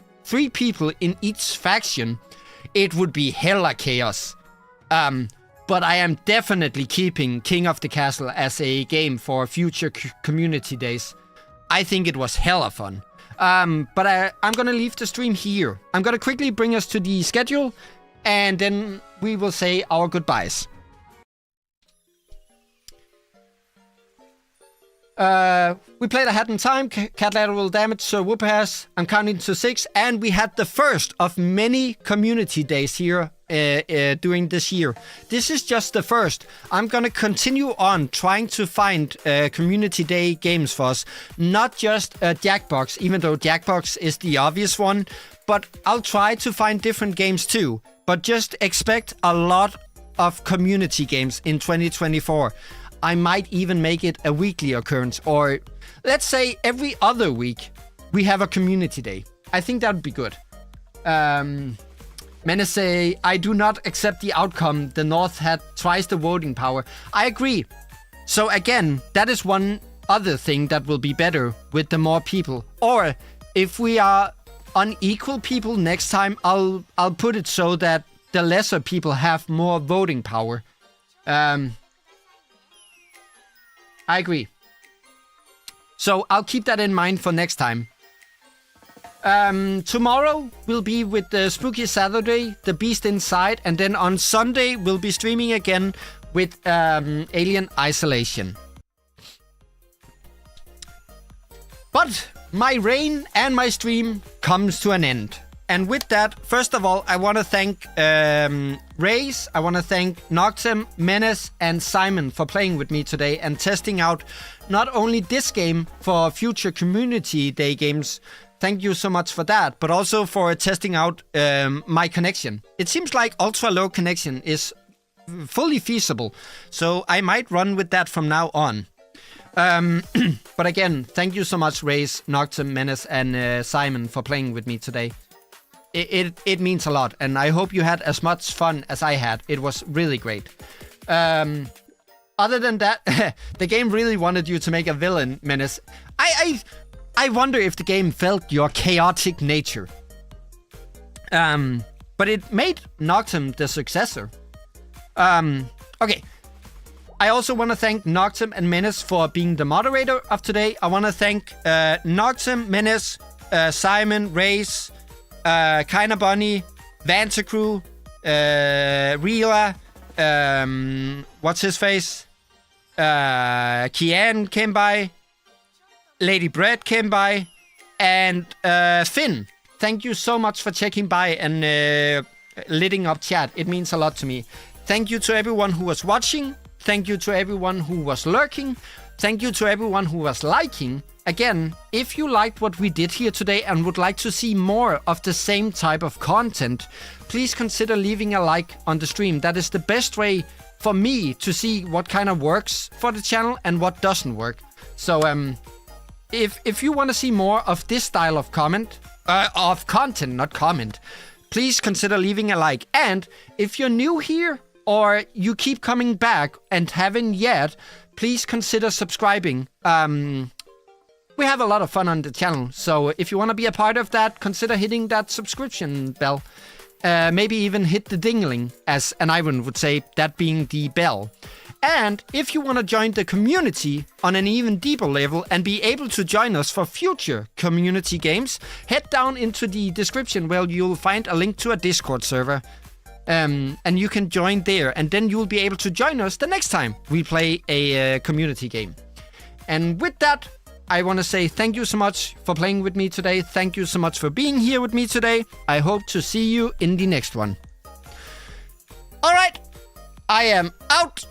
people in each faction, it would be hella chaos. But I am definitely keeping King of the Castle as a game for future community days. I think it was hella fun. But I'm gonna leave the stream here. I'm gonna quickly bring us to the schedule, and then we will say our goodbyes. We played a Hat in Time, Cat Lateral Damage, Sir Whoop-Ass. I'm counting to 6, and we had the first of many community days here during this year. This is just the first. I'm gonna continue on trying to find community day games for us. Not just Jackbox, even though Jackbox is the obvious one, but I'll try to find different games too. But just expect a lot of community games in 2024. I might even make it a weekly occurrence, or let's say every other week we have a community day. I think that would be good. Menace say, I do not accept the outcome. The North had twice the voting power. I agree. So again, that is one other thing that will be better with the more people. Or if we are unequal people next time, I'll put it so that the lesser people have more voting power. I agree. So I'll keep that in mind for next time. Tomorrow we'll be with the Spooky Saturday, The Beast Inside, and then on Sunday we'll be streaming again with Alien Isolation. But my reign and my stream comes to an end. And with that, first of all, I want to thank Raze, I want to thank Noctem, Menace, and Simon for playing with me today and testing out not only this game for future community day games. Thank you so much for that, but also for testing out my connection. It seems like ultra low connection is fully feasible, so I might run with that from now on. But again, thank you so much, Raze, Noctem, Menace, and Simon for playing with me today. It means a lot, and I hope you had as much fun as I had. It was really great. Other than that, the game really wanted you to make a villain, Menace. I wonder if the game felt your chaotic nature. But it made Noctem the successor. Okay. I also want to thank Noctem and Menace for being the moderator of today. I want to thank Noctem, Menace, Simon, Race, Kinda Bunny, Vantacrew, Rila, what's his face? Kian came by, Lady Brett came by, and Finn. Thank you so much for checking by and lighting up chat. It means a lot to me. Thank you to everyone who was watching. Thank you to everyone who was lurking. Thank you to everyone who was liking. Again, if you liked what we did here today and would like to see more of the same type of content, please consider leaving a like on the stream. That is the best way for me to see what kind of works for the channel and what doesn't work. So if you want to see more of this style of content, not comment, please consider leaving a like. And if you're new here or you keep coming back and haven't yet, please consider subscribing. We have a lot of fun on the channel, so if you want to be a part of that, consider hitting that subscription bell. Maybe even hit the dingling, as an Ivan would say, that being the bell. And if you want to join the community on an even deeper level and be able to join us for future community games, head down into the description where you'll find a link to a Discord server. And you can join there, and then you'll be able to join us the next time we play a community game. And with that, I want to say thank you so much for playing with me today. Thank you so much for being here with me today. I hope to see you in the next one. All right, I am out.